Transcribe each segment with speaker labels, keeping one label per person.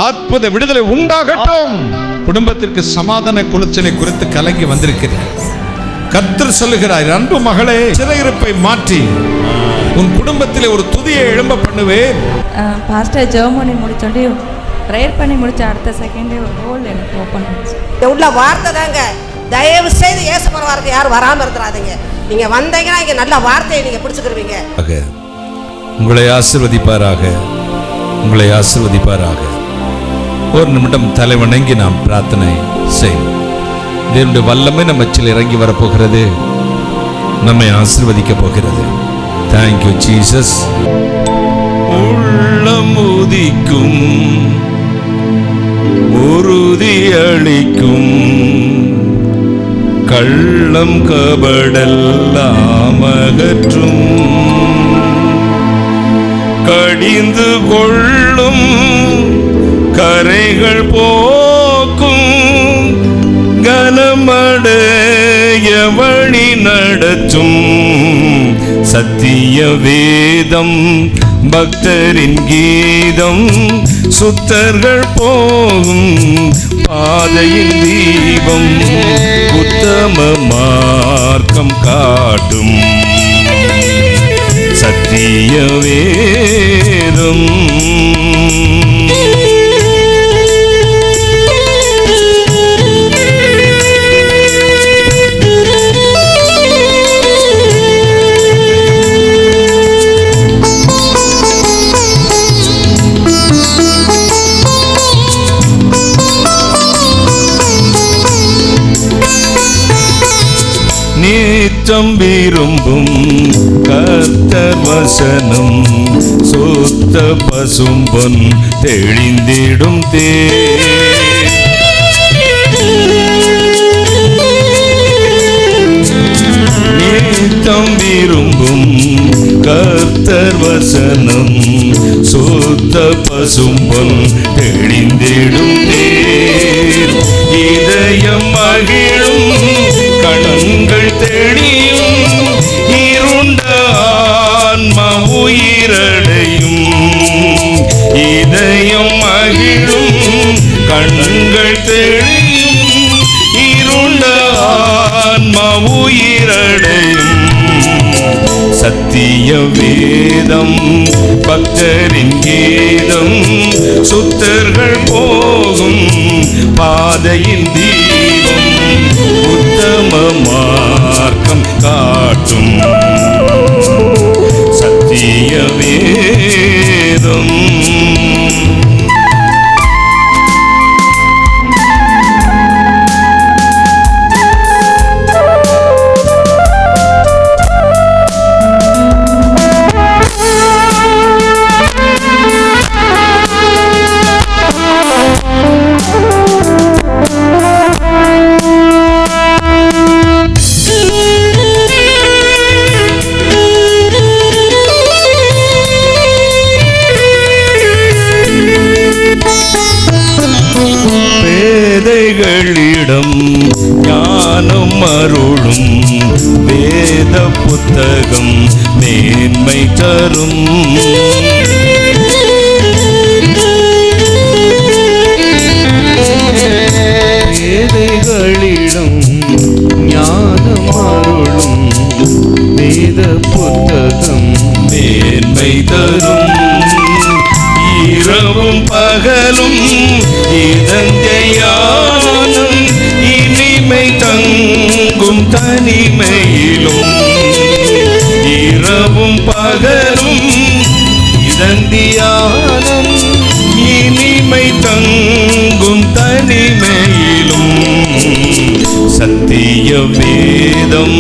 Speaker 1: அற்புத விடுதலை உண்டாகட்டும். குடும்பத்திற்கு சமாதான குலைச்சலை குறித்து கலங்கி வந்திருக்கிறேன். கர்த்தர் சொல்லுகிறார், அன்பு மகளே, சிறையிருப்பை மாற்றி உன் குடும்பத்திலே ஒரு துதியை எழும்ப பண்ணுவேன்.
Speaker 2: பாஸ்டர் ஜெர்மனி முடிச்சோண்டி ப்ரேயர் பண்ணி முடிச்ச அடுத்த செகண்டே ஒரு ஹோல் எனக்கு ஓப்பன் ஆச்சு.
Speaker 3: உள்ள வார்த்தை தாங்க. தயவு செய்து இயேசுவின் வார்த்தை யாரும் வராமல் இருந்துறாதீங்க. நீங்க வந்தீங்கன்னா இங்க நல்ல வார்த்தையை நீங்க பிடிச்சுக்கிருவீங்க.
Speaker 1: உங்களை ஆசீர்வதிப்பாராக, உங்களை ஆசீர்வதிப்பாராக. ஒரு நிமிடம் தலை வணங்கி நாம் பிரார்த்தனை செய்வோம். தேவனுடைய வல்லமை நம்மச்சில் இறங்கி வரப்போகிறது, நம்மை ஆசீர்வதிக்க போகிறது. Thank you Jesus. உள்ளம் உதிக்கும், உறுதி அளிக்கும், கள்ளம் கபடெல்லாம் அகற்றும், கடிந்து கொள்ளும், கரைகள் போக்கும், கனமடைய வழி நடத்தும், சத்திய வேதம் பக்தரின் கீதம், சுத்தர்கள் போகும் பாதையின் தீபம், உத்தம மார்க்கம் காட்டும் சத்திய வேதம். நீச்சம் விரும்பும் கர்த்தர் வசனம், சுத்த பசும்பொன் தெளிந்திடும் நீச்சம் விரும்பும் கர்த்தர் வசனம், சுத்த பசும்பொன் தெளிந்திடும் இதயம் மகிழும், கண்கள் தெளியும், இருண்ட ஆன்மா உயிரடையும். இதயம் மகிழும், கண்கள் தெளியும், இருண்ட ஆன்மா உயிரடையும். சத்திய வேதம் பக்தரின் கீதம், சுத்தர்கள் போகும் பாதையின் தீபம், உத்தம மார்க்கம் காட்டும் சத்திய வேதம். பேதைகளிடம் ஞானம் அருளும் வேத புத்தகம் மேன்மை தரும். பேதைகளிடம் ஞானம் அருளும் வேத புத்தகம் மேன்மை தரும். இரவும் பகலும் இதஞ்சயானம், இனிமை தங்கும் தனிமையிலும். இரவும் பகலும் இதந்தியானம், இனிமை தங்கும் தனிமையிலும். சத்திய வேதம்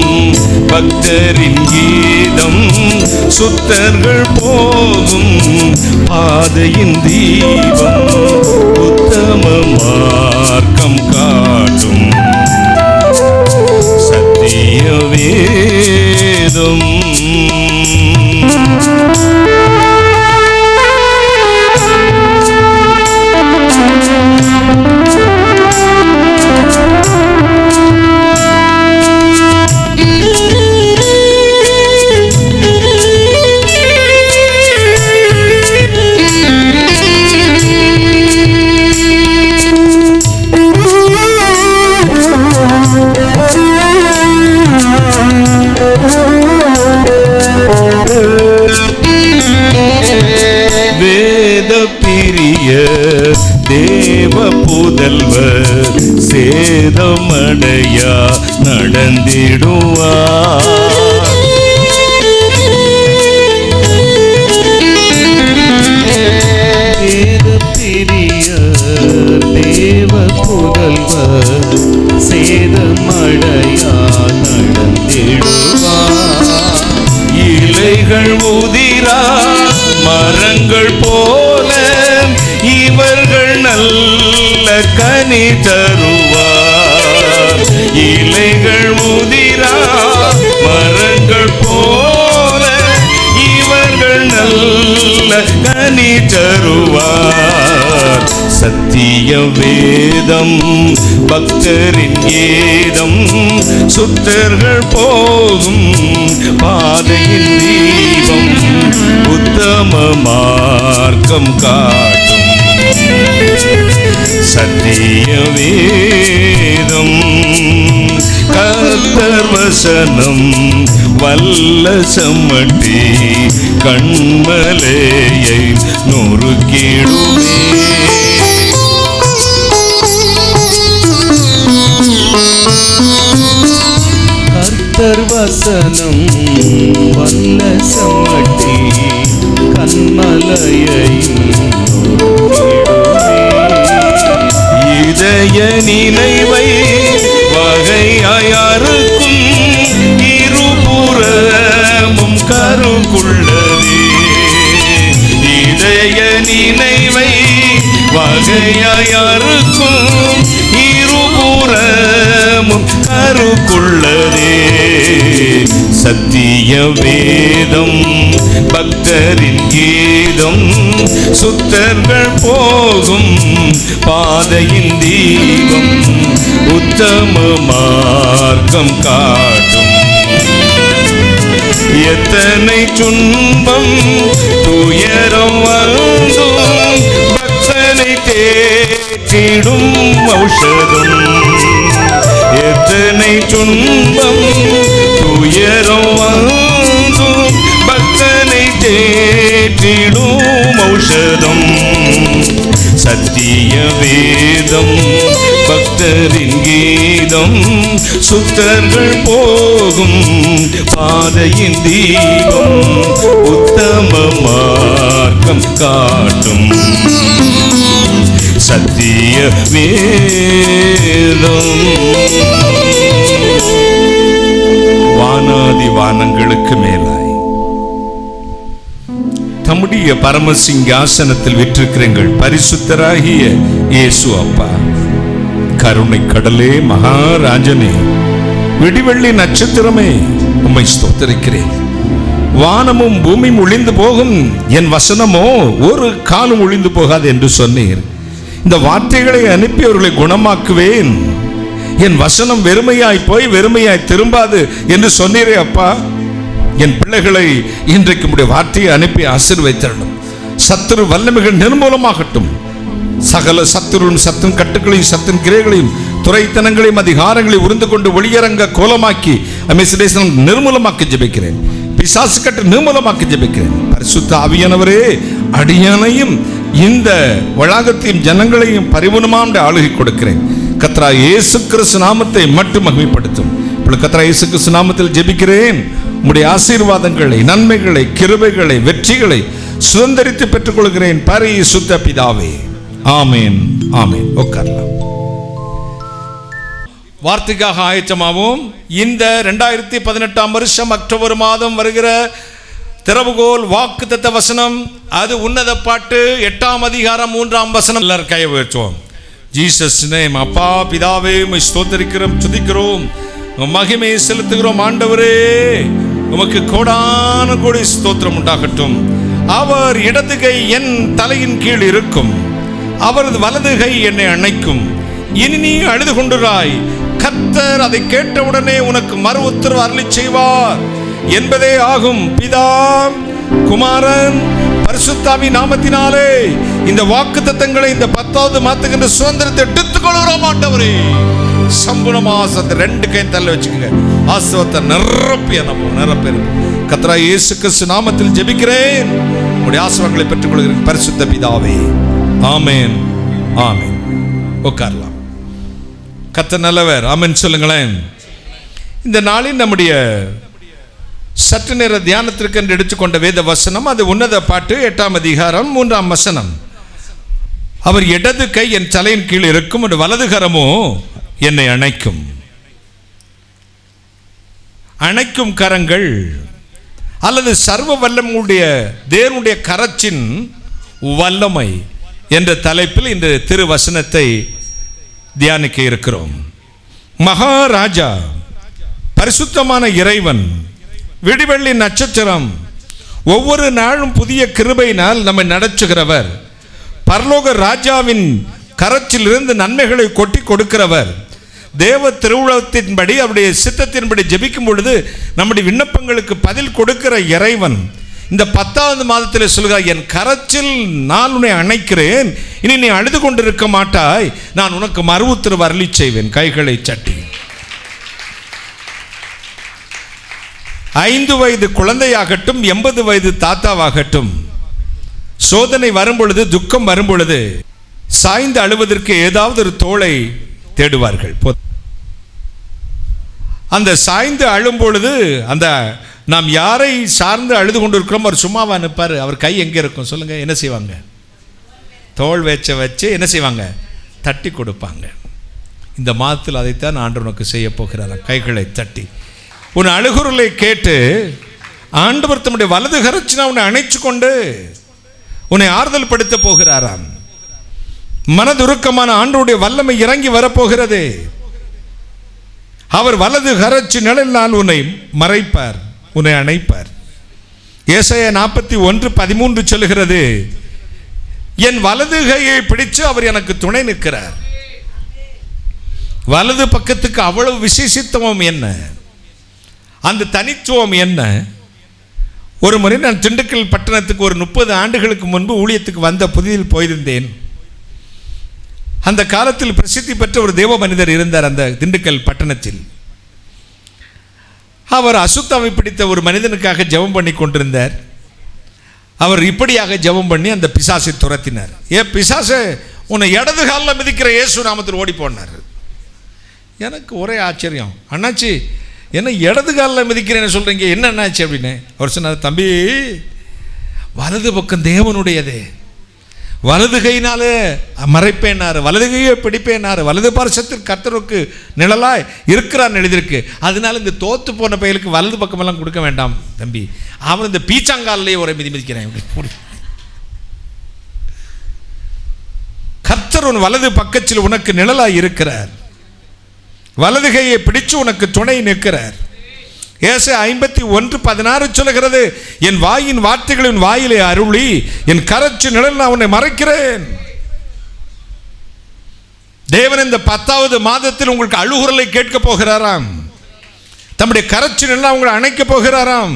Speaker 1: பக்தரின் கீதம், சுத்தர்கள் போகும் பாதையின் தீபம், உத்தம மார்க்கம் காட்டும் சத்திய வேதம்.
Speaker 4: சேதமடையா நடந்திடுவார். தேவ புதல்வர் சேதமடையா நடந்திடுவார். இலைகள் உதிரா மரங்கள் போல இவர்கள் நல்ல கனி தருவார். இலைகள் உதிரா மரங்கள் போல இவர்கள் நல்ல கனி தருவார். சத்திய வேதம் பக்தரின் கீதம் சுத்தர்கள் போகும் பாதையின் தீபம் உத்தம மார்க்கம் காட்டும். சத்திய வேதம் கர்த்தர் வசனம் வல்ல சம்மட்டி கண்மலையை நொறுக்கிடுமே. கர்த்தர் வசனம் வல்ல சம்மட்டி கண்மலையை இதய நினைவை வகையாருக்கும் இருபுறமும் கருக்குள்ளதே. இதய நினைவை வகையாருக்கும் இருபுறமும் கருக்குள்ளதே. சத்திய வேதம் பக்தரின் கீதம் சுத்தர்கள் போகும் பாதையின் தீபம் உத்தம மார்க்கம் காட்டும். எத்தனை துன்பம் துயரம் வந்தும் பக்தனை தேற்றிடும் ஔஷதம். எத்தனை துன்பம் துயரம் வந்தும் பக்தனை தேற்றிடும் ஔஷதம். சத்திய வேதம் பக்தரின் கீதம் சுத்தர்கள் போகும் பாதையின் தீபம் உத்தம மார்க்கம் காட்டும். சத்திய வேதம். வானாதி வானங்களுக்கு மேலாய் தம்முடைய பரமசிங்காசனத்தில் விற்றிருக்கிறீர்கள் பரிசுத்தராகிய இயேசு அப்பா, கருணை கடலே, மகாராஜனே, விடிவெள்ளி நட்சத்திரமே, உம்மை ஸ்தோத்திரிக்கிறேன். வானமும் பூமியும் ஒழிந்து போகும், என் வசனமோ ஒரு காலம் ஒழிந்து போகாது என்று சொன்னீர். இந்த வார்த்தைகளை அனுப்பி அவர்களை குணமாக்குவேன். என் வசனம் வெறுமையாய் போய் வெறுமையாய் திரும்பாது என்று சொன்னீரே அப்பா. என் பிள்ளைகளை இன்றைக்கு உம்முடைய வார்த்தையை அனுப்பி ஆசீர்வதித்தரணும். சத்துரு வல்லமைகள் நிர்மூலமாகட்டும். சகல சத்துருவின் சத்தின் கட்டுகளையும் சத்தின் கிரைகளையும் துறைத்தனங்களையும் அதிகாரங்களையும் உருந்து கொண்டு ஒளியரங்க கோலமாக்கி அமேசிடேசன் நிர்மூலமாக்கி ஜெபிக்கிறேன். பிசாசு கட்டு நிர்மூலமாக்கி ஜெபிக்கிறேன். பரிசுத்த ஆவியானவரே, அடியானையும் இந்த வளாகத்தையும் ஜனங்களையும் பரிபூர்ணமாக ஆளுகை கொடுக்கிறேன். கர்த்தராகிய இயேசு கிறிஸ்து நாமத்தை மட்டும் மகிமைப்படுத்தும். கர்த்தராகிய இயேசு கிறிஸ்து நாமத்தில் ஜெபிக்கிறேன். உம்முடைய ஆசீர்வாதங்களை, நன்மைகளை, கிருபைகளை, வெற்றிகளை சுதந்திரித்து பெற்றுக் கொள்கிறேன் பரிசுத்த பிதாவே. ஆமேன், ஆமேன். உட்காரலாம். வார்த்தைக்காக ஆயத்தமாவோம். இந்த 2018 வருஷம் அக்டோபர் மாதம் வருகிற திறவுகோல் வாக்குத்தத்த வசனம், அது உன்னத பாட்டு 8ஆம் அதிகாரம் 3ஆம் வசனம். எல்லாரும் கையை உயர்த்துவோம். Jesus name. அப்பா பிதாவே, உம்மை ஸ்தோத்திரிக்கிறோம், துதிக்கிறோம், மகிமையை செலுத்துகிறோம். ஆண்டவரே, உமக்கு கோடான கோடி ஸ்தோத்திரம் உண்டாகட்டும். அவர் இடது கை என் தலையின் கீழ் இருக்கும், அவரது வலது கை என்னை அணைக்கும். இனி நீ அழுது கொண்டுராய், கர்த்தர் அதை கேட்டவுடனே உனக்கு மறு உத்தரவு அருளி செய்வார் என்பதே ஆகும். பிதா, குமாரன், பரிசுத்தாவி நாமத்தினாலே இந்த வாக்குத்தத்தங்களை இந்த 10வது மாத்துகின்ற சுதந்திரத்தை எடுத்துக் கொள்கிறோம். ஆண்டவரே, சம்பூர்ணமாசத்தை 2 கை தள்ள வச்சுக்கோங்க. ஆசீர்வாதத்தை நிரப்பி நிரப்பி. கர்த்தராகிய இயேசு கிறிஸ்து நாமத்தில் ஜெபிக்கிறேன். உங்களுடைய ஆசீர்வாதங்களை பெற்றுக் கொள்கிறேன் பரிசுத்த பிதாவே. ஆமேன், ஆமேன். உட்காரலாம்.
Speaker 1: கர்த்தர் நல்லவர். ஆமென் சொல்லுங்களேன். இந்த நாளில் நம்முடைய சற்று நேர தியானத்திற்கு என்று எடுத்துக்கொண்ட வேத வசனம், அது உன்னத பாட்டு 8ஆம் அதிகாரம் 3ஆம் வசனம். அவர் இடது கை என் தலையின் கீழ் இருக்கும், வலது கரமோ என்னை அணைக்கும். அணைக்கும் கரங்கள் அல்லது சர்வ வல்லமுடைய தேவனுடைய கரத்தின் வல்லமை என்ற தலைப்பில் இந்த திருவசனத்தை தியானிக்க இருக்கிறோம். மகாராஜா, பரிசுத்தமான இறைவன், விடிவெள்ளி நட்சத்திரம், ஒவ்வொரு நாளும் புதிய கிருபையினால் நம்மை நடத்துகிறவர், பரலோக ராஜாவின் கரத்திலிருந்து நன்மைகளை கொட்டி கொடுக்கிறவர், தேவ திருவுளத்தின்படி அவருடைய சித்தத்தின்படி ஜெபிக்கும் பொழுது நம்முடைய விண்ணப்பங்களுக்கு பதில் கொடுக்கிற இறைவன் இந்த 10வது மாதத்தில் சொல்கிறார், என் கரத்தில் நான் உன்னை அணைக்கிறேன், இனி நீ அழுது கொண்டிருக்க மாட்டாய், நான் உனக்கு மறு உத்தரவு அருளி செய்வேன். கைகளை சட்டி 5 வயது குழந்தையாகட்டும் 80 வயது தாத்தாவாகட்டும், சோதனை வரும்பொழுது, துக்கம் வரும்பொழுது சாய்ந்து அழுவதற்கு ஏதாவது ஒரு தோளை தேடுவார்கள். அந்த சாய்ந்து அழும் பொழுது அந்த நாம் யாரை சார்ந்து அழுது கொண்டிருக்கிறோம் அவர் சும்மாவா நிற்பார்? அவர் கை எங்கே இருக்கும் சொல்லுங்க? என்ன செய்வாங்க? தோள் வச்சு என்ன செய்வாங்க? தட்டி கொடுப்பாங்க. இந்த மாதத்தில் அதைத்தான் ஆண்டவர் உனக்கு செய்ய போகிறார். கைகளை தட்டி உன் அழுகுரலை கேட்டு ஆண்டவர் தம்முடைய வலது கரத்தினால் உன்னை அணைச்சு கொண்டு உன்னை ஆறுதல் படுத்த போகிறாராம். மனதுருக்கமான ஆண்டவருடைய வல்லமை இறங்கி வரப்போகிறது. அவர் வலது கரச்சி நிழலினால் உன்னை மறைப்பார், உன்னை அணைப்பார். ஏசாயா 41:13 சொல்லுகிறது, என் வலது கையை பிடிச்சு அவர் எனக்கு துணை நிற்கிறார். வலது பக்கத்துக்கு அவ்வளவு விசேஷித்துவம் என்ன, அந்த தனித்துவம் என்ன? ஒரு முறை நான் திண்டுக்கல் பட்டணத்துக்கு ஒரு 30 ஆண்டுகளுக்கு முன்பு ஊழியத்துக்கு வந்த புதிதில் போயிருந்தேன். அந்த காலத்தில் பிரசித்தி பெற்ற ஒரு தேவ மனிதர் இருந்தார் அந்த திண்டுக்கல் பட்டணத்தில். அவர் அசுத்தாவை பிடித்த ஒரு மனிதனுக்காக ஜெபம் பண்ணி கொண்டிருந்தார். அவர் இப்படியாக ஜெபம் பண்ணி அந்த பிசாசை துரத்தினார். பிசாசே, உன்னை இடது காலில் மிதிக்கிற இயேசு நாமத்தில் ஓடி போனார். எனக்கு ஒரே ஆச்சரியம், அண்ணாச்சி என்ன இடது காலில் மிதிக்கிறேன்னு சொல்கிறீங்க, என்ன அண்ணாச்சி அப்படின்னு. அவர் சொன்னார், தம்பி வலது பக்கம் தேவனுடையது, வலது கையினாலே மறைப்பேனாரு, வலது கையை பிடிப்பேனாரு, வலது பார்சத்தில் கர்த்தருக்கு நிழலாய் இருக்கிறான்னு எழுதியிருக்கு. அதனால இந்த தோத்து போன பையலுக்கு வலது பக்கமெல்லாம் கொடுக்க வேண்டாம் தம்பி, அவன் இந்த பீச்சாங்காலிலேயே ஒரே மிதிக்கிறேன். கர்த்தர் உன் வலது பக்கத்தில் உனக்கு நிழலாய் இருக்கிறார், வலது கையை பிடிச்சு உனக்கு துணை நிற்கிறார். ஏசாயா 51:16 சொல்லுகிறது, என் வாயின் வார்த்தைகளின் வாயிலே அருளி என் கரச்சு நிழல் நான் உன்னை மறைக்கிறேன். தேவன் இந்த 10வது மாதத்தில் உங்களுக்கு அழுகுரலை கேட்க போகிறாராம். தம்முடைய கரச்சு நிழல் உங்களை அணைக்க போகிறாராம்.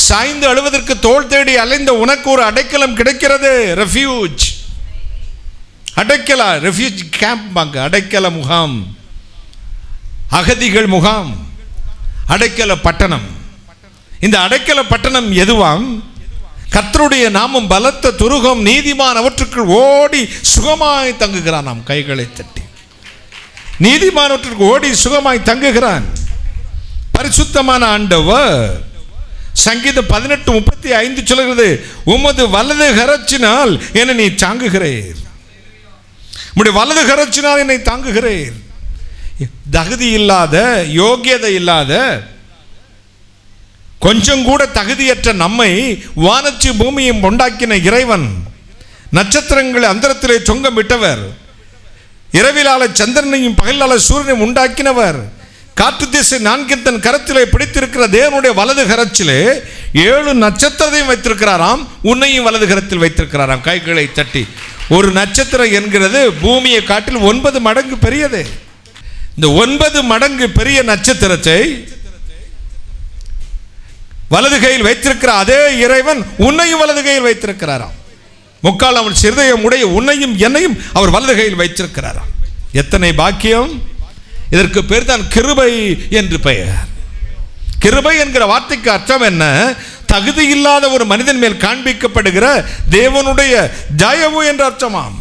Speaker 1: சாய்ந்து அழுவதற்கு தோள் தேடி அலைந்த உனக்கு ஒரு அடைக்கலம் கிடைக்கிறது. ரெஃப்யூஜ், அடைக்கல, ரெஃப்யூஜ் கேம்ப், அடைக்கல முகாம், அகதிகள் முகாம், அடைக்கல பட்டணம். இந்த அடைக்கல பட்டணம் எதுவாம்? கர்த்தருடைய நாமம் பலத்த துருகம், நீதிமான் அவற்றுக்குள் ஓடி சுகமாய் தங்குகிறான். நாம் கைகளை தட்டி நீதிமானவற்றுக்கு ஓடி சுகமாய் தங்குகிறான். பரிசுத்தமான ஆண்டவர். சங்கீதம் 18:35 சொல்கிறது, உமது வலது கரச்சினால் என்னை நீ தாங்குகிறீர், உம்முடைய வலது கரச்சினால் என்னை தாங்குகிறீர். தகுதி இல்லாத, யோகியதை இல்லாத, கொஞ்சம் கூட தகுதியற்ற நம்மை வானச்சு பூமியும் உண்டாக்கின இறைவன், நட்சத்திரங்களை அந்தரத்திலே தொங்கம் விட்டவர், இரவிலால சந்திரனையும் பகலால சூரியனையும் உண்டாக்கினவர், காற்று திசை 4 தன் கரத்திலே பிடித்திருக்கிற தேவனுடைய வலது கரத்திலே 7 நட்சத்திரத்தையும் வைத்திருக்கிறாராம். உன்னையும் வலது கரத்தில் வைத்திருக்கிறாராம். கைகளை தட்டி. ஒரு நட்சத்திரம் என்கிறது பூமியை காட்டில் 9 மடங்கு பெரியது. இந்த 9 மடங்கு பெரிய நட்சத்திரத்தை வலது கையில் வைத்திருக்கிற அதே இறைவன் உன்னையும் வலது கையில் வைத்திருக்கிறாராம். முக்கால் அவன் சிறுதயம் உடைய உன்னையும் என்னையும் அவர் வலது கையில் வைத்திருக்கிறாராம். எத்தனை பாக்கியம்! இதற்கு பேர் தான் கிருபை என்று பெயர். கிருபை என்கிற வார்த்தைக்கு அர்த்தம் என்ன? தகுதி இல்லாத ஒரு மனிதன் மேல் காண்பிக்கப்படுகிற தேவனுடைய தயவு என்ற அர்த்தமாம்.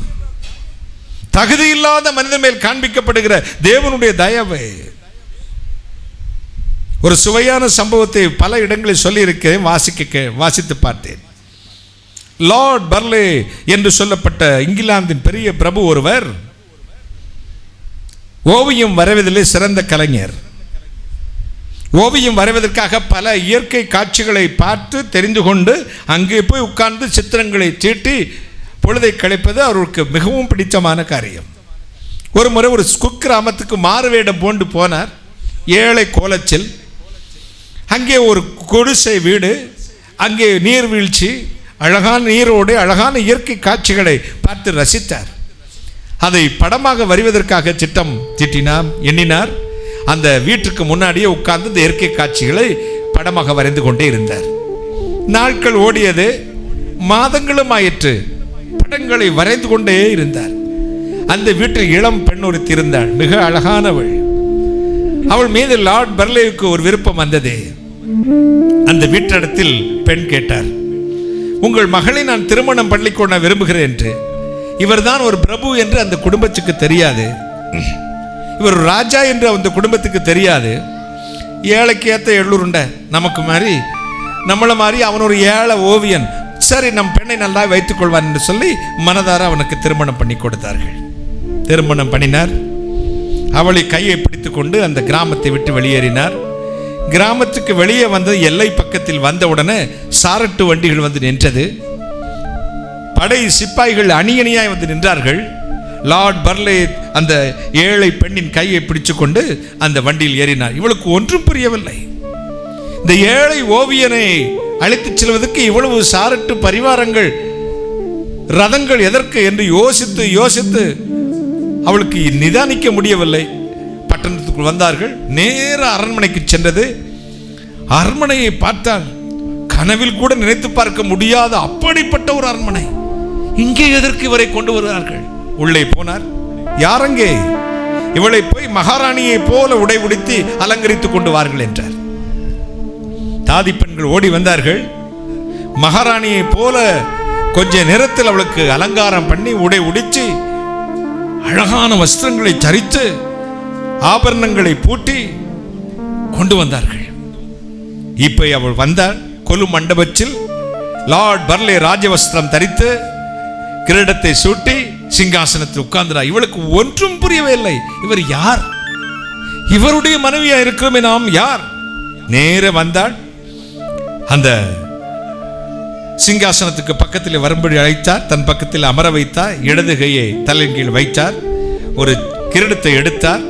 Speaker 1: தகுதி இல்லாத மனிதன் மேல் காண்பிக்கப்படுகிற தேவனுடைய தயவு. ஒரு சுவையான சம்பவத்தை பல இடங்களில் சொல்லி இருக்கிறேன், வாசித்து பார்த்தேன். லார்ட் பர்லே என்று சொல்லப்பட்ட இங்கிலாந்தின் பெரிய பிரபு ஒருவர் ஓவியம் வரைவதிலே சிறந்த கலைஞர். ஓவியம் வரைவதற்காக பல இயற்கை காட்சிகளை பார்த்து தெரிந்து கொண்டு அங்கே போய் உட்கார்ந்து சித்திரங்களை தீட்டி பொழுதை கழிப்பது அவருக்கு மிகவும் பிடித்தமான காரியம். ஒரு முறை ஒரு குக்கிராமத்துக்கு மாறுவேடம் போன்று போனார். ஏழை கோலச்சில். அங்கே ஒரு குடிசை வீடு, அங்கே நீர்வீழ்ச்சி, அழகான நீரோடு அழகான இயற்கை காட்சிகளை பார்த்து ரசித்தார். அதை படமாக வரைவதற்காக திட்டம் தீட்டினார், எண்ணினார். அந்த வீட்டுக்கு முன்னாடியே உட்கார்ந்து இந்த இயற்கை காட்சிகளை படமாக வரைந்து கொண்டே இருந்தார். நாட்கள் ஓடியது, மாதங்களும் ஆயிற்று. படங்களை வரைந்து கொண்டே இருந்தார். அந்த வீட்டில் இளம் பெண் ஒருத்தி இருந்தாள், மிக அழகானவள். அவள் மீது லார்ட் பர்லேவுக்கு ஒரு விருப்பம் வந்தது. அந்த வீட்டிடத்தில் பெண் கேட்டார், உங்கள் மகளை நான் திருமணம் பண்ணிக்கொள்ள விரும்புகிறேன் என்று. இவர்தான் ஒரு பிரபு என்று அந்த குடும்பத்துக்கு தெரியாது. இவர் ராஜா என்று அந்த குடும்பத்துக்கு தெரியாது. ஏழைக்கு ஏற்ற எள்ளுருண்டை நமக்கு மாதிரி, நம்மளை மாதிரி அவன் ஒரு ஏழை ஓவியன். சரி, நம் பெண்ணை நல்லா வைத்துக் கொள்வான் என்று சொல்லி மனதார அவனுக்கு திருமணம் பண்ணி கொடுத்தார்கள். திருமணம் பண்ணினார். அவளை கையை பிடித்து கொண்டு அந்த கிராமத்தை விட்டு வெளியேறினார். கிராமத்துக்கு வெளியே வந்து எல்லை பக்கத்தில் வந்தவுடனே சாரட்டு வண்டிகள் வந்து நின்றது. படை சிப்பாய்கள் அணியணியாய் வந்து நின்றார்கள். லார்ட் பர்லே அந்த ஏழை பெண்ணின் கையை பிடிச்சு கொண்டு அந்த வண்டியில் ஏறினார். இவளுக்கு ஒன்றும் புரியவில்லை. இந்த ஏழை ஓவியனை அழைத்துச் செல்வதற்கு இவ்வளவு சாரட்டு பரிவாரங்கள், ரதங்கள் எதற்கு என்று யோசித்து யோசித்து அவளுக்கு நிதானிக்க முடியவில்லை. பட்டணத்துக்குள் வந்தார்கள். நேர அரண்மனைக்கு சென்றது. அரண்மனையை பார்த்தால் கனவில் கூட நினைத்து பார்க்க முடியாத அப்படிப்பட்ட ஒரு அரண்மனை. இங்கே எதற்கு இவரை கொண்டு வருகிறார்கள்? உள்ளே போனார். யாரங்கே? இவளை போய் மகாராணியை போல உடை உடுத்தி அலங்கரித்துக் கொண்டு வார்கள் என்றார். தாதி பெண்கள் ஓடி வந்தார்கள். மகாராணியை போல கொஞ்ச நேரத்தில் அவளுக்கு அலங்காரம் பண்ணி உடை உடிச்சு அழகான வஸ்திரங்களை தரித்து ஆபரணங்களை பூட்டி கொண்டு வந்தார்கள். இப்ப அவள் வந்தாள். கொலு மண்டபத்தில் லார்ட் பர்லே ராஜவஸ்திரம் தரித்து கிரீடத்தை சூட்டி சிங்காசனத்தில் உட்கார்ந்தார். இவளுக்கு ஒன்றும் புரியவே இல்லை. இவர் யார்? இவருடைய மனைவியா இருக்கிறோமே நாம் யார்? நேர வந்தாள். அந்த சிங்காசனத்துக்கு பக்கத்தில் வரும்படி அழைத்தார். தன் பக்கத்தில் அமர வைத்தார். இடது கையை தலையின் கீழ் வைத்தார். ஒரு கிரீடத்தை எடுத்தார்.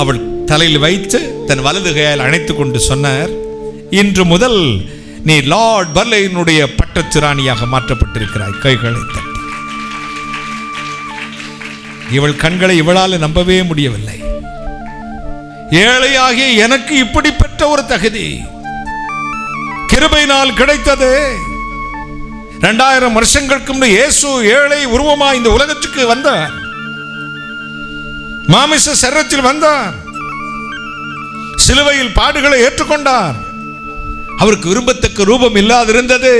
Speaker 1: அவள் தலையில் வைத்து தன் வலது கையால் அணைத்துக் கொண்டு சொன்னார், இன்று முதல் நீ லார்ட் பர்லேயினுடைய பட்டத்து ராணியாக மாற்றப்பட்டிருக்கிறாய். கைகளை தட்டி. இவள் கண்களை இவளால் நம்பவே முடியவில்லை. ஏழையாகிய எனக்கு இப்படி பெற்ற ஒரு தகுதி கிருபையினால் கிடைத்தது. 2000 வருஷங்களுக்கு முன்பு இயேசு ஏழை உருவமாய் இந்த உலகத்துக்கு வந்தார். மாமிச சரீரத்தில் வந்தார். சிலுவையில் பாடுகளை ஏற்றுக்கொண்டார். அவருக்கு விரும்பத்தக்க ரூபம் இல்லாதிருந்தது.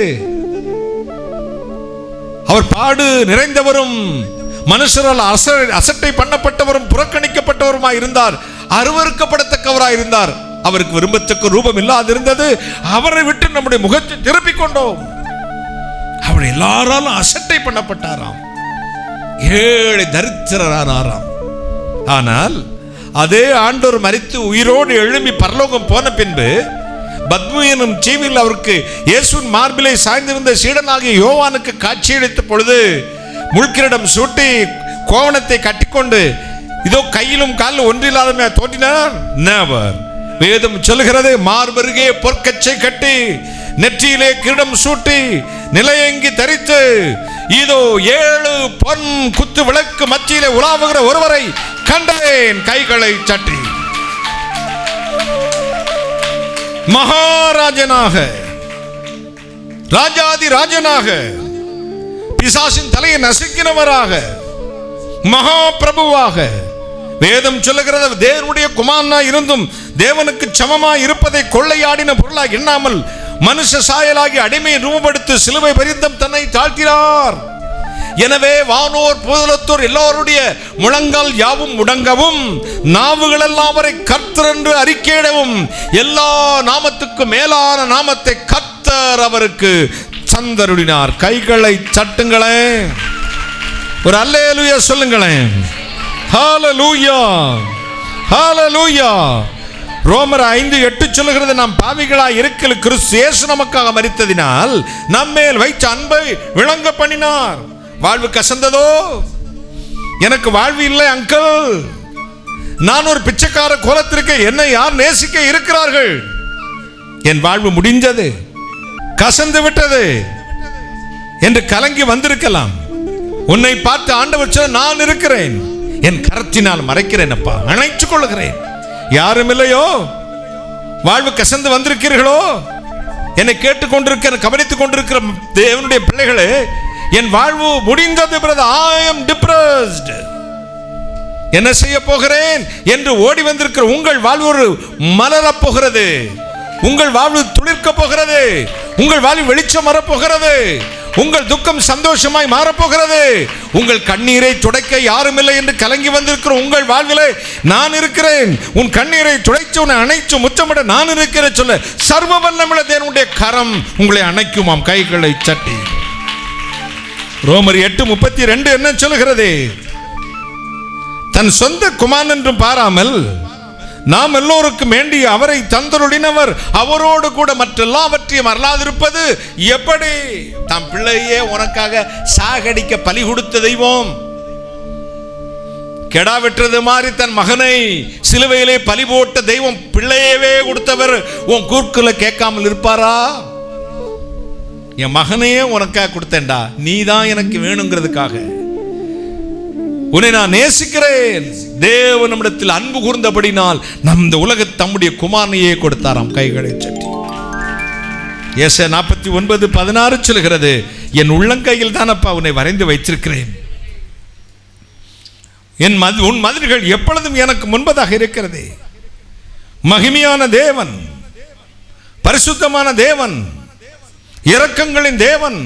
Speaker 1: அவர் பாடு நிறைந்தவரும் மனுஷரால் அசட்டை பண்ணப்பட்டவரும் புறக்கணிக்கப்பட்டவருமாய் இருந்தார். அருவருக்கப்படத்தக்கவராய் இருந்தார். அவருக்கு விரும்பத்தக்க ரூபம் இல்லாதிருந்தது. அவரை விட்டு நம்முடைய முகத்தை திருப்பிக் கொண்டோம். அவர் எல்லாராலும் அசட்டை பண்ணப்பட்டாராம். ஏழை தரித்திரரானாராம். ஆனால் அதே ஆண்டவர் மரித்து உயிரோடு எழும்பி பரலோகம் போன பின்பு பத்மு எனும் தீவில் அவருக்கு இயேசுவின் மார்பிலை சாய்ந்திருந்த சீடனாகிய யோவானுக்கு காட்சியளித்த பொழுது முள்கிரீடம் சூட்டி கோவணத்தை கட்டிக்கொண்டு இதோ கையிலும் காலிலும் ஒன்றில்லாத தோன்றினார். நெவர். வேதம் சொல்கிறது, மார்பருகே பொற்கச்சை கட்டி நெற்றியிலே கிரீடம் சூட்டி நிலையங்கி தரித்து இதோ 7 பொன் குத்து விளக்கு மத்தியிலே உலாவுகிற ஒருவரை கண்டேன். கைகளை சட்டி மகாராஜனாக, ராஜாதி ராஜனாக, பிசாசின் தலையை நசுக்கினவராக, மகா பிரபுவாக. வேதம் சொல்லுகிறது, தேவனுடைய குமாரனா இருந்தும் தேவனுக்கு சமமாய் இருப்பதை கொள்ளையாடின பொருளாக எண்ணாமல் மனுஷ சாயலாகி அடிமையை ரூபப்படுத்தி சிலுவை பரியந்தம் தன்னை தாழ்த்தினார். எனவே வானோர் பூதலத்தோர் எல்லோருடைய முழங்கால் யாவும் முடங்கவும் நாவுகள் எல்லாம் அவரை கர்த்தர் என்று அறிக்கையிடவும் எல்லா நாமத்துக்கும் மேலான நாமத்தை கர்த்தர் அவருக்கு தந்தருளினார். கைகளை தட்டுங்களேன், ஒரு அல்லேலூயா சொல்லுங்களேன். ஹல்லேலூயா, ஹல்லேலூயா. ரோமர் 5:8 சொல்லுகிறது, நாம் பாவிகளாய் இருக்கையில் கிறிஸ்து இயேசு நமக்காக மரித்ததினால் நம்மேல் வைத்த அன்பை விளங்க பண்ணினார். வாழ்வு கசந்ததோ? எனக்கு வாழ்வு இல்லை அங்கிள், நான் ஒரு பிச்சைக்கார கோலத்திற்கு என்னை யார் நேசிக்க இருக்கிறார்கள்? என் வாழ்வு முடிஞ்சது, கசந்து விட்டது என்று கலங்கி வந்திருக்கலாம். உன்னை பார்த்து ஆண்டவர் சொல்ல, நான் இருக்கிறேன், என் கரத்தினால் மறைக்கிறேன் அப்பா, அணைத்துக் கொள்கிறேன். யாரும் இல்லையோ? வாழ்வு கசந்து வந்திருக்கிறீர்களோ? என்னை கேட்டுக்கொண்டிருக்கிற கவனித்துக் கொண்டிருக்கிற தேவனுடைய பிள்ளைகளே, என் வாழ்வு முடிந்தது பிரதர், I am depressed, என்ன செய்ய போகிறேன் என்று ஓடி வந்திருக்கிற உங்கள் வாழ்வு ஒரு மலரப் போகிறது, உங்கள் வாழ்வு துளிர்க்க போகிறது, உங்கள் வாழ்வு வெளிச்சம் வரப்போகிறது, உங்கள் துக்கம் சந்தோஷமாய் மாறப்போகிறது. உங்கள் கண்ணீரை துடைக்க யாரும் இல்லை என்று கலங்கி வந்திருக்கிற உங்கள் வாழ்விலே நான் இருக்கிறேன். உன் கண்ணீரை துடைச்சு உன்னை அணைச்சு முத்தமிட நான் இருக்கிறேன் சொல்ல சர்வ வல்லமையுள்ள தேவனுடைய கரம் உங்களை அணைக்குமாம். கைகளை தட்டி. ரோமர் 8:32 என்ன சொல்லுகிறது? தன் சொந்த குமாரன் என்றும் பாராமல் நாம் எல்லோருக்கும் வேண்டி அவரை தந்தருளினவர் அவரோடு கூட மற்றெல்லாவற்றையும் அருளாதிருப்பது எப்படி? தம் பிள்ளையே உனக்காக சாகடிக்க பலி கொடுத்த தெய்வம், கெடா வெற்றது மாதிரி தன் மகனை சிலுவையிலே பலி போட்ட தெய்வம் பிள்ளையவே கொடுத்தவர் உன் கூர்க்குல கேட்காமல் இருப்பாரா? என் மகனையே உனக்காக கொடுத்தேன்டா, நீ தான் எனக்கு வேணுங்கிறதுக்காக உன்னை நான் நேசிக்கிறேன். தேவன் நம்மிடத்தில் அன்பு கூர்ந்தபடினால் இந்த உலகத்தை தம்முடைய குமாரனையே கொடுத்தாராம். கைகளை சட்டி. ஏசாயா 49:16 சொல்கிறது, என் உள்ளங்கையில் தான் அப்பா உன்னை வரைந்து வைத்திருக்கிறேன், உன் மதில்கள் எப்பொழுதும் எனக்கு முன்பதாக இருக்கிறது. மகிமையான தேவன், பரிசுத்தமான தேவன், இரக்கங்களின் தேவன்,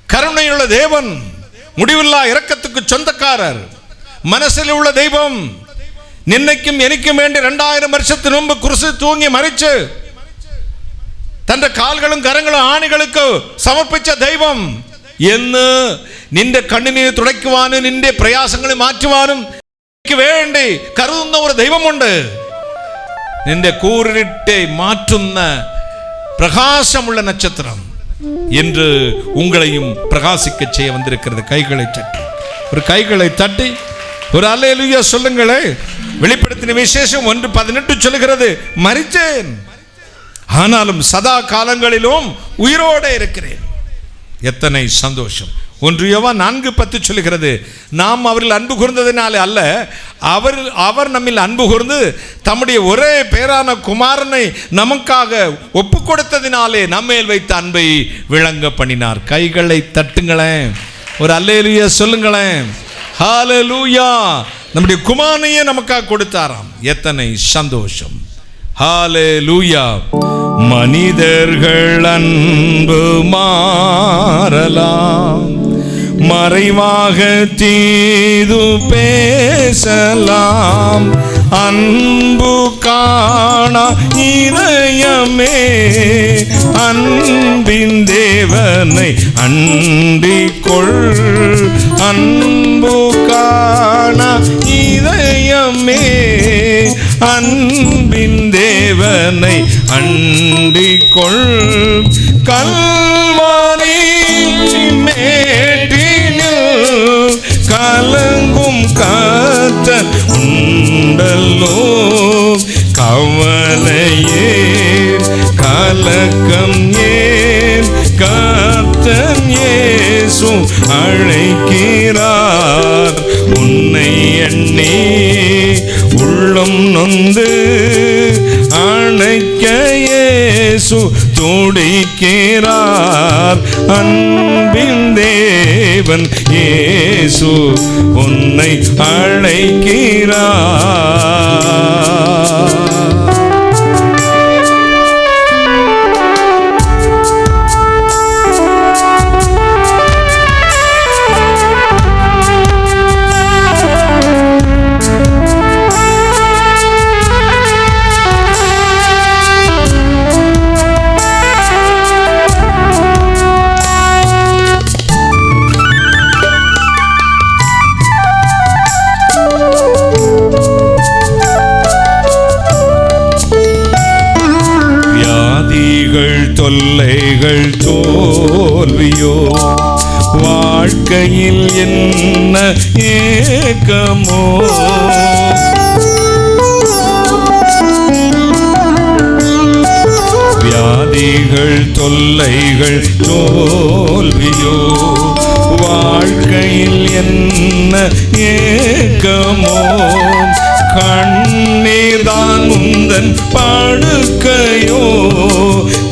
Speaker 1: கருணையுள்ள தேவன், முடிவில்லா இரக்கத்துக்கு சொந்தக்காரர், மனசில் உள்ள தெய்வம், நின்னைக்கும் எனக்கும் வேண்டி 2000 வருஷத்து முன்பு குருசு தூங்கி மறிச்சு தந்த கால்களும் கரங்களும் ஆணிகளுக்கு சமர்ப்பிச்ச தெய்வம் എന്ന് നിന്റെ കണ്ണുനീർ തുടയ്ക്കുവാനും നിന്റെ പ്രയാസങ്ങളെ മാറ്റുവാനും വേണ്ടി കരുതുന്ന ഒരു ദൈവമുണ്ട്. നിന്റെ കൂരിരുട്ടെ മാറ്റുന്ന பிரகாசமுள்ள நட்சத்திரம் என்று உங்களையும் பிரகாசிக்க செய்ய வந்திருக்கிறது. கைகளை தட்டி, ஒரு கைகளை தட்டி ஒரு அல்லேலூயா சொல்லுங்களே. வெளிப்படுத்தின விசேஷம் 1:18 சொல்லுகிறது, மரித்தேன் ஆனாலும் சதா காலங்களிலும் உயிரோடு இருக்கிறேன். எத்தனை சந்தோஷம். 1 யோவான் 4:10 சொல்லுகிறது, நாம் அவரில் அன்பு கூர்ந்ததினாலே அல்ல, அவர் நம்மில் அன்பு கூர்ந்து தம்முடைய ஒரே பேரான குமாரனை நமக்காக ஒப்பு கொடுத்ததினாலே நம்மேல் வைத்த அன்பை விளங்க பண்ணினார். கைகளை தட்டுங்களேன், ஒரு அல்லேலூயா சொல்லுங்களேன். ஹல்லேலூயா. நம்முடைய குமாரனையே நமக்காக கொடுத்தாராம். எத்தனை சந்தோஷம். ஹல்லேலூயா. மனிதர்கள் அன்பு மாறலாம், மறைவாக தீது பேசலாம், அன்பு காணா இதயமே அன்பின் தேவனை அண்டிக்கொள், அன்பு காணா இதயமே அன்பின் தேவனை அண்டிக்கொள், கல்வாரி மேட்டினில் கலங்கும் கர்த்தர் உண்டல்லோ, கவலையே கலக்கம் ஏன் கர்த்தர் இயேசு அழைக்கிறார். உன்னை எண்ணி உள்ளம் நொந்து அணைக்க இயேசு துடிக்கிறார். அன்பின் தேவன் இயேசு உன்னை அழைக்கிறார்.
Speaker 4: தோல்வியோ வாழ்க்கையில் என்ன ஏக்கமோ வியாதிகள் தொல்லைகள் தோல்வியோ வாழ்க்கையில் என்ன ஏக்கமோ கண்ணீர்தான் உந்தன் படுக்கையோ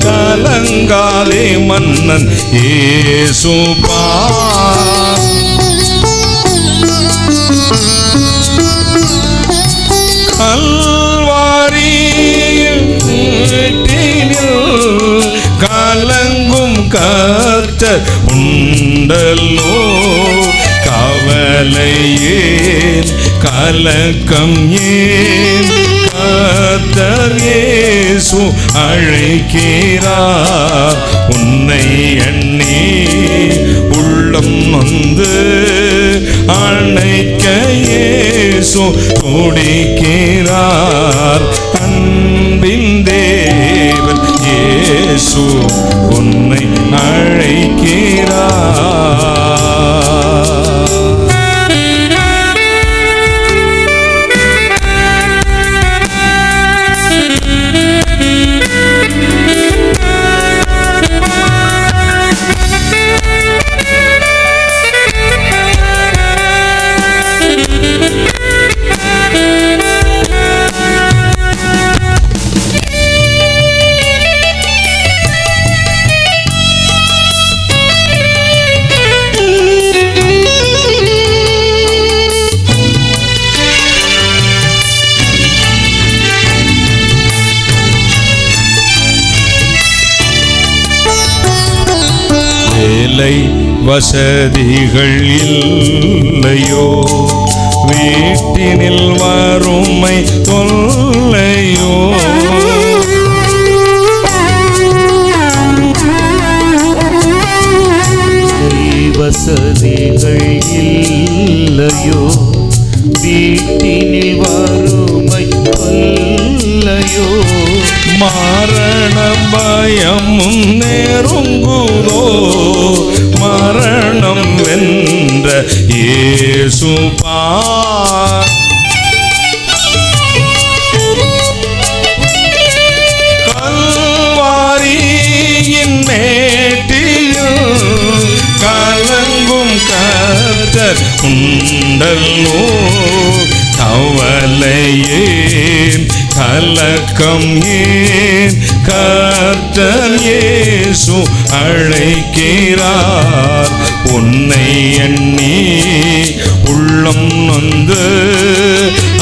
Speaker 4: கலங்காதே மன்னன் இயேசுபா கல்வாரியில் கலங்கும் கர்த்தர் உண்டல்லோ கவலை ஏன் கலக்கம் ஏன் கர்த்தர் இயேசு அழைக்கிறார் உன்னை எண்ணி உள்ளம் நொந்து அணைக்க இயேசு துடிக்கிறார் அன்பின் தேவன் இயேசு உன்னை அழைக்கிறார் வேலை வசதிகள் இல்லையோ வீட்டினில் வறுமை தொல்லையோ
Speaker 5: வசதிகள் இல்லையோ வீட்டினில் வறுமை தொல்லையோ
Speaker 4: மரண பயமும் நெருங்குதோ மரணம் வென்ற இயேசுபா கல்வாரியின் மேட்டில் கலங்கும் கர்த்தர் உண்டல்லோ கவலையேன் கலக்கம் ஏன் கர்த்தர் இயேசு அழைக்கிறார் உன்னை எண்ணி உள்ளம் நொந்து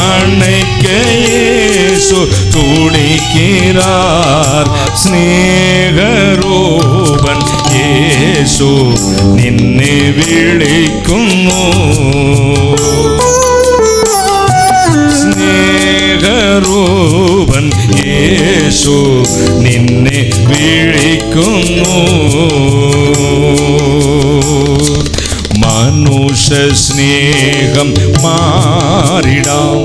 Speaker 4: அணைக்க இயேசு துடிக்கிறார் ஸ்நேகரூபன் இயேசு நின்னை விழிக்குமோ സ്നേഹരൂപൻ യേശു നിന്നെ വിളിക്കുന്നു മനുഷ്യ സ്നേഹം മാറിടാം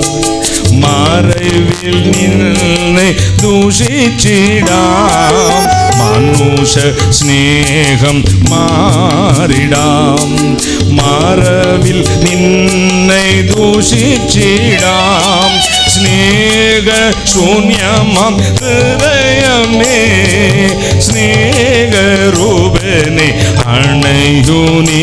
Speaker 4: മറവിൽ നിന്നെ ദൂഷിച്ചിടാം മനുഷ്യ സ്നേഹം മാറിടാം മറവിൽ നിന്നെ ദൂഷിച്ചിടാം സ്നേഹ ശൂന്യമം ഹൃദയമേ സ്നേഹരൂപനെ അണയു നീ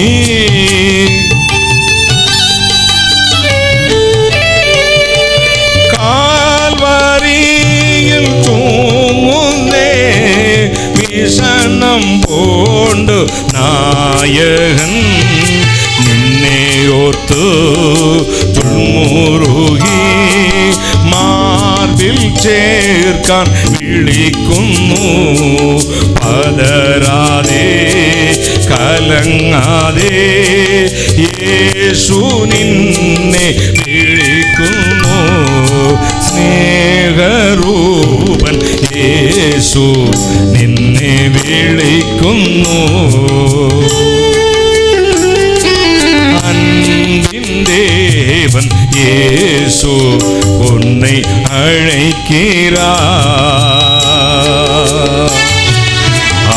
Speaker 4: കാൽവരിയിൽ തൂങ്ങുന്നേ വിഷണം പൂണ്ടു നായകൻ നിന്നെ ഓർത്തു തുൾമുറുകി മാർബിൽ ചേർക്കാൻ വിളിക്കുന്നു പതരാതെ കലങ്ങാതെ യേശു നിന്നെ വിളിക്കുന്നു സ്നേഹരൂപൻ യേശു നിന്നെ വിളിക്കുന്നു அன்பின் தேவன் இயேசு உன்னை அழைக்கிறார்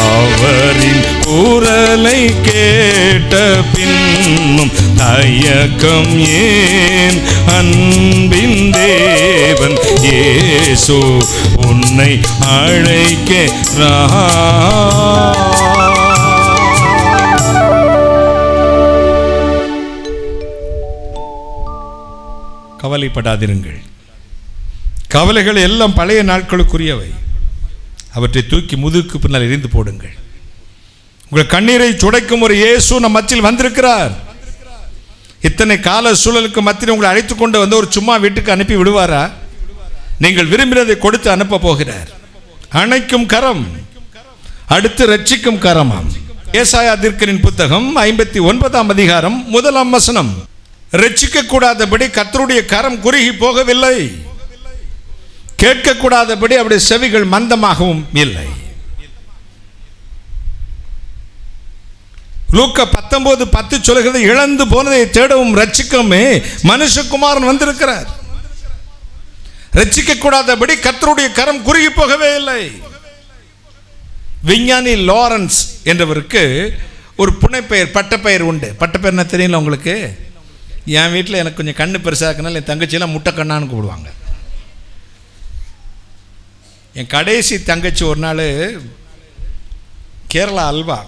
Speaker 4: அவரின் குரலை கேட்ட பின்னும் தயக்கம் ஏன்? அன்பின் தேவன் இயேசு உன்னை அழைக்கிறார்.
Speaker 1: கவலைப்படாதிருங்கள். கவலைகள் எல்லாம் பழைய நாட்களுக்குரியவை. அவற்றை தூக்கி முதுகுக்கு பின்னால் எறிந்து போடுங்கள். உங்கள் கண்ணீரை துடைக்கும் ஒரு இயேசு நம் மத்தியில் வந்திருக்கிறார். இத்தனை கால சூழலுக்கு மத்தியில் உங்களை அழைத்து கொண்டு வந்து ஒரு சும்மா வீட்டுக்கு அனுப்பி விடுவாரா? நீங்கள் விரும்பினதை கொடுத்து அனுப்ப போகிறார். அணைக்கும் கரம், அடுத்து ரட்சிக்கும் கரமாம். ஏசாயா தீர்க்கனின் புத்தகம் 59ஆம் அதிகாரம் 1ஆம் வசனம். ரட்சிக்க கூடாதபடி கர்த்தருடைய கரம் குறுகி போகவில்லை, கேட்கக்கூடாதபடி அவருடைய செவிகள் மந்தமாகவும் இல்லை. லூக்கா 19:10 சொல்கிறது, இழந்து போனதை தேடவும் ரட்சிக்கவுமே மனுஷகுமாரன் வந்திருக்கிறார். ரட்சிக்க கூடாதபடி கர்த்தருடைய கரம் குறுகி போகவே இல்லை. விஞ்ஞானி லாரன்ஸ் என்றவருக்கு ஒரு புனைப்பெயர், பட்டப்பெயர் உண்டு. பட்டப்பெயர் என்ன தெரியல உங்களுக்கு? என் வீட்டில் எனக்கு கொஞ்சம் கண்ணு பெருசாக இருக்கனால என் தங்கச்சியெல்லாம் முட்டை கண்ணான்னு கூப்பிடுவாங்க. என் கடைசி தங்கச்சி ஒரு நாள் கேரளா அல்வா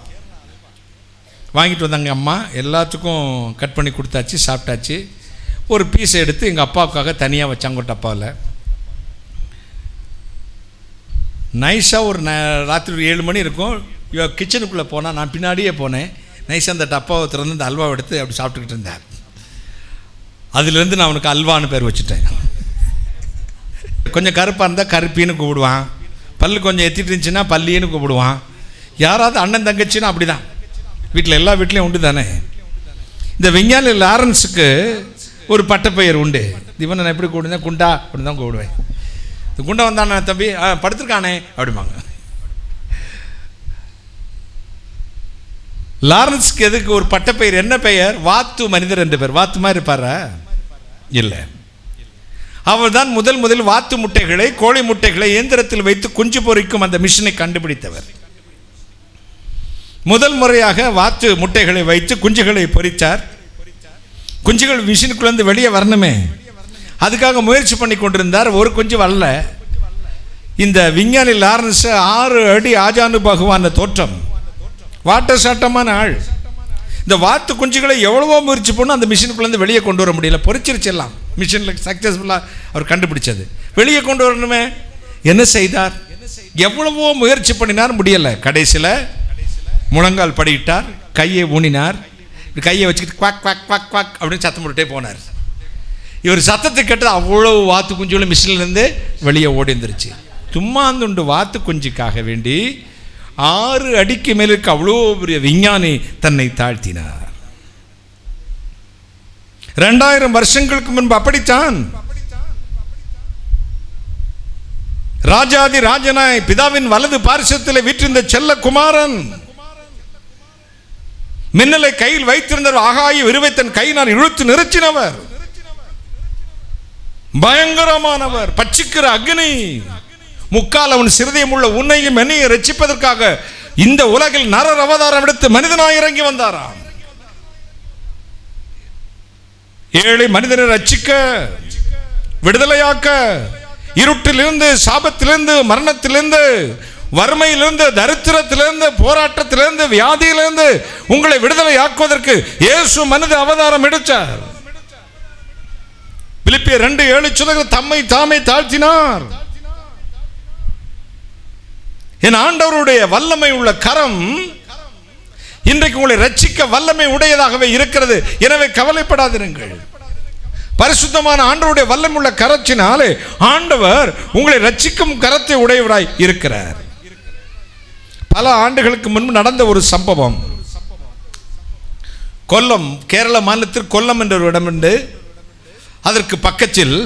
Speaker 1: வாங்கிட்டு வந்தாங்க. அம்மா எல்லாத்துக்கும் கட் பண்ணி கொடுத்தாச்சு, சாப்பிட்டாச்சு. ஒரு பீஸை எடுத்து எங்கள் அப்பாவுக்காக தனியாக வச்சாங்க டப்பாவில். நைஸாக ஒரு ராத்திரி ஒரு 7 மணி இருக்கும். இவன் கிச்சனுக்குள்ளே போனால் நான் பின்னாடியே போனேன். நைஸாக அந்த டப்பாவை திறந்து அந்த அல்வாவை எடுத்து அப்படி சாப்பிட்டுக்கிட்டு இருந்தார். அதுலேருந்து நான் அவனுக்கு அல்வான்னு பேர் வச்சுட்டேன். கொஞ்சம் கருப்பாக இருந்தால் கருப்பின்னு கூப்பிடுவான், பல்லு கொஞ்சம் எத்திட்டு இருந்துச்சுன்னா பல்லின்னு கூப்பிடுவான். யாராவது அண்ணன் தங்கச்சின்னா அப்படி தான். வீட்டில் எல்லா வீட்லேயும் உண்டு தானே. இந்த விஞ்ஞானி லாரன்ஸுக்கு ஒரு பட்டப்பெயர் உண்டு. இவனை நான் எப்படி கூப்பிடுவேன்? குண்டா அப்படின்னு தான் கூப்பிடுவேன். இந்த குண்டா வந்தானே தம்பி, படுத்துருக்கானே அப்படிம்பாங்க. லாரன்ஸுக்கு எதுக்கு ஒரு பட்டப்பெயர்? என்ன பெயர்? வாத்து மனிதர் என்ற பெயர். வாத்து மாதிரி இருப்பாரா? இல்லை. அவர் தான் முதல் வாத்து முட்டைகளை, கோழி முட்டைகளை இயந்திரத்தில் வைத்து குஞ்சு பொறிக்கும் அந்த மிஷினை கண்டுபிடித்தவர். முதல் முறையாக வாத்து முட்டைகளை வைத்து குஞ்சுகளை பொறித்தார். குஞ்சுகள் மிஷினுக்குள்ளேருந்து வெளியே வரணுமே, அதுக்காக முயற்சி பண்ணி கொண்டிருந்தார். ஒரு குஞ்சு வரல. இந்த விஞ்ஞானி லாரன்ஸ் 6 அடி ஆஜானு பகவான தோற்றம், வாட்ட சாட்டமான ஆள். இந்த வாத்து குஞ்சுகளை எவ்வளவோ முயற்சி பண்ணணும், அந்த மிஷினுக்குள்ளேருந்து வெளியே கொண்டு வர முடியல. பொறிச்சிருச்செல்லாம் மிஷினில் சக்ஸஸ்ஃபுல்லாக அவர் கண்டுபிடிச்சது. வெளியே கொண்டு வரணுமே, என்ன செய்தார்? எவ்வளவோ முயற்சி பண்ணினார், முடியலை. கடைசியில் முழங்கால் படியிட்டார், கையை ஊனினார். கையை வச்சுக்கிட்டு குவாக் குவாக் குவாக் குவாக் அப்படின்னு சத்தம் போட்டுட்டே போனார். இவர் சத்தத்தை கேட்டது அவ்வளோ வாத்து குஞ்சுகளும் மிஷின்லேருந்து வெளியே ஓடி வந்துருச்சு. தும்மாந்துண்டு வாத்து குஞ்சுக்காக வேண்டி 6 அடிக்கு மேலுக்கு அவ்வளோ பெரிய விஞ்ஞானி தன்னை தாழ்த்தினார். 2000 வருஷங்களுக்கு முன்பு அப்படித்தான் ராஜாதி ராஜனாய் பிதாவின் வலது பார்சத்தில் வீற்றிருந்த செல்ல குமாரன் மின்னலை கையில் வைத்திருந்தவர், ஆகாய விருவை தன் கையினால் இழுத்து நிறுத்தினவர், பயங்கரமானவர், பட்சிக்கிற அக்னி, முக்கால் அவன் சிறுதயம் உள்ள உன்னையும் என்னையும் ரட்சிப்பதற்காக இந்த உலகில் நரர் அவதாரம் எடுத்து மனிதனாய் இறங்கி வந்தாராம். ஏழை மனிதனை ரட்சிக்க, விடுதலையாக்க, இருட்டிலிருந்து, சாபத்திலிருந்து, மரணத்திலிருந்து, வறுமையிலிருந்து, தரித்திரத்திலிருந்து, போராட்டத்திலிருந்து, வியாதியிலிருந்து உங்களை விடுதலை ஆக்குவதற்கு இயேசு மனித அவதாரம் எடுத்தார். பிலிப்பியர் 2:7 சொல்லுகிற, தம்மை தாமே தாழ்த்தினார். என் ஆண்டவருடைய வல்லமை உள்ள கரம் இன்றைக்கு உங்களை ரட்சிக்க வல்லமை உடையதாகவே இருக்கிறது. எனவே கவலைப்படாதிருங்கள். பரிசுத்தமான ஆண்டவருடைய வல்லமை உள்ள கரத்தினாலே ஆண்டவர் உங்களை ரட்சிக்கும் கரத்தை உடையவராய் இருக்கிறார். பல ஆண்டுகளுக்கு முன்பு நடந்த ஒரு சம்பவம். கொல்லம், கேரள மாநிலத்தில் கொல்லம் என்ற ஒரு இடம் உண்டு. அதற்கு பக்கத்தில்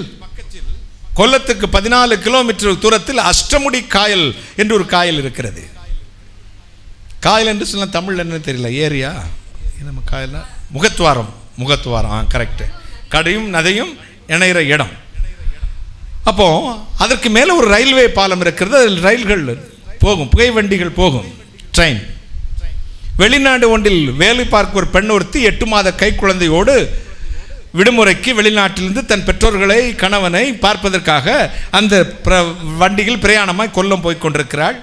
Speaker 1: கொல்லத்துக்கு 14 கிலோமீட்டர் தூரத்தில் அஷ்டமுடி காயல் என்று ஒரு காயல் இருக்கிறது. காயல் என்று சொன்ன தமிழ் என்ன தெரியல, ஏரியா நம்ம காயல் முகத்துவாரம், முகத்துவாரம் கரெக்டு. கடையும் நதையும் இணைகிற இடம். அப்போ அதற்கு மேலே ஒரு ரயில்வே பாலம் இருக்கிறது. அதில் ரயில்கள் போகும், புகை வண்டிகள் போகும், ட்ரெயின். வெளிநாடு ஒன்றில் வேலை பார்க்க ஒரு பெண் ஒருத்தி 8 மாத கை குழந்தையோடு விடுமுறைக்கு வெளிநாட்டிலிருந்து தன் பெற்றோர்களை கணவனை பார்ப்பதற்காக அந்த வண்டியில் பிரயாணமாய் கொல்லம் போய் கொண்டிருக்கிறாள்.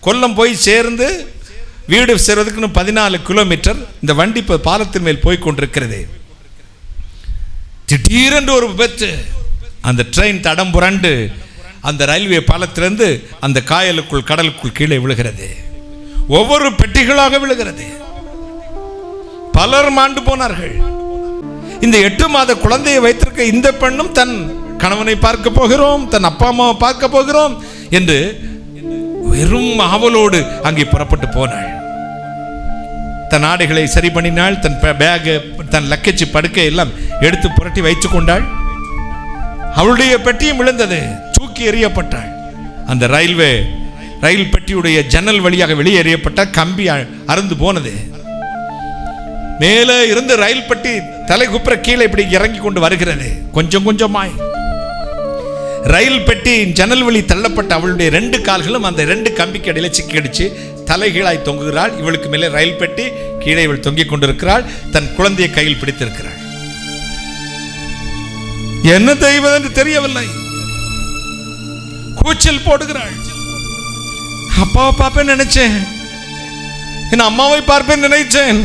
Speaker 1: கொல்லம் போய் சேர்ந்து வீடு சேர்வதற்கு இன்னும் 14 கிலோமீட்டர் இந்த வண்டி பாலத்தின் மேல் போய் கொண்டிருக்கிறது. திடீரென்று ஒரு விபத்து. அந்த ட்ரெயின் தடம் புரண்டு அந்த ரயில்வே பாலத்திலிருந்து அந்த காயலுக்குள் கடலுக்குள் கீழே விழுகிறது. ஒவ்வொரு பெட்டிகளாக விழுகிறது. பலர் மாண்டு போனார்கள். இந்த 8 மாத குழந்தையை வைத்திருக்க இந்த பெண்ணும் தன் கணவனை பார்க்க போகிறோம், தன் அப்பா அம்மாவை பார்க்க போகிறோம் என்று வெறும் ஆவலோடு அங்கே புறப்பட்டு போனாள். தன் ஆடைகளை சரி பண்ணினாள், தன் பேக், தன் லக்கேஜ், படுக்கை எல்லாம் எடுத்து புரட்டி வைத்துக் கொண்டாள். அவளுடைய பெட்டியும் விழுந்தது, தூக்கி எறியப்பட்டாள். அந்த ரயில் பெட்டியுடைய ஜன்னல் வழியாக வெளியே எறியப்பட்ட கம்பி அறுந்து போனது. மேலே இருந்து ரயில் பெட்டி தலை குப்புற கீழே இப்படி இறங்கி கொண்டு வருகிறது. கொஞ்சம் கொஞ்சமாய் ரயில் பெட்டி ஜன்னல் வழி தள்ளப்பட்ட அவளுடைய 2 கால்களும் அந்த 2 கம்பிக்கு இடையில சிக்கிடுச்சு. தலைகீழாய் தொங்குகிறாள். இவளுக்கு மேலே ரயில் பெட்டி, கீழே இவள் தொங்கிக் கொண்டிருக்கிறாள். தன் குழந்தையை கையில் பிடித்திருக்கிறாள். என்ன செய்வதென்று தெரியவில்லை. கூச்சல் போடுகிறாள். அப்பாவை பார்ப்பேன் நினைச்சேன், என் அம்மாவை பார்ப்பேன் நினைச்சேன்,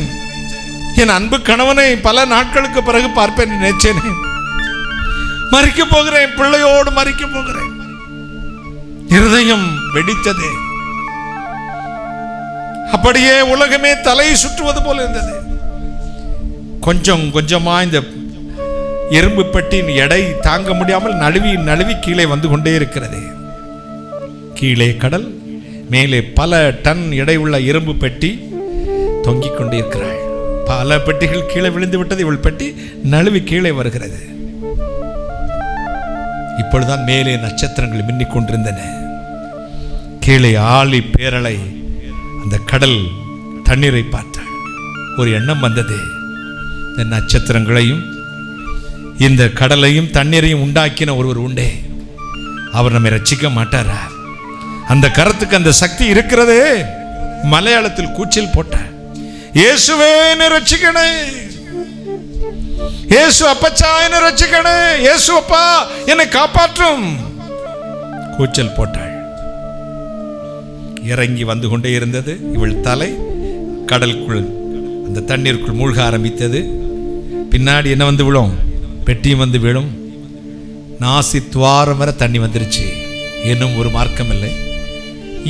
Speaker 1: என் அன்பு கணவனை பல நாட்களுக்கு பிறகு பார்ப்பேன் நினைச்சேன். மறிக்க போகிறேன், பிள்ளையோடு மறிக்க போகிறேன். இருதயம் வெடித்தது. அப்படியே உலகமே தலையை சுற்றுவது போல இருந்தது. கொஞ்சம் கொஞ்சமா இந்த எறும்பு பெட்டியின் எடை தாங்க முடியாமல் நழுவி கீழே வந்து கொண்டே இருக்கிறது. கீழே கடல், மேலே பல டன் எடை உள்ள இரும்பு பெட்டி தொங்கிக் கொண்டே இருக்கிறாள். பல பெட்டிகள் கீழே விழுந்து விட்டது. இவள் பெட்டி நழுவி கீழே வருகிறது. இப்பொழுதுதான் மேலே நட்சத்திரங்கள் மின்னிக் கொண்டிருந்தன. கீழே ஆழி பேரலை அந்த கடல் தண்ணீரை பார்த்தாள். ஒரு எண்ணம் வந்தது, இந்த நட்சத்திரங்களையும் இந்த கடலையும் தண்ணீரையும் உண்டாக்கின ஒருவர் உண்டே, அவர் நம்மை ரட்சிக்க மாட்டாரா? அந்த கரத்துக்கு அந்த சக்தி இருக்கிறது. மலையாளத்தில் கூச்சல் போட்டார், இயேசுவே என்னை ரட்சிக்கணே, இயேசு அப்பச்சா என்னை ரட்சிக்கணே, இயேசு அப்பா என்னை காப்பாற்றும். கூச்சல் போட்டாள். இறங்கி வந்து கொண்டே இருந்தது. இவள் தலை கடலுக்குள் அந்த தண்ணீருக்குள் மூழ்க ஆரம்பித்தது. பின்னாடி என்ன வந்து விழும்? பெட்டியும் வந்து விழும். நாசி துவாரம் வரை தண்ணி வந்துருச்சு. இன்னும் ஒரு மார்க்கம் இல்லை.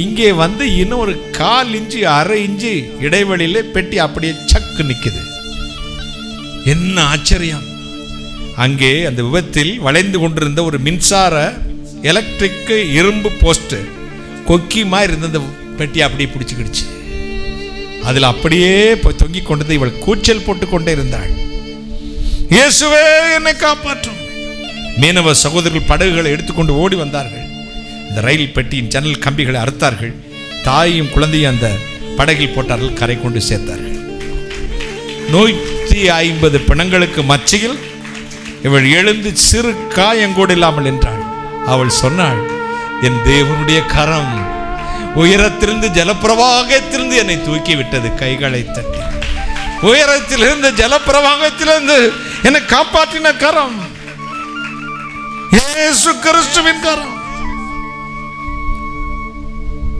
Speaker 1: இங்கே வந்து இன்னும் ஒரு 1/4 இன்ச்சு 1/2 இன்ச்சு இடைவெளியில பெட்டி அப்படியே சக்கு நிற்குது. என்ன ஆச்சரியம்! அங்கே அந்த விபத்தில் வளைந்து கொண்டிருந்த ஒரு மின்சார எலக்ட்ரிக் இரும்பு போஸ்ட் கொக்கிமா இருந்த அந்த பெட்டி அப்படியே பிடிச்சிக்கிடுச்சு. அதில் அப்படியே போய் தொங்கிக் கொண்டது. இவள் கூச்சல் போட்டு கொண்டே இருந்தாள், இயேசுவே என்னை காப்பாற்றும். மீனவ சகோதரர்கள் படகுகளை எடுத்துக்கொண்டு ஓடி வந்தார்கள். இந்த ரயில் பெட்டியின் ஜன்னல் கம்பிகளை அறுத்தார்கள். தாயும் குழந்தையும் அந்த படகில் போட்டார்கள். கரை கொண்டு சேர்த்தார்கள். 150 பிணங்களுக்கு மத்தியில் இவள் எழுந்து சிறு காயங்கூட இல்லாமல் என்றாள். அவள் சொன்னாள், என் தேவனுடைய கரம் உயரத்திலிருந்து ஜலப்பிரவாகத்திலிருந்து என்னை தூக்கி விட்டது. கைகளை தட்டி உயரத்திலிருந்து ஜலப்பிரவாகத்திலிருந்து என்னை காப்பாற்றின கரம் இயேசு கிறிஸ்துவின் கரம்.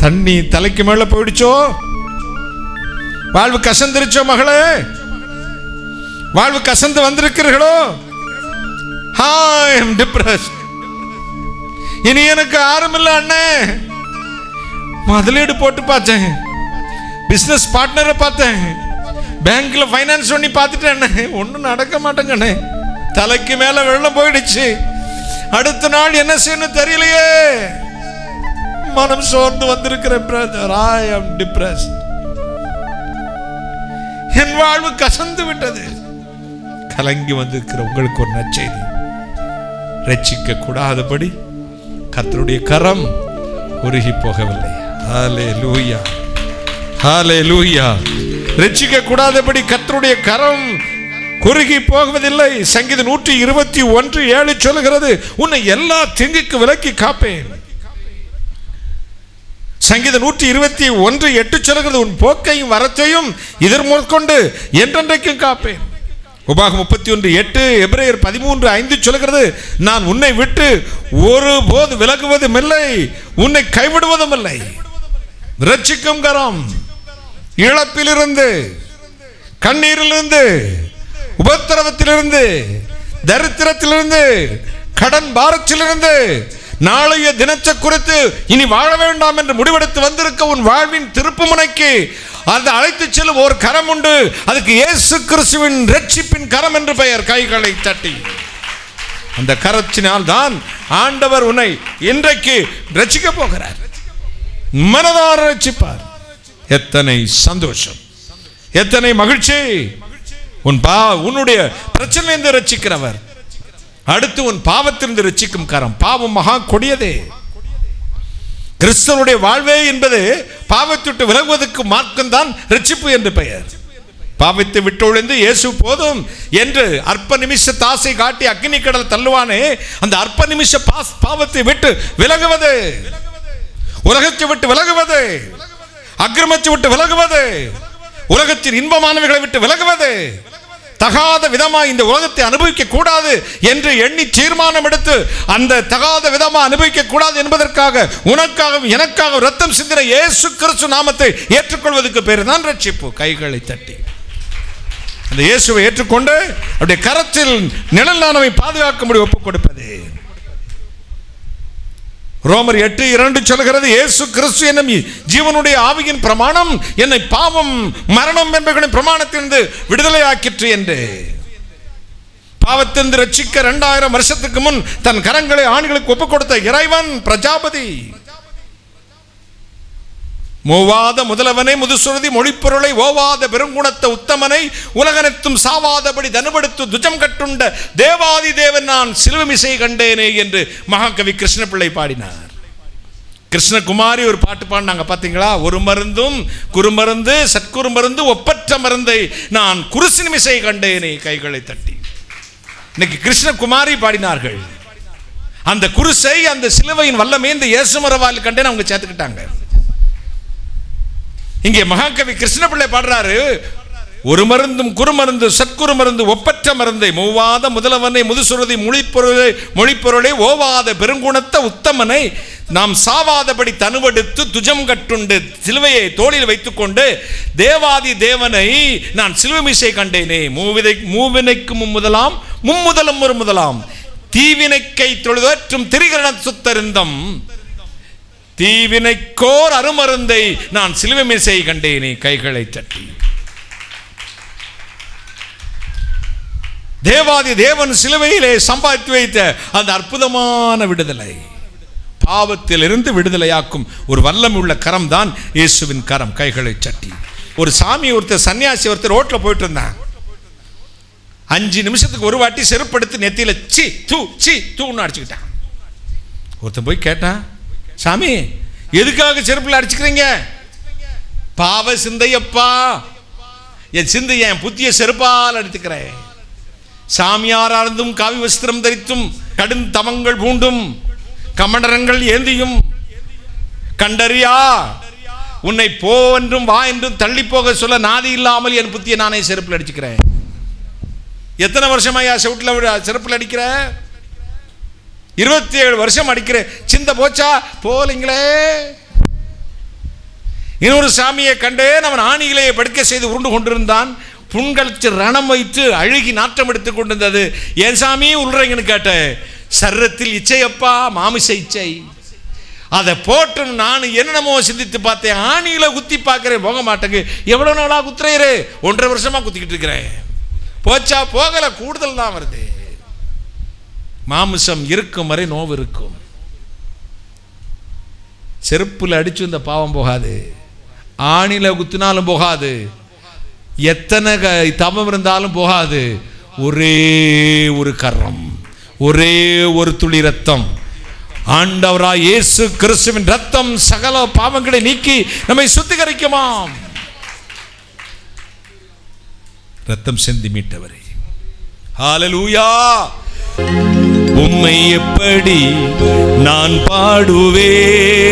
Speaker 1: தண்ணி தலைக்கு மேல போயிடுச்சோ, வாழ்வு கசந்திருச்சோ, மகளே வாழ்வு கசந்து வந்திருக்கிறீர்களோ? I am depressed. இனி எனக்கு யாரும் இல்லை அண்ணே. முதலீடு போட்டு பார்த்தேன், பிசினஸ் பார்ட்னரை பார்த்தேன், பேங்க்ல ஃபைனான்ஸ் பண்ணி பார்த்துட்டேன், ஒன்றும் நடக்க மாட்டேங்கண்ணே. தலைக்கு மேல வெள்ளம் போயிடுச்சு. அடுத்த நாள் என்ன செய்யணும் தெரியலையே. மனம் சோர்ந்து வந்திருக்கிறேன் பிரதர். I am depressed. என் வாழ்வு கசந்து விட்டது. கலங்கி வந்திருக்கிற உங்களுக்கு ஒரு நற்செய்தி. ரட்சிக்க கூடாதபடி கர்த்தருடைய கரம் உருகி போகவில்லை. ஹல்லேலூயா, ஹல்லேலூயா. ரட்சிக்க கூடாதபடி கர்த்தருடைய கரம் குறுகி போவதில்லை. சங்கீதம் 121:7 சொல்கிறது, உன்னை எல்லா தீங்குக்கு விலக்கி காப்பேன். சங்கீதம் 121:8 சொல்கிறது, உன் போக்கையும் வரத்தையும் இதர் முதற்கொண்டு என்றென்றைக்கும் காப்பேன். உபாகம் 31:8, எபிரேயர் 13:5 சொல்கிறது, நான் உன்னை விட்டு ஒருபோது விலகுவதும் இல்லை, உன்னை கைவிடுவதும் இல்லை. இரட்சிக்கும் கரம் இழப்பிலிருந்து, கண்ணீரிலிருந்து, உபத்திரவத்திலிருந்து, தரித்திரத்திலிருந்து, கடன் பாரத்திலிருந்து, நாளைய தினத்தை குறித்து இனி வாழ வேண்டாம் என்று முடிவெடுத்து வந்திருக்க உன் வாழ்வின் திருப்பு முனைக்கு அந்த அழைத்து செல்லும் ஒரு கரம் உண்டு. அதுக்கு இயேசு கிறிஸ்துவின் ரட்சிப்பின் கரம் என்று பெயர். கைகளை தட்டி அந்த கரத்தினால் தான் ஆண்டவர் உன்னை இன்றைக்கு ரட்சிக்க போகிறார். மனதார ரட்சிப்பார். எத்தனை சந்தோஷம், எத்தனை மகிழ்ச்சி. உன்னுடைய பிரச்சனையிலிருந்து ரட்சிக்கிறவர். அடுத்து உன் பாவத்திலிருந்து ரட்சிக்கும் கரம். பாவம் மகா கொடியதே. கிறிஸ்தவனுடைய வாழ்வே என்பது பாவத்தை விலகுவதற்கு மார்க்கம் தான் ரட்சிப்பு என்று பெயர். பாவத்தை விட்டு ஒழிந்து இயேசு போதும் என்று அற்ப நிமிஷ தாசை காட்டி அக்னி கடல் தள்ளுவானே, அந்த அற்ப நிமிஷ பாவத்தை விட்டு விலகுவது, உலகத்தை விட்டு விலகுவது, அக்கிரமத்தை விட்டு விலகுவது, உலகத்தின் இன்பமானவைகளை விட்டு விலகுவது, தகாத விதமாக இந்த உலகத்தை அனுபவிக்க கூடாது என்று எண்ணி தீர்மானம் எடுத்து அந்த தகாத விதமாக அனுபவிக்க கூடாது என்பதற்காக உனக்காகவும் எனக்காக ரத்தம் சிந்தின இயேசு கிறிஸ்து நாமத்தை ஏற்றுக்கொள்வதற்கு பேர் தான் ரட்சிப்பு. கைகளை தட்டி அந்த இயேசுவை ஏற்றுக்கொண்டு அவருடைய கரத்தில் நிழலானவை பாதுகாக்க முடியும் ஒப்புக் கொடுப்பது. ரோமர் 8:2 சொல்கிறது, இயேசு கிறிஸ்து என்னும் ஜீவனுடைய ஆவியின் பிரமாணம் என்னை பாவம் மரணம் என்பவர்களின் பிரமாணத்திலிருந்து விடுதலை ஆக்கிற்று என்று. பாவத்திலிருந்து ரட்சிக்க 2000 வருஷத்துக்கு முன் தன் கரங்களை ஆண்களுக்கு ஒப்புக் கொடுத்த இறைவன் பிரஜாபதி. மூவாத முதலவனை முதுசுருதி மொழிப்பொருளை ஓவாத பெருங்குணத்த உத்தமனை உலகனைத்தும் சாவாதபடி தனுபடுத்து துஜம் கட்டுண்ட தேவாதி தேவன் நான் சிலுவமிசை கண்டேனே என்று மகாகவி கிருஷ்ணபிள்ளை பாடினார். கிருஷ்ணகுமாரி ஒரு பாட்டு பாடினாங்க பார்த்தீங்களா? ஒரு மருந்தும் குறுமருந்து சற்குறு மருந்து ஒப்பற்ற மருந்தை நான் குருசினிமிசை கண்டேனே. கைகளை தட்டி இன்னைக்கு கிருஷ்ணகுமாரி பாடினார்கள். அந்த குருசை, அந்த சிலுவையின் வல்லமே இந்த இயேசுமரவால் கண்டேன் அவங்க சேர்த்துக்கிட்டாங்க. இங்கே மகாகவி கிருஷ்ணபிள்ளை பாடுறாரு, ஒரு மருந்தும் குறுமருந்து சற்குறு மருந்து ஒப்பற்ற மருந்தை மூவாத முதலவனை முதுசுருதி மொழிப்பொருளை ஓவாத பெருங்குணத்த உத்தமனை நாம் சாவாதபடி தனுவெடுத்து துஜம் கட்டுண்டு சிலுவையை தோளில் வைத்துக்கொண்டு தேவாதி தேவனை நான் சிலுவமிசை கண்டேனே. மூவினைக்கு மும்முதலாம் மும்முதலும் ஒரு முதலாம் தீவினைக்கை தொழுதற்றும் திரிகரண சுத்தருந்தம் தீவினைக்கோர் அருமருந்தை நான் சிலுவமிசை கண்டேனே. கைகளை தட்டி தேவாதி தேவன் சிலுவையிலே சம்பாதித்து வைத்த அந்த அற்புதமான விடுதலை, பாவத்திலிருந்து விடுதலையாக்கும் ஒரு வல்லமை உள்ள கரம் தான் இயேசுவின் கரம். கைகளை தட்டி ஒரு சாமி ஒருத்தர் சன்னியாசி ஒருத்தர் ரோட்ல போயிட்டு இருந்தான். 5 நிமிஷத்துக்கு ஒரு வாட்டி செருப்படுத்து நெத்தியில சி தூ சி தூன்னு அடிச்சுக்கிட்டான். ஒருத்தன் போய் கேட்டான், சாமி எதுக்காக செருப்புல அடிச்சுக்கிறீங்க? பாவ சிந்தையப்பா, என் சிந்தை என் புத்திய செருப்பால் அடித்துக்கிறேன். சாமியாரா இருந்தும் காவி வஸ்திரம் தரித்தும் கடும் தவங்கள் பூண்டும் கமண்டரங்கள் ஏந்தியும் கண்டறியா உன்னை போ என்றும் வா என்றும் தள்ளி போக சொல்ல நாதி இல்லாமல் என் புத்தியை நானே செருப்பில் அடிச்சுக்கிறேன். எத்தனை வருஷமாயா செருப்பில் அடிக்கிற? 27 வருஷம் அடிக்கிறேன். சிந்த போச்சா? போலீங்களே. இன்னொரு சாமியை கண்டேன், அவன் ஆணியிலேயே படுக்க செய்து உருண்டு கொண்டிருந்தான். புண்களுக்கு ரணம் வைத்து அழுகி நாட்டம் எடுத்துக் கொண்டிருந்தது. ஏன் சாமி உள்றீங்கன்னு கேட்டேன். சர்ரத்தில் இச்சையப்பா, மாமிச இச்சை. அதை போட்டு நான் என்னென்னமோ சிந்தித்து பார்த்தேன். ஆணியில குத்தி பார்க்கிறேன், போக மாட்டேங்க. எவ்வளவு நாளா குத்துறேரு? 1.5 வருஷமா குத்திக்கிட்டு இருக்கிறேன். போச்சா? போகல, கூடுதல் தான் வருது. மாமிசம் இருக்கும் வரை நோவு இருக்கும். செருப்புல அடிச்சு இந்த பாவம் போகாது, ஆணில குத்தினாலும் போகாது, எத்தனை தவம் இருந்தாலும் போகாது. ஒரே ஒரு கரம், ஒரே ஒரு துளி ரத்தம், ஆண்டவராய் இயேசு கிறிஸ்துவின் ரத்தம் சகல பாவங்களை நீக்கி நம்மை சுத்திகரிக்குமாம். ரத்தம் சிந்தி மீட்டவரே, ஹல்லேலூயா. உம்மை எப்படி நான் பாடுவேன்,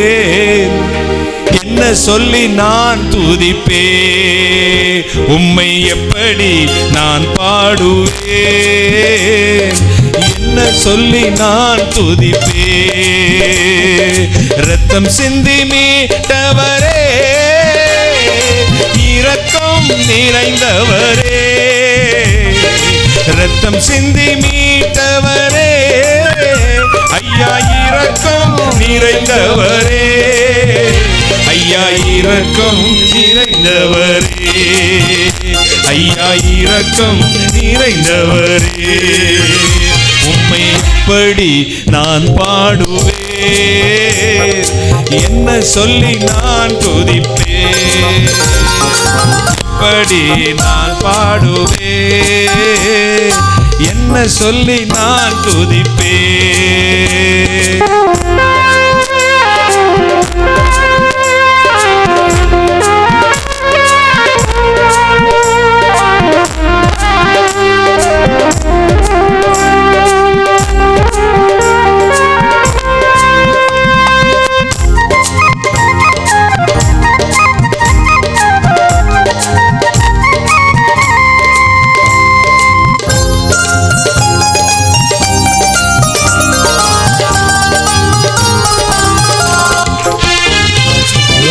Speaker 4: என்ன சொல்லி நான் துதிப்பே, உம்மை எப்படி நான் பாடுவேன், என்ன சொல்லி நான் துதிப்பே. ரத்தம் சிந்தி மீட்டவரே, இரக்கம் நிறைந்தவரே, ரத்தம் சிந்தி மீட்டவரே, ஐயா இரக்கம் நிறைந்தவரே, ஐயா இரக்கம் நிறைந்தவரே, ஐயா இரக்கம் நிறைந்தவரே. உம்மை எப்படி நான் பாடுவேன், என்ன சொல்லி நான் துதிப்பேன், எப்படி நான் பாடுவேன், என்ன சொல்லி நான் துதிப்பேன்.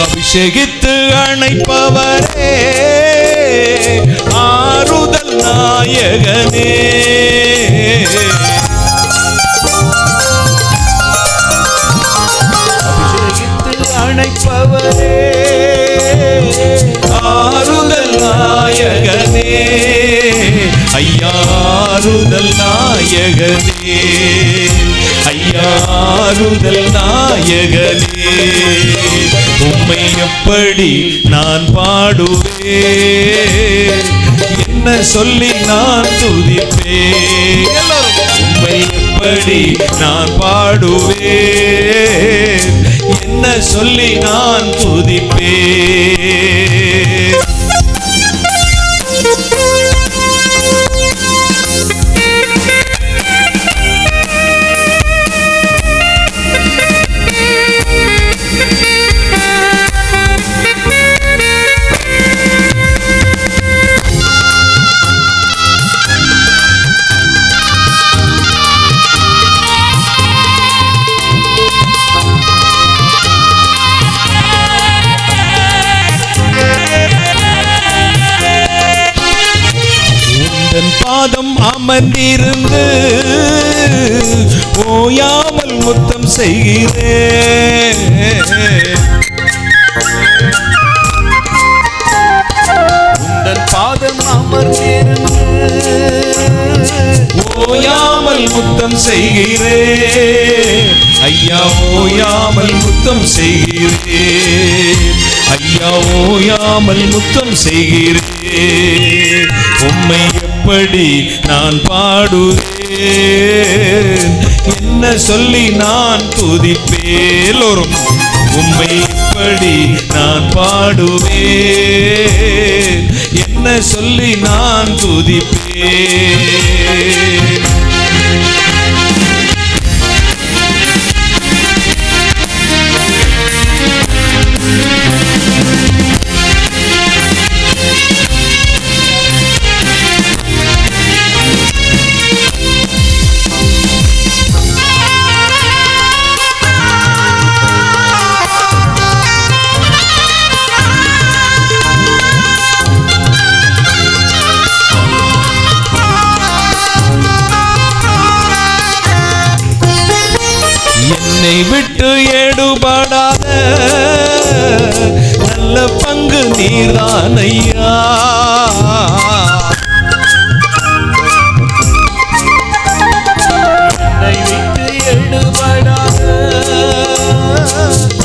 Speaker 4: அபிஷேகித்து அணைப்பவரே, ஆறுதல் நாயகனே, அபிஷேகித்து அணைப்பவரே, ஆறுதல் நாயகனே, ஐயா ஆறுதல் நாயகனே, ஐயா ஆறுதல் நாயகனே. உம்மை எப்படி நான் பாடுவேன், என்ன சொல்லி நான் துதிப்பேன், உம்மை எப்படி நான் பாடுவேன், என்ன சொல்லி நான் துதிப்பேன். பாதம் அமர்ந்திருந்து ஓயாமல் முத்தம் செய்கிறேன், உந்தன் பாதம் அமர்ந்திருந்து ஓயாமல் முத்தம் செய்கிறேன், ஐயா ஓயாமல் முத்தம் செய்கிறேன், ஐயா ஓயாமல் முத்தம் செய்கிறேன். உம்மை எப்படி நான் பாடுவேன், என்ன சொல்லி நான் துதிப்பேன், எல்லோரும் உம்மை எப்படி நான் பாடுவேன், என்ன சொல்லி நான் துதிப்பேன். என்னை விட்டு எடுபடாத நல்ல பங்கு நீர்தானையா, என்னை விட்டு எடுபடாத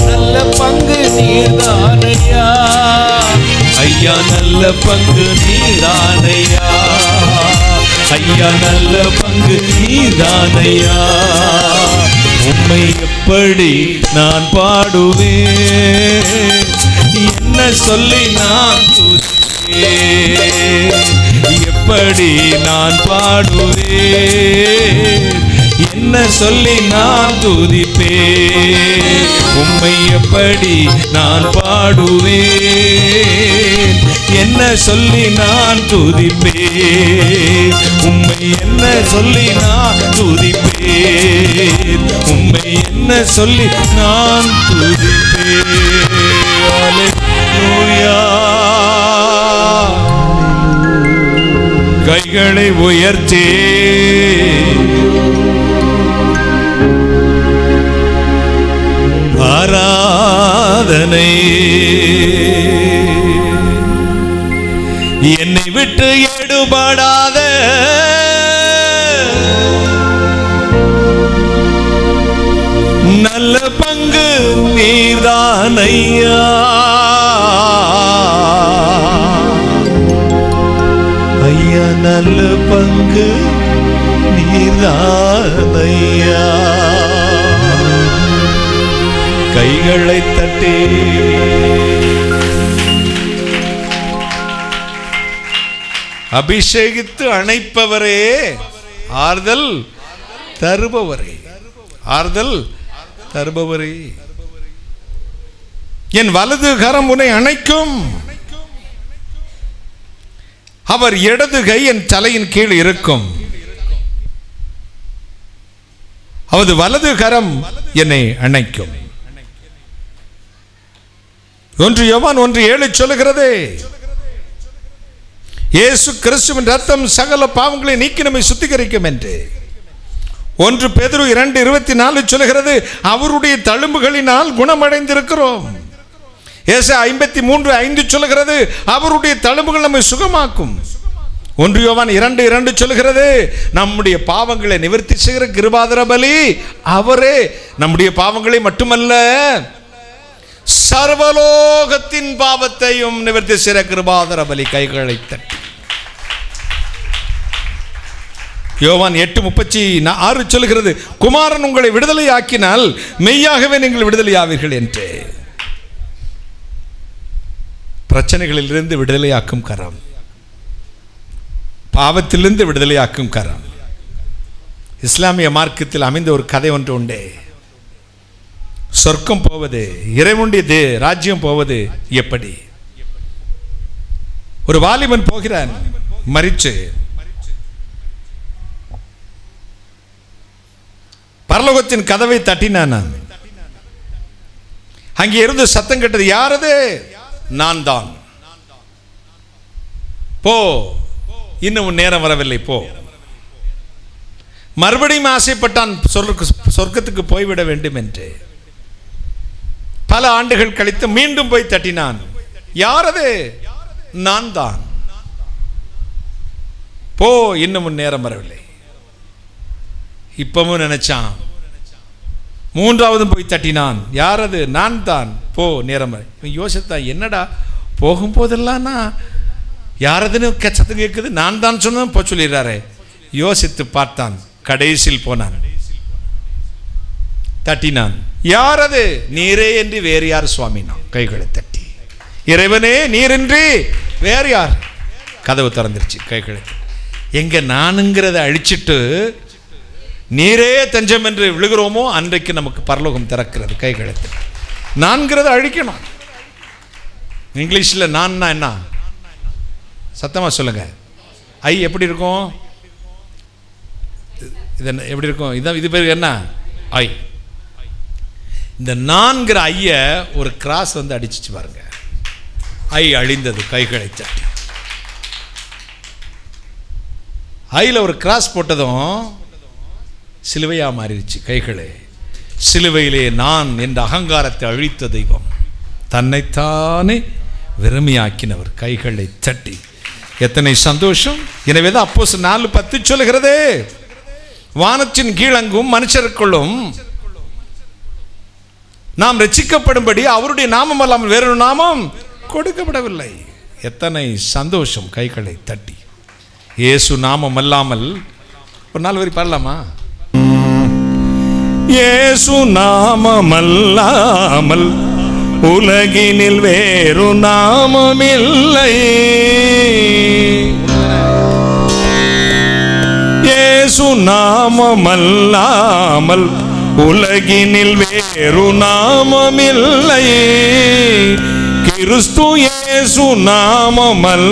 Speaker 4: நல்ல பங்கு நீர்தானையா, ஐயா நல்ல பங்கு நீர்தானையா, ஐயா நல்ல பங்கு நீர்தானையா. உம்மை எப்படி நான் பாடுவேன், என்ன சொல்லி நான் துதிப்பேன், எப்படி நான் பாடுவேன், என்ன சொல்லி நான் துதிப்பேன்? உம்மை எப்படி நான் பாடுவேன்? என்ன சொல்லி நான் துதிப்பேன்? உம்மை என்ன சொல்லி நான் துதிப்பேன்? உம்மை என்ன சொல்லி நான் துதிப்பேன்? அல்லேலூயா. கைகளை உயர்த்தே ஆராதனை. என்னை விட்டு எடுபடாத நல்ல பங்கு நீர்தானையா. ஐயா நல்ல பங்கு நீர்தானையா. கைகளை தட்டி அபிஷேகித்து அணைப்பவரே, ஆறுதல் தருபவரே, ஆறுதல் தருபவரே. என் வலது கரம் உன்னை அணைக்கும். அவர் இடது கை என் தலையின் கீழ் இருக்கும். அவரது வலது கரம் என்னை அணைக்கும். 1 யோவான் 1:7 சொல்லுகிறது, இயேசு கிறிஸ்துவின் ரத்தம் சகல பாவங்களை நீக்கி நம்மை சுத்திகரிக்கும் என்று. 1 பேதுரு 2:24 சொல்லுகிறது, அவருடைய தழும்புகளினால் குணமடைந்திருக்கிறோம். ஏசாயா 53:5 சொல்லுகிறது, அவருடைய தழும்புகள் நம்மை சுகமாக்கும். 1 யோவான் 2:2 சொல்லுகிறது, நம்முடைய பாவங்களை நிவர்த்தி செய்கிற கிருபாதார பலி அவரே. நம்முடைய பாவங்களை மட்டுமல்ல, சர்வலோகத்தின் பாவத்தையும் நிவர்த்தி செய்கிற கிருபாதார பலி. கைகளை தட்டி யோவான் 8:36 சொல்லுகிறது, குமாரன் உங்களை விடுதலை ஆக்கினால் மெய்யாகவே நீங்கள் விடுதலை ஆவீர்கள் என்று. பிரச்சனைகளிலிருந்து விடுதலையாக்கும் கரம், பாவத்திலிருந்து விடுதலையாக்கும் கரம். இஸ்லாமிய மார்க்கத்தில் அமைந்த ஒரு கதை ஒன்று உண்டு. சொர்க்கம் போவது, இறைவனுடைய ராஜ்யம் போவது எப்படி? ஒரு வாலிபன் போகிறான், மரிச்சு பரலோகத்தின் கதவை தட்டினான். அங்கே இருந்து சத்தம் கேட்டது, யாரது? நான் தான். போ, இன்னும் நேரம் வரவில்லை, போ. மறுபடியும் ஆசைப்பட்டான் சொர்க்கத்துக்கு போய்விட வேண்டும் என்று. பல ஆண்டுகள் கழித்து மீண்டும் போய் தட்டினான், யாரது? நான் தான். போ, இன்னும் நேரம் வரவில்லை. இப்பவும் நினைச்சான், மூன்றாவதும் போய் தட்டினான், யாரது? நான் தான். போ, நேரம். யோசித்தான், என்னடா போகும்போதெல்லாம் யாரதுன்னு சத்தம் கேட்குது, நான் தான் சொன்ன போ சொல்லிடுறாரு. யோசித்து பார்த்தான், கடைசியில் போனான், தட்டினான், யாரது? நீரே என்று வேறு யார் சுவாமி? நான் கைகளை தட்டி, இறைவனே நீரின்றி வேறு யார்? கதவு திறந்துருச்சு. கைகளை எங்க நானுங்கிறத அழிச்சிட்டு நீரே தஞ்சம் என்று விழுகிறோமோ அன்றைக்கு நமக்கு பரலோகம் திறக்கிறது. கைகளை தட்டி நான்கிறத அழிக்கணும். இங்கிலீஷில் நான்னா என்ன? சத்தமா சொல்லுங்க. ஐ எப்படி இருக்கும்? இது எப்படி இருக்கும்? இதான் இது பேர் என்ன? ஐ. இந்த நான்கிற ஐய ஒரு கிராஸ் வந்து அடிச்சிச்சு பாருங்க, ஐ அழிந்தது. கைகளை தட்டி ஐல ஒரு கிராஸ் போட்டதும் சிலுவையா மாறிடுச்சு. கைகளே, சிலுவையிலே நான் என்ற அகங்காரத்தை அழித்த தெய்வம், தன்னைத்தானே வெறுமையாக்கினவர். கைகளை தட்டி எத்தனை சந்தோஷம். எனவேதான் அப்போஸ்தலர் 4:10 சொல்லுகிறது, வானத்தின் கீழங்கும் மனுஷருக்குள்ளும் நாம் ரட்சிக்கப்படும்படி அவருடைய நாமம் அல்லாமல் வேறொரு நாமம் கொடுக்கப்படவில்லை. எத்தனை சந்தோஷம். கைகளை தட்டி இயேசு நாமம் அல்லாமல் ஒரு 4 வரி பாடலாமா?
Speaker 5: இயேசு நாமம் அல்லாமல் உலகினில் வேறு நாமமில்லை. இயேசு இயேசு நாமமல்லாமல் உலகினில் வேறு நாமமில்லை. கிறிஸ்து இயேசு நாமமல்லாமல்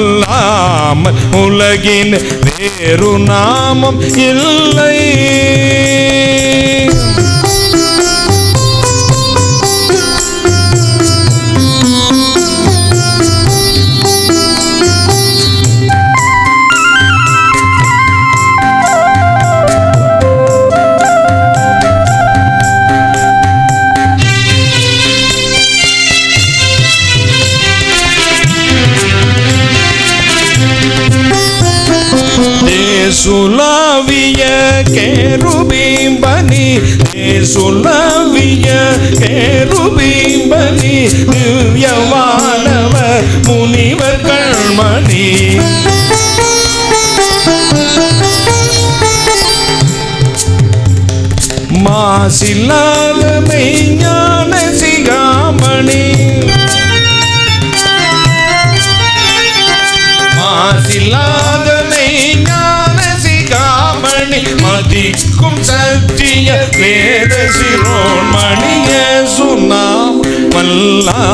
Speaker 5: உலகின் வேறு நாமம் இல்லை. சுலாவிய கேருபீம்பனி, சுலாவிய கேருபீம்பனி, திவ்யவானவர் முனிவர் கண்மணி. மாசில்லாத மெய்ஞான சிகாமணி, மாசில்லாத மெய்ஞான சிகாமணி, மதிக்கும் சத்திய வேத சிரோன்மணி. இயேசு நாமமல்லாமல்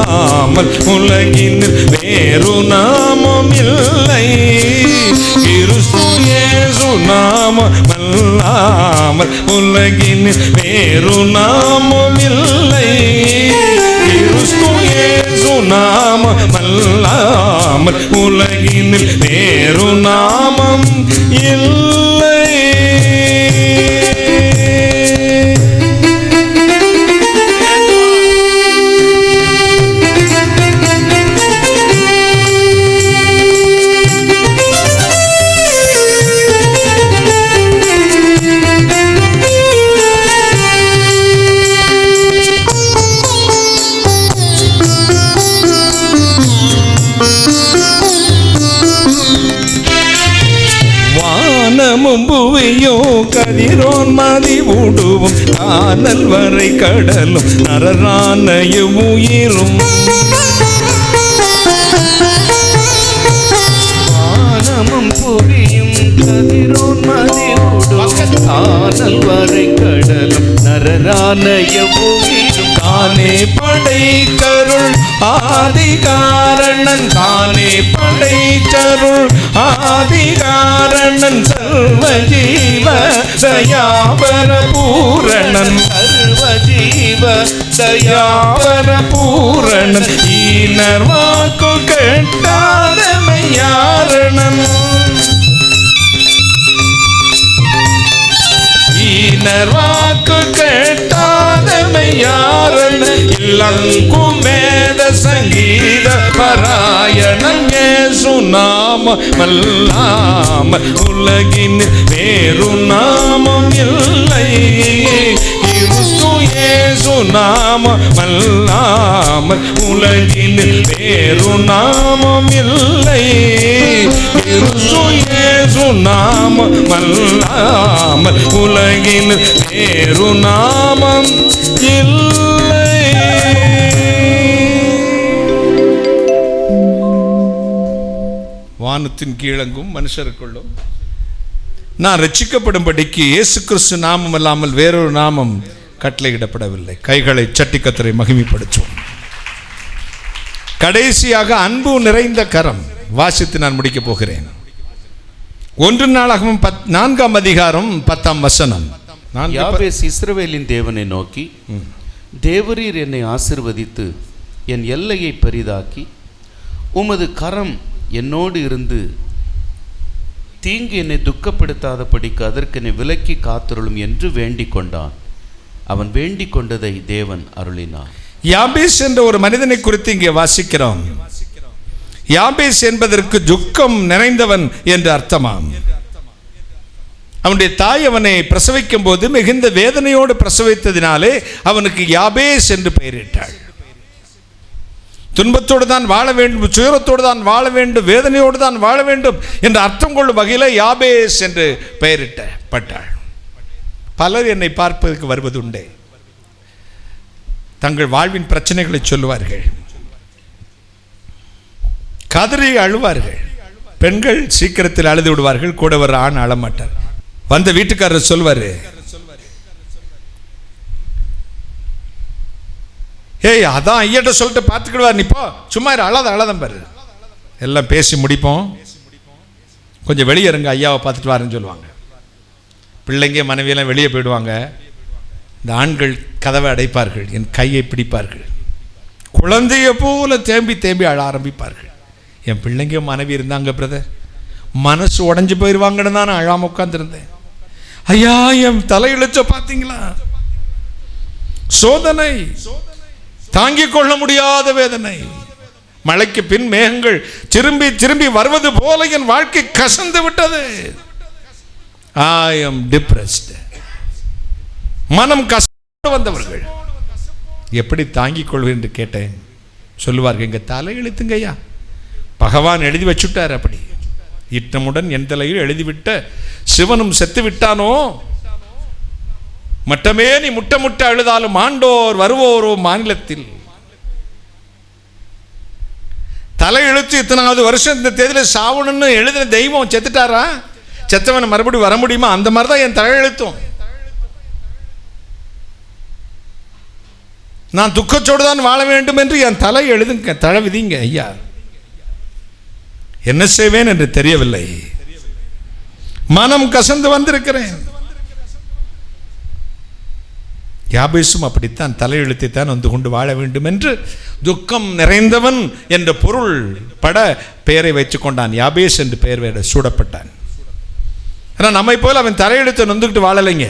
Speaker 5: உலகினில் வேறு நாமம் இல்லை. கிறிஸ்து இயேசு நாமமல்லாமல் உலகினில் வேறு நாமம் இல்லை. கிறிஸ்து இயேசு நாமமல்லாமல் உலகினில் வேறு நாமம் இல்லை. புவியோ கதிரோன் மதி ஊடுவும், காணல் வரை கடலும் நரரானைய உயிரும். வானமும் புவியும் கதிரோன் மதி ஊடுவும், காணல் வரை கடலும் நரரானைய உயிரும். தானே படைத்தருள் ஆதிகாரணன், தானே படைத்தருள் ஆதிகாரணன், சர்வஜீவ தயாபர பூரணன், சர்வஜீவ தயாபர பூரணன். ஈனர் வாக்கு கேட்டாத மெய்யாரணன், ஈனர் வாக்கு கேட்டாத மெய்யாரணன். இலங்கும் வேத சங்கீத பராயணன். இயேசு நாமமல்லாமல் உலகின் வேறு நாமம் இல்லை. கிறிஸ்து இயேசு நாமமல்லாமல் உலகின் வேறு நாமம் இல்லை. கிறிஸ்து இயேசு நாமமல்லாமல் உலகின் வேறு நாமம் இல்லை.
Speaker 1: வானத்தின் கீழங்கும் மனுஷருக்குள்ளும் நான் ரட்சிக்கப்படும்படிக்கு இயேசு கிறிஸ்து நாமம் அல்லாமல் வேறொரு நாமம் கட்டளையிடப்படவில்லை. கைகளை சட்டி கத்தரை மகிமைப்படுத்துவோம். கடைசியாக அன்பு நிறைந்த கரம் வாசித்து நான் முடிக்கப் போகிறேன். 1 நாளாகமம் 4ஆம் அதிகாரம் 10ஆம் வசனம்.
Speaker 6: யாபேஸ் இஸ்ரவேலின் தேவனை நோக்கி, தேவரீர் என்னை ஆசீர்வதித்து என் எல்லையை பெரிதாக்கி உமது கரம் என்னோடு இருந்து தீங்கு என்னை துக்கப்படுத்தாதபடிக்கு அதற்கு என்னை விலக்கி காத்தருளும் என்று வேண்டிக் கொண்டான். அவன் வேண்டிக் கொண்டதை தேவன் அருளினார்.
Speaker 1: யாபேஸ் என்ற ஒரு மனிதனை குறித்து இங்கே வாசிக்கிறோம். யாபேஸ் என்பதற்கு துக்கம் நிறைந்தவன் என்று அர்த்தமாம். அவனுடைய தாய் அவனை பிரசவிக்கும் போது மிகுந்த வேதனையோடு பிரசவித்ததினாலே அவனுக்கு யாபேஸ் என்று பெயரிட்டாள். துன்பத்தோடு தான் வாழ வேண்டும், துயரத்தோடு தான் வாழ வேண்டும், வேதனையோடு தான் வாழ வேண்டும் என்று அர்த்தம் கொள்ளும் வகையில் யாபேஸ் என்று பெயரிட்டப்பட்டாள். பலர் என்னை பார்ப்பதற்கு வருவதுண்டே. தங்கள் வாழ்வின் பிரச்சனைகளை சொல்லுவார்கள், கதறி அழுவார்கள். பெண்கள் சீக்கிரத்தில் அழுது விடுவார்கள், கூட வர ஆண் அழமாட்டார். வந்த வீட்டுக்காரர் சொல்வாரு, ஏய் அதான் ஐயட்ட சொல்லிட்டு பார்த்துக்கிடுவார், நீப்போ சும்மா அழாதான் பாரு. எல்லாம் பேசி முடிப்போம், கொஞ்சம் வெளியே இருங்க ஐயாவை பார்த்துட்டு வாருன்னு சொல்லுவாங்க. பிள்ளைங்க மனைவியெல்லாம் வெளியே போயிடுவாங்க. இந்த ஆண்கள் கதவை அடைப்பார்கள், என் கையை பிடிப்பார்கள், குழந்தைய போல தேம்பி தேம்பி அழ ஆரம்பிப்பார்கள். என் பிள்ளைங்க மனைவி இருந்தாங்க பிரதர், மனசு உடஞ்சி போயிடுவாங்கன்னு தான் நான் அழாம உட்காந்துருந்தேன். ஐயா என் தலையிழச்ச பார்த்தீங்களா, சோதனை, தாங்கிக் கொள்ள முடியாத வேதனை. மழைக்கு பின் மேகங்கள் திரும்பி திரும்பி வருவது போல என் வாழ்க்கை கசந்து விட்டது. I am depressed. மனம் கசந்து வந்தவர்கள் எப்படி தாங்கிக் கொள்வேன் என்று கேட்டேன். சொல்லுவார்கள், எங்க தலையெழுத்துங்க ஐயா, பகவான் எழுதி வச்சுட்டார். அப்படி இட்டமுடன் என் தலையில் எழுதிவிட்ட சிவனும் செத்து விட்டானோ, மட்டமே நீ முட்ட முட்ட அழுதாலும் ஆண்டோர் வருவோரோ மாநிலத்தில். தலையெழுத்து இத்தனாவது வருஷம் இந்த தேதியில் சாவணும்னு எழுதின தெய்வம் செத்துட்டாரா? செத்தவன் மறுபடியும் வர முடியுமா? அந்த மாதிரி தான் என் தலையெழுத்தும். நான் துக்கத்தோடு தான் வாழ வேண்டும் என்று என் தலை எழுதுங்க, தலை விதிங்க ஐயா. என்ன செய்வேன் என்று தெரியவில்லை, மனம் கசந்து வந்திருக்கிறேன். யாபேசும் அப்படித்தான் தலையெழுத்தை தான் வந்து கொண்டு வாழ வேண்டும் என்று துக்கம் நிறைந்தவன் என்ற பொருள் பட பெயரை வைத்துக் கொண்டான். யாபேஸ் என்று பெயர் சூடப்பட்டான். ஆனால் நம்மை போல அவன் தலையெழுத்தை நொந்துக்கிட்டு வாழலைங்க.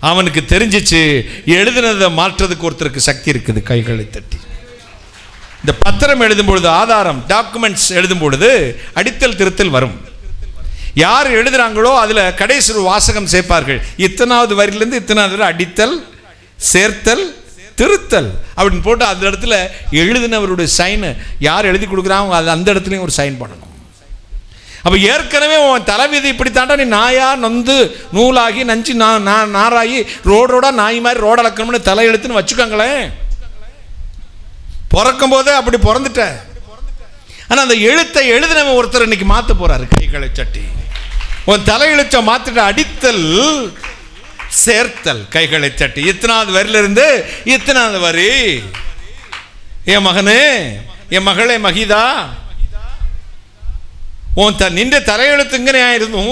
Speaker 1: அவனுக்கு தெரிஞ்சிச்சு எழுதினதை மாற்றுறதுக்கு ஒருத்தருக்கு சக்தி இருக்குது. கைகளை தட்டி இந்த பத்திரம் எழுதும் பொழுது, ஆதாரம் டாக்குமெண்ட்ஸ் எழுதும் பொழுது அடித்தல் திருத்தல் வரும். யார் எழுதுறாங்களோ அதில் கடைசி ஒரு வாசகம் சேர்ப்பார்கள். இத்தனாவது வரியிலிருந்து இத்தனாவது வரை அடித்தல், சேர்த்தல், திருத்தல் அப்படின்னு போட்டு அந்த இடத்துல எழுதினவருடைய சைனு யார் எழுதி கொடுக்குறாங்க அது அந்த இடத்துலையும் ஒரு சைன் பண்ணணும். அப்போ ஏற்கனவே உன் தலைவிதி இப்படி தாண்டா, நீ நாயா நொந்து நூலாகி நஞ்சு நாராகி ரோடோட நாய் மாதிரி ரோட அளக்கணும்னு தலை எழுத்துன்னு வச்சுக்கோங்களேன். பிறக்கும் போதே அப்படி பிறந்துட்ட. ஆனால் அந்த எழுத்தை எழுதினவன் ஒருத்தர் இன்னைக்கு மாற்ற போறாரு. கைகளை சட்டி உன் தலையெழுத்த மாத்திட்ட. அடித்தல், சேர்த்தல், கைகளை சட்டி இத்தனாவது வரியிலிருந்து இத்தனாவது வரி. என் மகனே, என் மகளே மகிதா, உன் നിന്റെ തലയെഴുത്തിങ്ങനെയായിരുന്നു,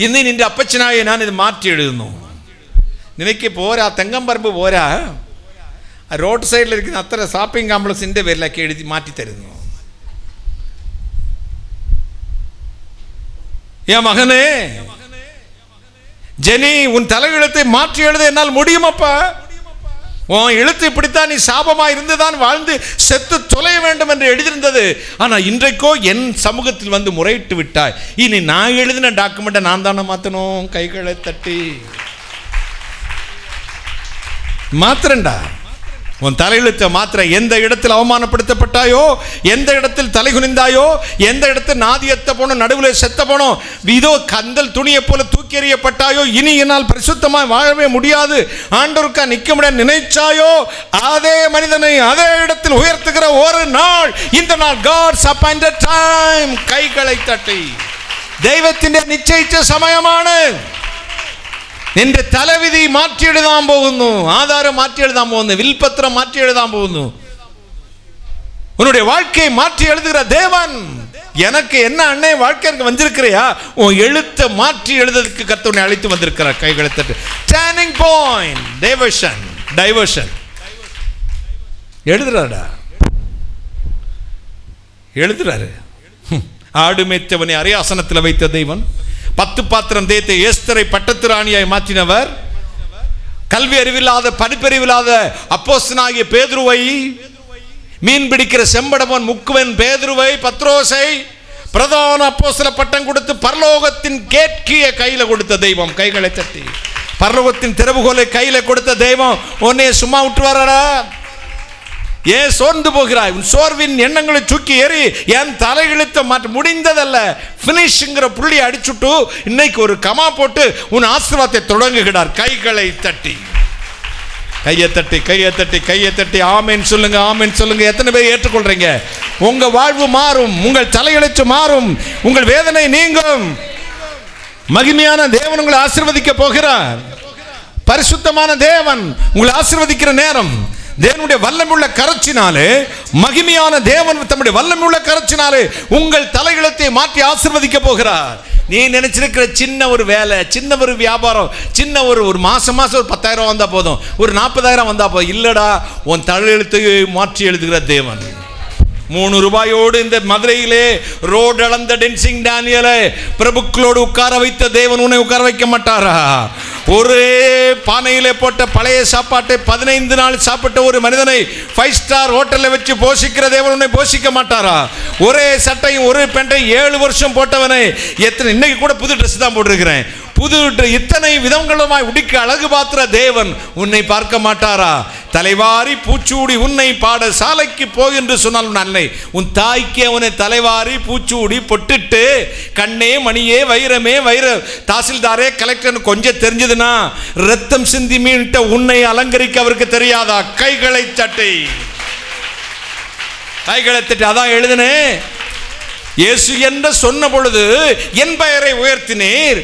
Speaker 1: ഇന്ന് നിന്റെ അപ്പച്ചനായ ഞാൻ ഇത് മാറ്റി എഴുതുന്നു. നിനക്ക് പോരാ, തെങ്ങമ്പറമ്പ് പോരാ, റോഡ് സൈഡിലിരിക്കുന്ന അത്ര ഷോപ്പിംഗ് കോംപ്ലക്സിന്റെ പേരിലൊക്കെ എഴുതി മാറ്റി തരുന്നു. என் மகனே ஜெனி, உன் தலையெழுத்தை மாற்றி எழுத என்னால் முடியுமப்பா. உன் எழுத்து இப்படித்தான், நீ சாபமாக இருந்துதான் வாழ்ந்து செத்து தொலைய வேண்டும் என்று எழுதியிருந்தது. ஆனால் இன்றைக்கோ என் சமூகத்தில் வந்து முறையிட்டு விட்டாய். இனி நான் எழுதின டாக்குமெண்ட்டை நான் தானே மாற்றணும். கைகளை தட்டி மாத்திரண்டா. உன் தலையெழுத்தை மாத்திர. எந்த இடத்தில் அவமானப்படுத்தப்பட்டாயோ, எந்த இடத்தில் தலை குனிந்தாயோ, எந்த இடத்தில் நாதியத்த போனோம், நடுவில் செத்த போனோம், இதோ கந்தல் துணியை போல தூக்கி எறியப்பட்டாயோ, இனி என்னால் பரிசுத்தமாய் வாழவே முடியாது, ஆண்டவருக்கா நிற்க முடியாது நினைச்சாயோ, அதே மனிதனை அதே இடத்தில் உயர்த்துகிற ஒரு நாள் இந்த நாள். God's appointed time. கைகளை தட்டி ദൈവത്തിന്റെ നിശ്ചയിച്ച സമയമാണ്. നിന്റെ തലവിധി മാറ്റി എഴുതാൻ പോകുന്നു, ആധാരം മാറ്റി എഴുതാൻ പോകുന്നു, വിൽപത്രം മാറ്റി എഴുതാൻ പോകുന്നു. உன்னுடைய வாழ்க்கையை மாற்றி எழுதுகிற தேவன். எனக்கு என்ன அண்ணே வாழ்க்கை வந்திருக்கிறியா? உன் எழுத்தை மாற்றி எழுதுறதுக்கு கர்த்தர் அழைத்து வந்திருக்கிறார். கைகளை தட்டு. டர்னிங் பாயிண்ட், டைவர்ஷன் எழுதுறாடா, எழுதுறாரு. ஆடு மேய்த்தவனை அரியாசனத்தில் வைத்த தெய்வன், 10 பாத்திரம் தேய்த்த எஸ்தரை பட்டத்து ராணியாய் மாற்றினவர், கல்வி அறிவில்லாத படிப்பறிவில்லாத அப்போஸ்தலனாகிய பேதுருவை, மீன் பிடிக்கிற செம்படவன் முக்குவன் பேதுருவை, பத்ரோசை பிரதான அப்போஸ்தல பட்டம் கொடுத்து பரலோகத்தின் கேட்கிய கையில கொடுத்த தெய்வம். கைகளை தட்டி பரலோகத்தின் திறவுகோலை கையில கொடுத்த தெய்வம். உன்னை சும்மா விட்டுவாரா? ஏன் சோர்ந்து போகிறாய்? உன் சோர்வின் எண்ணங்களை தூக்கி ஏறி என் தலையெழுத்த மாற்ற முடிந்ததல்ல. பினிஷ்ங்கிற புள்ளி அடிச்சுட்டு இன்னைக்கு ஒரு கமா போட்டு உன் ஆசீர்வாதத்தை தொடங்குகிறார். கைகளை தட்டி கையை தட்டி கையை தட்டி கையை தட்டி ஆமென் சொல்லுங்க, ஆமென் சொல்லுங்க. எத்தனை பேர் ஏற்றுக்கொள்றீங்க? உங்க வாழ்வு மாறும், உங்கள் தலையெழுத்து மாறும், உங்கள் வேதனை நீங்கும். மகிமையான தேவன் உங்களை ஆசீர்வதிக்க போகிறார். பரிசுத்தமான தேவன் உங்களை ஆசீர்வதிக்கிற நேரம். தேவனுடைய வல்லமையுள்ள கரச்சினாலே, மகிமையான தேவன் தம்முடைய வல்லமையுள்ள கரச்சினாலே உங்கள் தலைகளத்தை மாற்றி ஆசீர்வதிக்க போகிறார். நீ நினைச்சிருக்கிற சின்ன ஒரு வேலை, சின்ன ஒரு வியாபாரம், சின்ன ஒரு மாசம் ஒரு 10,000 வந்தா போதும், ஒரு 40,000 வந்தா போதும். இல்லடா, உன் தலையெழுத்தை மாற்றி எழுதுகிற தேவன். 3 ரூபாயோடு இந்த மதுரையிலே ரோடு அளந்த டென்சிங் டேனியலை பிரபுக்களோடு உட்கார வைத்த தேவன் உன்னை உட்கார வைக்க மாட்டாரா? ஒரே பானையிலே போட்ட பழைய சாப்பாட்டை 15 நாள் சாப்பிட்ட ஒரு மனிதனை 5 ஸ்டார் ஹோட்டலில் வச்சு போஷிக்கிற தேவன் உன்னை போஷிக்க மாட்டாரா? ஒரே சட்டையும் ஒரே பேண்டையும் 7 வருஷம் போட்டவனை எத்தனை, இன்னைக்கு கூட புது ட்ரெஸ் தான் போட்டிருக்கிறேன், புது இத்தனை விதங்களுமாய் உடிக்க அழகு பார்க்கிற தேவன் உன்னை பார்க்க மாட்டாரா? தலைவாரி பூச்சூடி உன்னை பாட சாலைக்கு போய் என்று சொன்னால் நன்மை. உன் தாய்க்கு அவனை தலைவாரி பூச்சூடி பொட்டுட்டு கண்ணே மணியே வைரமே வைர தாசில்தாரே கலெக்டர் கொஞ்சம் தெரிஞ்சதுன்னா ரத்தம் சிந்தி மீட்ட உன்னை அலங்கரிக்க அவருக்கு தெரியாதா? கைகளை தட்டி அதான் எழுதுனே. இயேசு என்று சொன்ன பொழுது என் பெயரை உயர்த்தினீர்,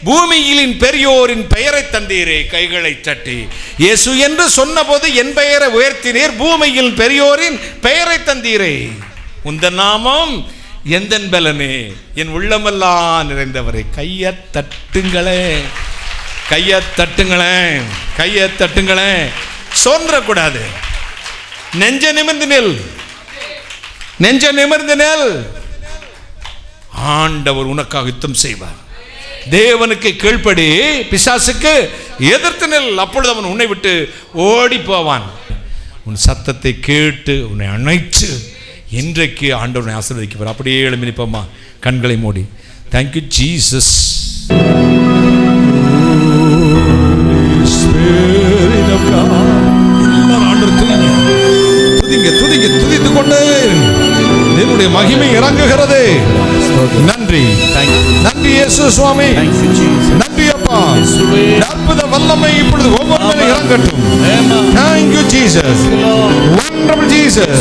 Speaker 1: பூமியிலின் பெரியோரின் பெயரை தந்தீரே. கைகளை தட்டி. இயேசு என்று சொன்னபோது என் பெயரை உயர்த்தினீர், பூமியில் பெரியோரின் பெயரை தந்தீரே. உந்த நாமம் எந்தன் பலனே, என் உள்ளமெல்லாம் நிறைந்தவரை. கையை தட்டுங்களே, கையை தட்டுங்களே, கையை தட்டுங்களே. சோன்றக்கூடாது. நெஞ்ச நிமிர்ந்து நெல், நெஞ்ச நிமிர்ந்து நெல். ஆண்டவர் உனக்காக யுத்தம் செய்வார். தேவனுக்கு கீழ்ப்படி, பிசாசுக்கு எதிர்த்து நெல். அப்பொழுது அவன் உன்னை விட்டு ஓடி போவான். உன் சத்தத்தை கேட்டு உன்னை அணைச்சு இன்றைக்கு ஆண்டவனை ஆசீர்வதிக்க. அப்படியே எழும்பி நிற்போமா, கண்களை மூடி. Thank you Jesus. துதித்து கொண்டே தேவனுடைய மகிமை இறங்குகிறது. நன்றி, நன்றி இயேசு சுவாமி, நன்றி அப்பா. அற்புத வல்லமை இப்பொழுது ஒவ்வொரு மேலும் இறங்கட்டும். Thank you Jesus, wonderful Jesus.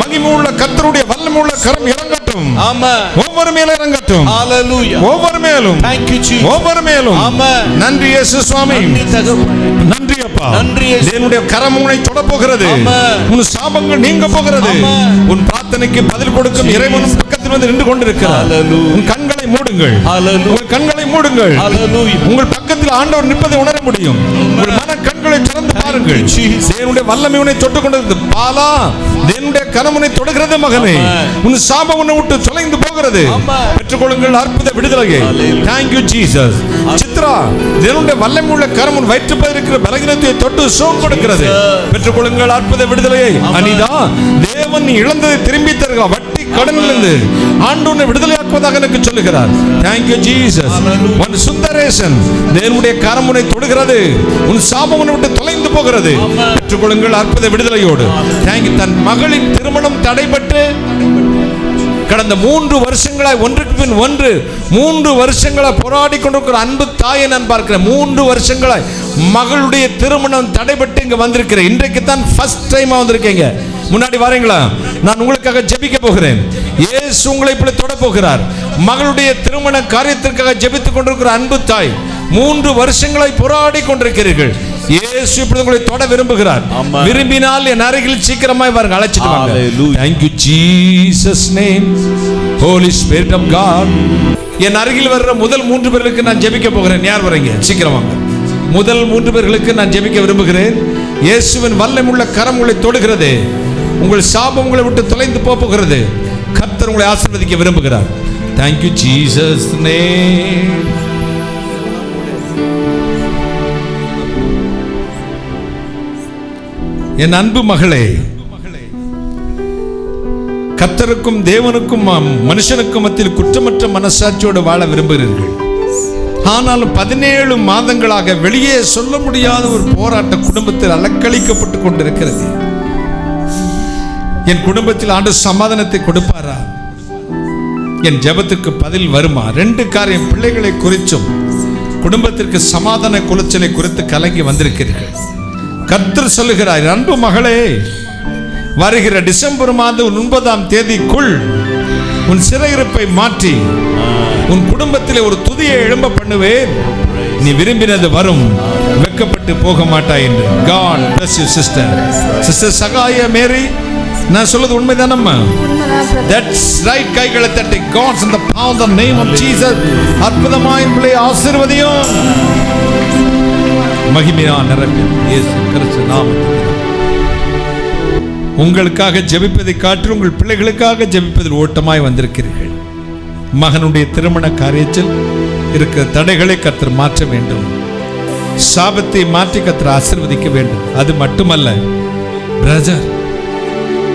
Speaker 1: மகிமை உள்ள கர்த்தருடைய வல்லமை உள்ள கரம் இறங்கட்டும். ஆமென். ஒவ்வொரு மேலும் இறங்கட்டும். ஹalleluya. ஒவ்வொரு மேலும். Thank you Jesus. ஒவ்வொரு மேலும். ஆமென். நன்றி இயேசு சுவாமி, நன்றி அப்பா. தேவனுடைய கரம் உன்னை தொட போகிறது. உன் சாபங்கள் நீங்க போகிறது. உன் பிரார்த்தனைக்கு பதில் கொடுக்கும் இறைவன் பக்கத்தில் வந்து நின்று கொண்டிருக்கிறார். உன் கண்களை மூடுங்கள், உங்கள் கண்களை மூடுங்கள். உங்கள் பக்கத்தில் ஆண்டவர் நிற்பதை உணர முடியும். உங்கள் மன கண்களை திறந்து பாருங்கள். தேவனுடைய வல்லமை உன்னை தொட்டுக் கொண்டிருக்கிறது. பாலா, தேவனுடைய கரம் உன்னை தொடுகிறது மகனே. உன் சாபம் உன்னை விட்டு தொலைந்து போகிறது. பெற்றுக்கொள்ளுங்கள் அற்புத விடுதலையை. Thank you Jesus. சித்ரா, தேவனுடைய வல்லமை உள்ள கரம் உன் வயிற்றில் இருக்கிற பலகீனத்தை தொட்டு சுகம் கொடுக்கிறது. பெற்றுக்கொள்ளுங்கள் அற்புத விடுதலையை. அனிதா, தேவன் நீ இழந்ததை திரும்பி தருகிறார். வட்டி கடனிலிருந்து ஆண்டவனை விடுதலையாக்குவதாக எனக்கு சொல்லுகிறார். Thank you Jesus. உன் சுந்தரேசன், தேவனுடைய கரம் உன்னை தொடுகிறது. உன் சாபம் உன்னை விட்டு தொலைந்து போகிறது. பெற்றுக்கொள்ளுங்கள் அற்புத விடுதலையோடு. Thank you. தன் மகளின் திருமணம் தடைபட்டு கடந்த 3 வருஷங்களாய் ஒன்றுக்கு பின் ஒன்று 3 வருஷங்களாய் போராடி கொண்டிருக்கிற அன்பு தாயை நான் பார்க்கிறேன். 3 வருஷங்களாய் மகளுடைய திருமணம் தடைபட்டு இங்க வந்திருக்கிறேன். இன்றைக்கு தான் ஃபர்ஸ்ட் டைமா வந்திருக்கீங்க. முன்னாடி வரீங்களா? நான் உங்களுக்காக ஜெபிக்க போகிறேன். இயேசு உங்களை இப்படி தொட போகிறார். மகளுடைய திருமண காரியத்திற்காக ஜெபித்துக் கொண்டிருக்கிற அன்பு தாய், 3 வருஷங்களாய் போராடி கொண்டிருக்கிறீர்கள். இயேசு இப்படி உங்களை தொட விரும்புகிறார். விரும்பினால் என் அருகில் சீக்கிரமாய் வாருங்க, அழைச்சிட்டு வாங்க. Thank you Jesus name, Holy Spirit of God. என் அருகில் வர்ற முதல் 3 பேர்களுக்கு நான் ஜெபிக்க போகிறேன். யார் வரீங்க? சீக்கிரம் வாங்க. முதல் 3 பேர்களுக்கு நான் ஜெபிக்க விரும்புகிறேன். இயேசுவின் வல்லமையுள்ள கரம் உங்களை தொடுகிறது. உங்கள் சாபம் உங்களை விட்டு தொலைந்து போகிறது. கர்த்தர் உங்களை ஆசீர்வதிக்க விரும்புகிறார். Thank you Jesus name. என் அன்பு மகளே, கர்த்தருக்கும் தேவனுக்கும் மனுஷனுக்கும் மத்தியில் குற்றமற்ற மனசாட்சியோடு வாழ விரும்புகிறீர்கள். ஆனாலும் 17 மாதங்களாக வெளியே சொல்ல முடியாத ஒரு போராட்ட குடும்பத்தில் அலக்களிக்கப்பட்டு கொண்டிருக்கிறது. என் குடும்பத்தில் ஆண்டவர் சமாதானத்தை கொடுப்பாரா? என் ஜெபத்துக்கு பதில் வருமா? 2 காரியம், பிள்ளைகளை குறித்தும் குடும்பத்திற்கு சமாதான குலைச்சலை குறித்து கலங்கி வந்திருக்கிறீர்கள். கர்த்தர் சொல்லுகிறார், அன்பு மகளே, வருகிற டிசம்பர் மாதம் 9ஆம் தேதிக்குள் உன் சிறையிருப்பை மாற்றி உன் குடும்பத்திலே ஒரு துதியை எழும்ப பண்ணுவேன். நீ விரும்பினது வரும், வெட்கப்பட்டு போக மாட்டாய் என்று. God bless you sister. Sister சகாய மேரி, நான் சொல்றது உண்மைதானம்மா? That's right. கைகளை தட்டி God's in the power of the name of Jesus. அற்புதமாய் உங்களை ஆசீர்வதியும். மகிமையான நிரப்பி இயேசு கிறிஸ்து நாமத்தில் உங்களுக்காக ஜெபிப்பதை காற்று உங்கள் பிள்ளைகளுக்காக ஜெபிப்பதில் ஓட்டமாய் வந்திருக்கிறீர்கள். மகனுடைய திருமண காரியத்தில் இருக்கிற தடைகளை கர்த்தர் மாற்ற வேண்டும். சாபத்தை மாற்றி கர்த்தர் ஆசீர்வதிக்க வேண்டும். அது மட்டுமல்ல பிரதர்,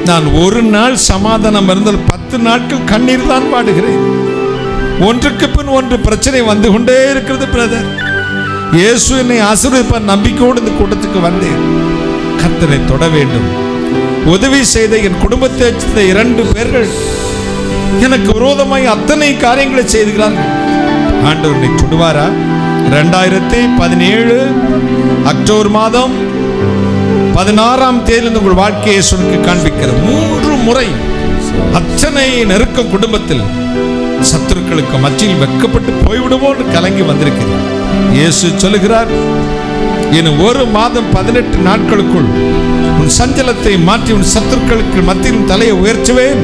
Speaker 1: நான் ஒரு நாள் சமாதானம் இருந்தால் 10 நாட்கள் கண்ணீர் தான் பாடுகிறேன். ஒன்றுக்கு பின் ஒன்று பிரச்சனை வந்து கொண்டே இருக்கிறது பிரதர். இயேசு என்னை ஆசீர்வதிப்பார் நம்பிக்கையோடு இந்த கூட்டத்துக்கு வந்தேன். கர்த்தரை தொட வேண்டும். உதவி செய்த என் குடும்பத்தை சேர்ந்த 2 பேர்கள் எனக்கு விரோதமாய் அத்தனை காரியங்களை செய்துகிறார்கள். ஆண்டவர் என்னை தொடுவாரா? 2017 அக்டோபர் மாதம் 16ஆம் தேதியில் உங்கள் வாழ்க்கையை சொல்லிக்கு காண்பிக்கிற 3 முறை அத்தனை நெருக்கம் குடும்பத்தில் சத்துருக்களுக்கு மத்தியில் வெட்கப்பட்டு போய்விடுமோ என்று கலங்கி வந்திருக்கிறேன். இயேசு சொல்லுகிறார், இன்னும் 1 மாதம் 18 நாட்களுக்குள் உன் சஞ்சலத்தை மாற்றி உன் சத்துருக்களுக்கு மத்தியில் தலையை உயர்த்துவேன்.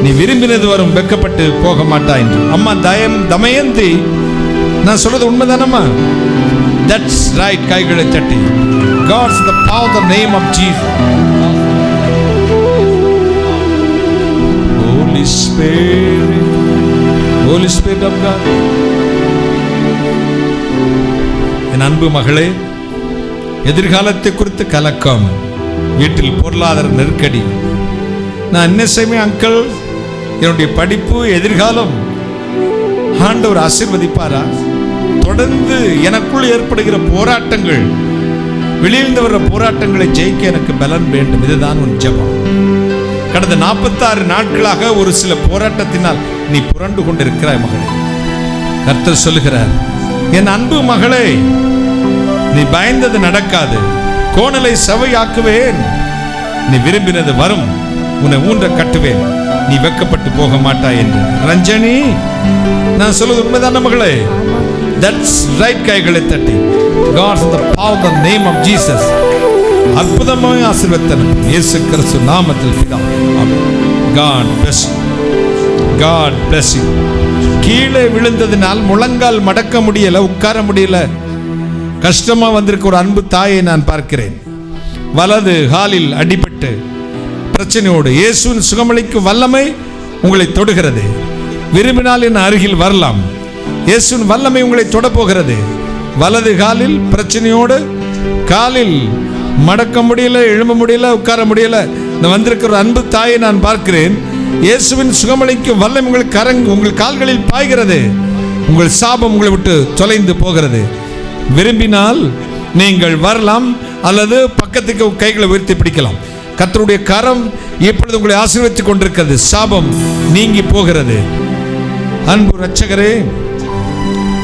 Speaker 1: நீ விரும்பினது வரும், வெட்கப்பட்டு போக மாட்டாய் என்று. அம்மா தமயந்தி, நான் சொல்றது உண்மைதானம்மா? That's right. கைகளை தட்டி God's the power of the name of Jesus. Holy Spirit, Holy Spirit of God. என் அன்பு மகளே, எதிர்காலத்தை குறித்து கலக்கம், வீட்டில் பொருளாதார நெருக்கடி, நான் என்ன செய்வேன் அங்கிள், என்னுடைய படிப்பு எதிர்காலம் ஆண்டவர் ஆசீர்வதிப்பாரா? தொடர்ந்து எனக்குள் ஏற்படுகிற போராட்டங்கள், வெளியிலிருந்து வர்ற போராட்டங்களை ஜெயிக்க எனக்கு பலன் வேண்டும். இதுதான் உன் ஜெபம். கடந்த 46 நாட்களாக ஒரு சில போராட்டத்தினால் நீ புரண்டு கொண்டிருக்கிறாய் மகளே. கர்த்தர் சொல்லுகிறார், என் அன்பு மகளே, நீ பயந்தது நடக்காது, கோணலை செவையாக்குவேன். நீ விரும்பினது வரும், உன்னை ஊன்ற கட்டுவேன், நீ வெட்கப்பட்டு போக மாட்டாய் என்று. ரஞ்சனி, நான் சொல்வது உண்மைதான மகளே? That's right. கைகளை தட்டி God's the power of the name of Jesus. அற்புதமாய் ஆசீர்வதித்தன இயேசு கிறிஸ்து நாமத்தில் பிதாவே. ஆமென். God bless you. God bless you. கீழே விழுந்ததினால் முழங்கால் மடக்க முடியல, உட்கார முடியல, கஷ்டமா வந்திருக்க ஒரு அன்பு தாயை நான் பார்க்கிறேன். வலது காலில் அடிபட்டு பிரச்சனையோடு இயேசுவின் சுகமளிக்கும் வல்லமை உங்களை தொடுகிறது. விரும்பினால் என் அருகில் வரலாம். இயேசுவின் வல்லமை உங்களை தொட போகிறது. வலது காலில் பிரச்சனையோடு, காலில் மடக்க முடியல, எழும்ப முடியல, உட்கார முடியல வந்திருக்கிற அன்பு தாயை நான் பார்க்கிறேன். இயேசுவின் சுகமளிக்கும் வல்லமை உங்கள் கால்களில் பாய்கிறது. உங்கள் சாபம் உங்களை விட்டு தொலைந்து போகிறது. விரும்பினால் நீங்கள் வரலாம், அல்லது பக்கத்துக்கு கைகளை உயர்த்தி பிடிக்கலாம். கர்த்தருடைய கரம் இப்பொழுது உங்களை ஆசீர்வதித்துக் கொண்டிருக்கிறது. சாபம் நீங்கி போகிறது. அன்பு இரட்சகரே,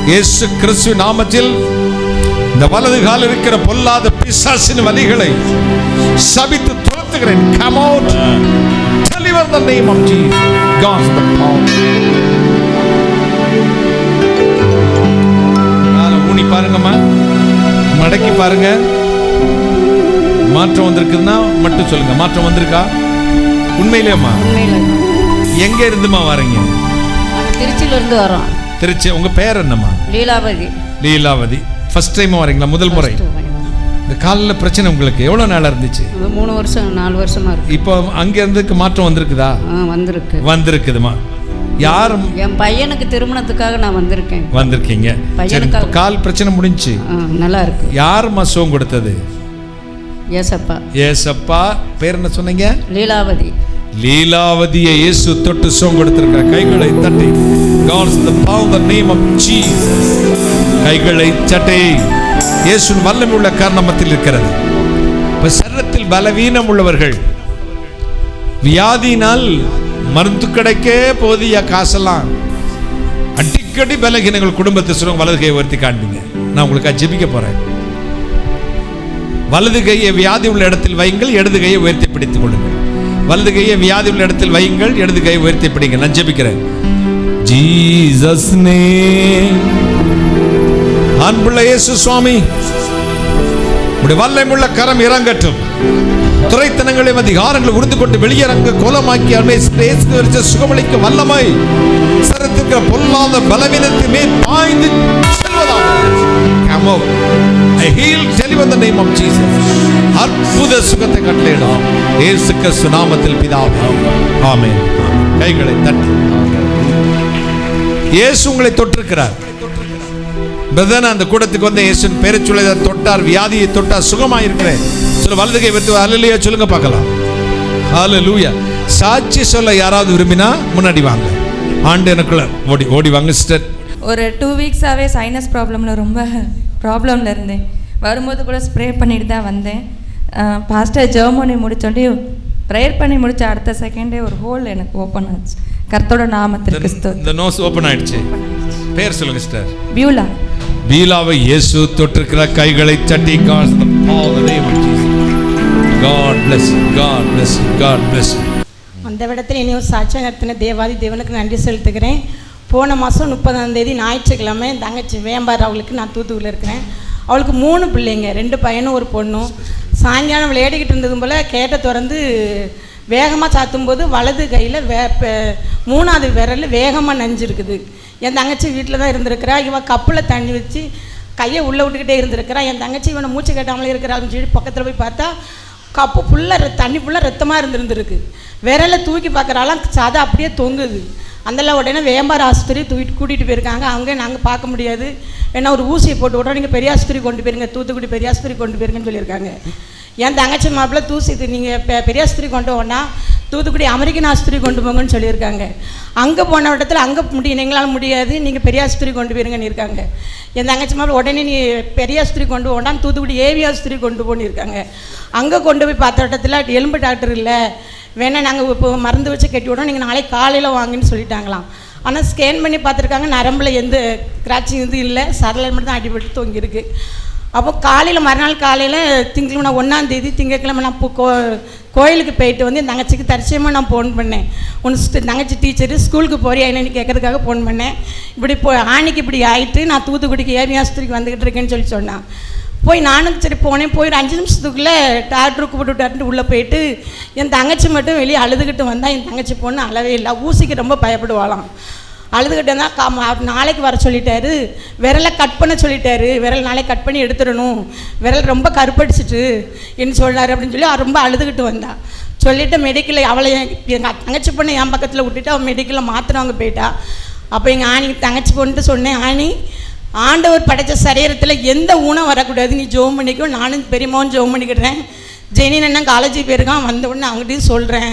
Speaker 1: இயேசு கிறிஸ்து நாமத்தில் இந்த வலது கால் இருக்கிற பொல்லாத பிசாசின் வலிகளை சபித்து துரத்துகிறேன். Come out. Deliver the name of Jesus. God's the power. ஊனி பாருங்கம்மா, மடக்கி பாருங்க. மாற்றம் வந்திருக்குதுன்னா மட்டும் சொல்லுங்க. மாற்றம் வந்திருக்கா? உண்மையிலேயம்மா? எங்க இருந்துமா வரீங்க?
Speaker 7: திருச்சியில இருந்து வரோம்.
Speaker 1: திருச்சி. உங்க பேர் என்னம்மா?
Speaker 7: லீலாவதி.
Speaker 1: லீலாவதி. ஃபர்ஸ்ட் டைம் வரீங்களா? முதல் முறை? இந்த காலில் பிரச்சனை உங்களுக்கு எவ்வளவு நாளா இருந்துச்சு?
Speaker 7: 3 வருஷம் 4 வருஷமா இருக்கு.
Speaker 1: இப்போ அங்க இருந்துக்கு மாற்றம் வந்திருக்குதா?
Speaker 7: வந்திருக்கு.
Speaker 1: வந்திருக்குதுமா. யார்?
Speaker 7: என் பையனுக்கு திருமணத்துக்காக நான் வந்திருக்கேன்.
Speaker 1: வந்திருக்கீங்க. கால் பிரச்சனை முடிஞ்சு
Speaker 7: நல்லா இருக்கு.
Speaker 1: யாருமா சுகம் கொடுத்தது?
Speaker 7: ஏசப்பா.
Speaker 1: ஏசப்பா. பேர் என்ன சொன்னீங்க?
Speaker 7: லீலாவதி.
Speaker 1: லீலாவதியை இயேசு தொட்டு சுகம் கொடுத்திருக்கிற. கைகளை தட்டி God's the power of the name of Jesus. கைகளை தட்டி இயேசுவின் வல்லமை உள்ள காரணமத்தில் இருக்கிறது. இப்ப சரீரத்தில் பலவீனம் உள்ளவர்கள், வியாதியினால் மருந்து கிடைக்கே போதிய காசெல்லாம், அடிக்கடி பலகீனங்கள் குடும்பத்தை சொல்லுங்க. வலது கையை உயர்த்தி காண்பீங்க. நான் உங்களுக்கு ஜெபிக்க போறேன். வலது கையை வியாதி உள்ள இடத்தில் வையுங்கள், இடது கையை உயர்த்தி பிடித்துக் கொள்ளுங்கள். வலது கையை வியாதி உள்ள இடத்தில் வையுங்கள், இடது கையை உயர்த்தி பிடிங்க. நான் ஜெபிக்கிறேன். Jesus name. அன்புள்ள இயேசு சுவாமி, உடைய வல்லமையுள்ள கரம் இறங்கட்டும். துரைத்தனங்களையும் அதிகாரங்களை உறுதி கொண்டு வெளியரங்க கோலமாக்கி அருமை சுகமளிக்க வல்லமை சரத்திற்கு பொல்லாத பலவீனத்தை மேல் பாய்ந்து அற்புத சுகத்தை கட்டளையிடும் இயேசு கிறிஸ்து நாமத்தில் பிதாவே, ஆமென். கைகளை தட்டி. இயேசு உங்களை தொட்டிருக்கிறார். பிரதர், அந்த கூடத்துக்கு வந்து இயேசுவின் பேரை சொல்லி தொட்டார், வியாதியை தொட்டார், சுகமாயிருக்கிறேன் சொல்ல. வலது கை வைத்து ஹல்லேலூயா சொல்லுங்க பார்க்கலாம். ஹல்லேலூயா. சாட்சி சொல்ல யாராவது விரும்பினா முன்னாடி வாங்க. ஆண்டு எனக்குள்ள ஓடி வாங்க சிஸ்டர்.
Speaker 2: ஒரு 2 வீக்ஸாகவே சைனஸ் ப்ராப்ளமில் ரொம்ப ப்ராப்ளமில் இருந்தேன். வரும்போது கூட ஸ்ப்ரே பண்ணிட்டு தான் வந்தேன். பாஸ்டர் ஜெர்மனி முடிச்சோண்டி ப்ரேயர் பண்ணி முடிச்ச அடுத்த செகண்டே ஒரு ஹோல் எனக்கு ஓப்பன் ஆச்சு. கர்த்தரோட நாமத்திற்கு ஸ்தோத்திரம்.
Speaker 1: இந்த நோஸ் ஓப்பன் ஆயிடுச்சு. பேர் சொல்லுங்க சிஸ்டர்.
Speaker 2: பியூலா.
Speaker 1: பீலாவை இயேசு தொட்டிருக்கிற. கைகளை தட்டி God bless you. God bless you. God bless you.
Speaker 8: அந்த விடத்தில் இனியும் சாட்சியம் நடத்தின தேவாதி தேவனுக்கு நன்றி செலுத்துகிறேன். போன மாதம் 30ஆம் தேதி ஞாயிற்றுக்கிழமை தங்கச்சி வேம்பார் அவளுக்கு நான் தூத்துக்குள்ள இருக்கிறேன். அவளுக்கு 3 பிள்ளைங்க, 2 பையனும் ஒரு பொண்ணும். சாயங்காலம் விளையாடிக்கிட்டு இருந்ததும் போல் கேட்டை திறந்து வேகமாக சாத்தும்போது வலது கையில் 3ஆவது விரல் வேகமாக நஞ்சிருக்குது. என் தங்கச்சி வீட்டில் தான் இருந்திருக்கிறா. இவன் கப்பில் தண்ணி வச்சு கையை உள்ளே விட்டுக்கிட்டே இருந்திருக்கிறா. என் தங்கச்சி இவனை மூச்சு கேட்டாமலே இருக்கிறான்னு சொல்லி பக்கத்தில் போய் பார்த்தா கப்பு ஃபுல்லாக தண்ணி ஃபுல்லாக ரத்தமாக இருந்திருக்கு. விரலை தூக்கி பார்க்குறாலாம் சதை அப்படியே தொங்குது. அதெல்லாம் உடனே வேம்பார் ஆஸ்பத்திரி கூட்டிகிட்டு போயிருக்காங்க. அங்கே நாங்கள் பார்க்க முடியாது, ஏன்னா ஒரு ஊசியை போட்டு விட்றோம், நீங்கள் பெரிய ஆஸ்பத்திரி கொண்டு போயிருங்க, தூத்துக்குடி பெரிய ஆஸ்பத்திரி கொண்டு போயிருங்கன்னு சொல்லியிருக்காங்க. என் தங்கச்சி மாப்பிள்ளை தூசி நீங்கள் பெரிய ஆஸ்பத்திரி கொண்டு போனா தூத்துக்குடி அமெரிக்கன் ஆஸ்பத்திரி கொண்டு போங்கன்னு சொல்லியிருக்காங்க. அங்கே போன இடத்துல அங்கே எங்களால் முடியாது, நீங்கள் பெரிய ஆஸ்பத்திரி கொண்டு போயிருங்கன்னு இருக்காங்க. என் தங்கச்சி மாப்பிள்ளை உடனே நீ பெரிய ஆஸ்பத்திரி கொண்டு போனான்னு தூத்துக்குடி ஏவி ஆஸ்பத்திரி கொண்டு போனிருக்காங்க. அங்கே கொண்டு போய் பார்த்த இடத்துல எலும்பு டாக்டர் இல்லை, வேணா நாங்கள் இப்போ மருந்து வச்சு கட்டி விடணும், நீங்கள் நாளைக்கு காலையில் வாங்கன்னு சொல்லிட்டாங்களாம். ஆனால் ஸ்கேன் பண்ணி பார்த்துருக்காங்க, நரம்பில் எந்த கிராச்சிங் இது இல்லை, சரலை மட்டும் தான் அடிபட்டு தொங்கியிருக்கு. அப்போ காலையில் மறுநாள் காலையில் திங்கக்கிழமை 1ஆம் தேதி திங்கக்கிழமை நான் கோயிலுக்கு போயிட்டு வந்து என் தங்கச்சிக்கு தரிசனமாக நான் ஃபோன் பண்ணேன். ஒன்று தங்கச்சி டீச்சரு ஸ்கூலுக்கு போறியா என்னன்னு கேட்கறதுக்காக ஃபோன் பண்ணேன். இப்படி ஆணிக்கு இப்படி ஆகிட்டு நான் தூத்துக்குடிக்கு ஏவி ஆஸ்பத்திரிக்கு வந்துக்கிட்டு இருக்கேன்னு சொல்லி சொன்னான். போய் நானும் சரி போனேன். போய் ஒரு 5 நிமிஷத்துக்குள்ளே டாக்டருக்கு கூப்பிட்டு உள்ளே போயிட்டு என் தங்கச்சி மட்டும் வெளியே அழுதுகிட்டு வந்தால். என் தங்கச்சி பொண்ணு அழவே இல்லை, ஊசிக்கு ரொம்ப பயப்படுவாளாம். அழுதுகிட்டே தான் நாளைக்கு வர சொல்லிட்டாரு, விரலை கட் பண்ண சொல்லிட்டாரு, விரல் நாளைக்கு கட் பண்ணி எடுத்துடணும், விரல் ரொம்ப கருப்படிச்சிட்டு என்ன சொன்னார் அப்படின்னு சொல்லி ரொம்ப அழுதுகிட்டு வந்தா. சொல்லிவிட்டு மெடிக்கலில் அவளை எங்கள் தங்கச்சி பொண்ணு என் பக்கத்தில் விட்டுட்டு அவள் மெடிக்கலில் மாத்திரவங்க போயிட்டா. அப்போ எங்கள் ஆணி தங்கச்சி பொண்ணுட்டு சொன்னேன், ஆணி ஆண்டவர் படைத்த சரீரத்தில் எந்த ஊனம் வரக்கூடாது, நீ ஜோம் பண்ணிக்கோ, நானும் பெரியமாவும் ஜோம் பண்ணிக்கிடுறேன். ஜெனின் அண்ணன் காலேஜ் போயிருக்கான், வந்த உடனே அவங்ககிட்டையும் சொல்கிறேன்,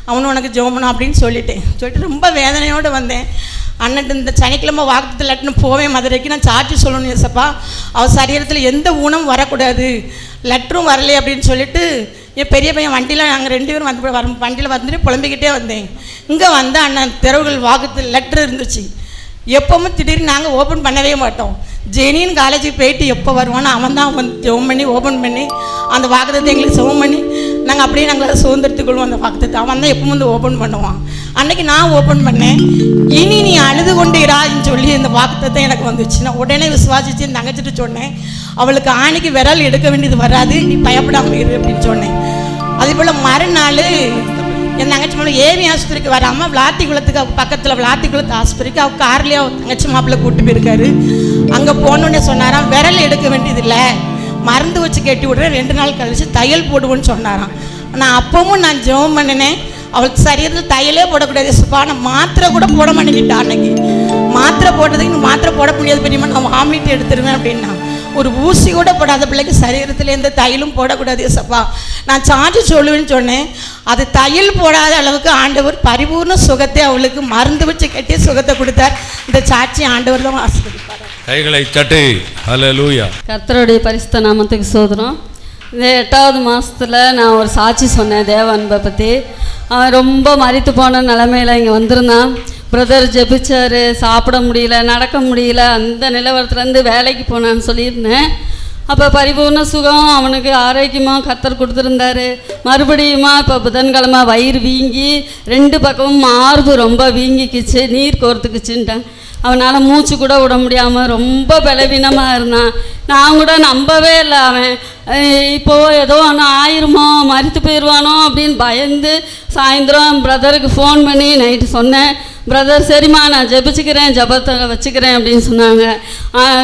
Speaker 8: அவனும் உனக்கு ஜோம் பண்ணணும் அப்படின்னு சொல்லிட்டு ரொம்ப வேதனையோடு வந்தேன். அண்ணன் இந்த சனிக்கிழமை வாக்குத்தத்தம் லட்டுன்னு போவேன் மதுரைக்கு, நான் சாட்சி சொல்லணும் ஏசப்பா, அவள் சரீரத்தில் எந்த ஊனம் வரக்கூடாது, லெட்டரும் வரலை அப்படின்னு சொல்லிட்டு என் பெரிய பையன் வண்டியில் நாங்கள் 2 பேரும் வண்டியில் வந்துட்டு புலம்பிக்கிட்டே வந்தேன். இங்கே வந்து அண்ணன் தெருவுகள் வாக்குத்தத்தம் லெட்ரு இருந்துச்சு. எப்போவும் திடீர்னு நாங்கள் ஓப்பன் பண்ணவே மாட்டோம். ஜெனின்னு காலேஜுக்கு போயிட்டு எப்போ வருவானோ அவன் தான் வந்து ஜெபம் பண்ணி ஓப்பன் பண்ணி அந்த வாக்குத்தத்தை எங்களுக்கு ஜெபம் பண்ணி நாங்கள் அப்படியே நாங்கள் சுதந்திரத்துக்குள்வோம். அந்த வாக்குத்தத்தை அவன் தான் எப்போ வந்து ஓப்பன் பண்ணுவான். அன்றைக்கி நான் ஓப்பன் பண்ணேன். இனி நீ அழுது கொண்டீரான்னு சொல்லி இந்த வாக்குத்தத்தை எனக்கு வந்துச்சு. நான் உடனே விசுவாசிச்சு என் தங்கச்சிட்டு சொன்னேன், அவளுக்கு ஆணிக்கு விரல் எடுக்க வேண்டியது வராது, நீ பயப்படாமல் இரு அப்படின்னு சொன்னேன். அதே போல் மறுநாள் என் தங்கச்சி மாப்பிள்ளை ஏவி ஆஸ்பத்திரிக்கு வராமல் விளாத்திக்குளத்துக்கு பக்கத்தில் விளாத்திக்குளத்து ஆஸ்பத்திரிக்கு அவள் கார்லேயே அவள் தங்கச்சி மாப்பிள்ளை கூப்பிட்டு போயிருக்காரு. அங்கே போனோடனே சொன்னாராம், விரல் எடுக்க வேண்டியதில்லை, மருந்து வச்சு கட்டி விடுறேன், 2 நாள் கழிச்சு தையல் போடுவோன்னு சொன்னாராம். நான் அப்பவும் நான் ஜெபம் பண்ணினேன், அவளுக்கு சரீரத்தில் தையலே போடக்கூடாது சுப்பா, நான் மாத்திரை கூட போட மாட்டேங்கிட்டா. அன்னைக்கு மாத்திரை போட்டதுக்கு இன்னும் மாத்திரை போட முடியாது பெரியமா, நான் வாமிட்டு எடுத்துருவேன் அப்படின்னா. ஒரு ஊசி கூட போடாத பிள்ளைக்கு சரீரத்தில் எந்த தையலும் போடக்கூடாது ஏசப்பா, நான் சாட்சி சொல்லுவேன்னு சொன்னேன். அது தையல் போடாத அளவுக்கு ஆண்டவர் பரிபூர்ண சுகத்தை அவளுக்கு மருந்து வச்சு கட்டி சுகத்தை கொடுத்தார். இந்த சாட்சி ஆண்டவர் தான் ஆசீர்வதிப்பார்.
Speaker 1: கைகளை தட்டி ஹல்லேலூயா.
Speaker 7: கர்த்தருடைய பரிசுத்த நாமத்துக்கு சோதரம். இந்த 8வது மாதத்தில் நான் ஒரு சாட்சி சொன்னேன் தேவ அன்பை பற்றி. அவன் ரொம்ப மரித்து போன நிலமையில் இங்கே வந்திருந்தான். பிரதர் ஜெபிச்சார், சாப்பிட முடியல, நடக்க முடியல, அந்த நிலவரத்துலேருந்து வேலைக்கு போனான்னு சொல்லியிருந்தேன். அப்போ பரிபூர்ண சுகம், அவனுக்கு ஆரோக்கியமாக கர்த்தர் கொடுத்துருந்தாரு. மறுபடியுமா இப்போ புதன்கிழமை வயிறு வீங்கி 2 பக்கமும் மார்பு ரொம்ப வீங்கிக்கிச்சு, நீர் கோர்த்துக்குச்சுன்ட்டான். அவனால் மூச்சு கூட விட முடியாமல் ரொம்ப பலவீனமாக இருந்தான். நான் கூட நம்பவே இல்லை, அவன் இப்போது ஏதோ ஒன்று ஆயிருமோ, மரித்து போயிடுவானோ அப்படின்னு பயந்து சாயந்தரம் பிரதருக்கு ஃபோன் பண்ணி நைட்டு சொன்னேன். பிரதர் சரிம்மா நான் ஜெபிச்சுக்கிறேன், ஜபத்தை வச்சுக்கிறேன் அப்படின்னு சொன்னாங்க.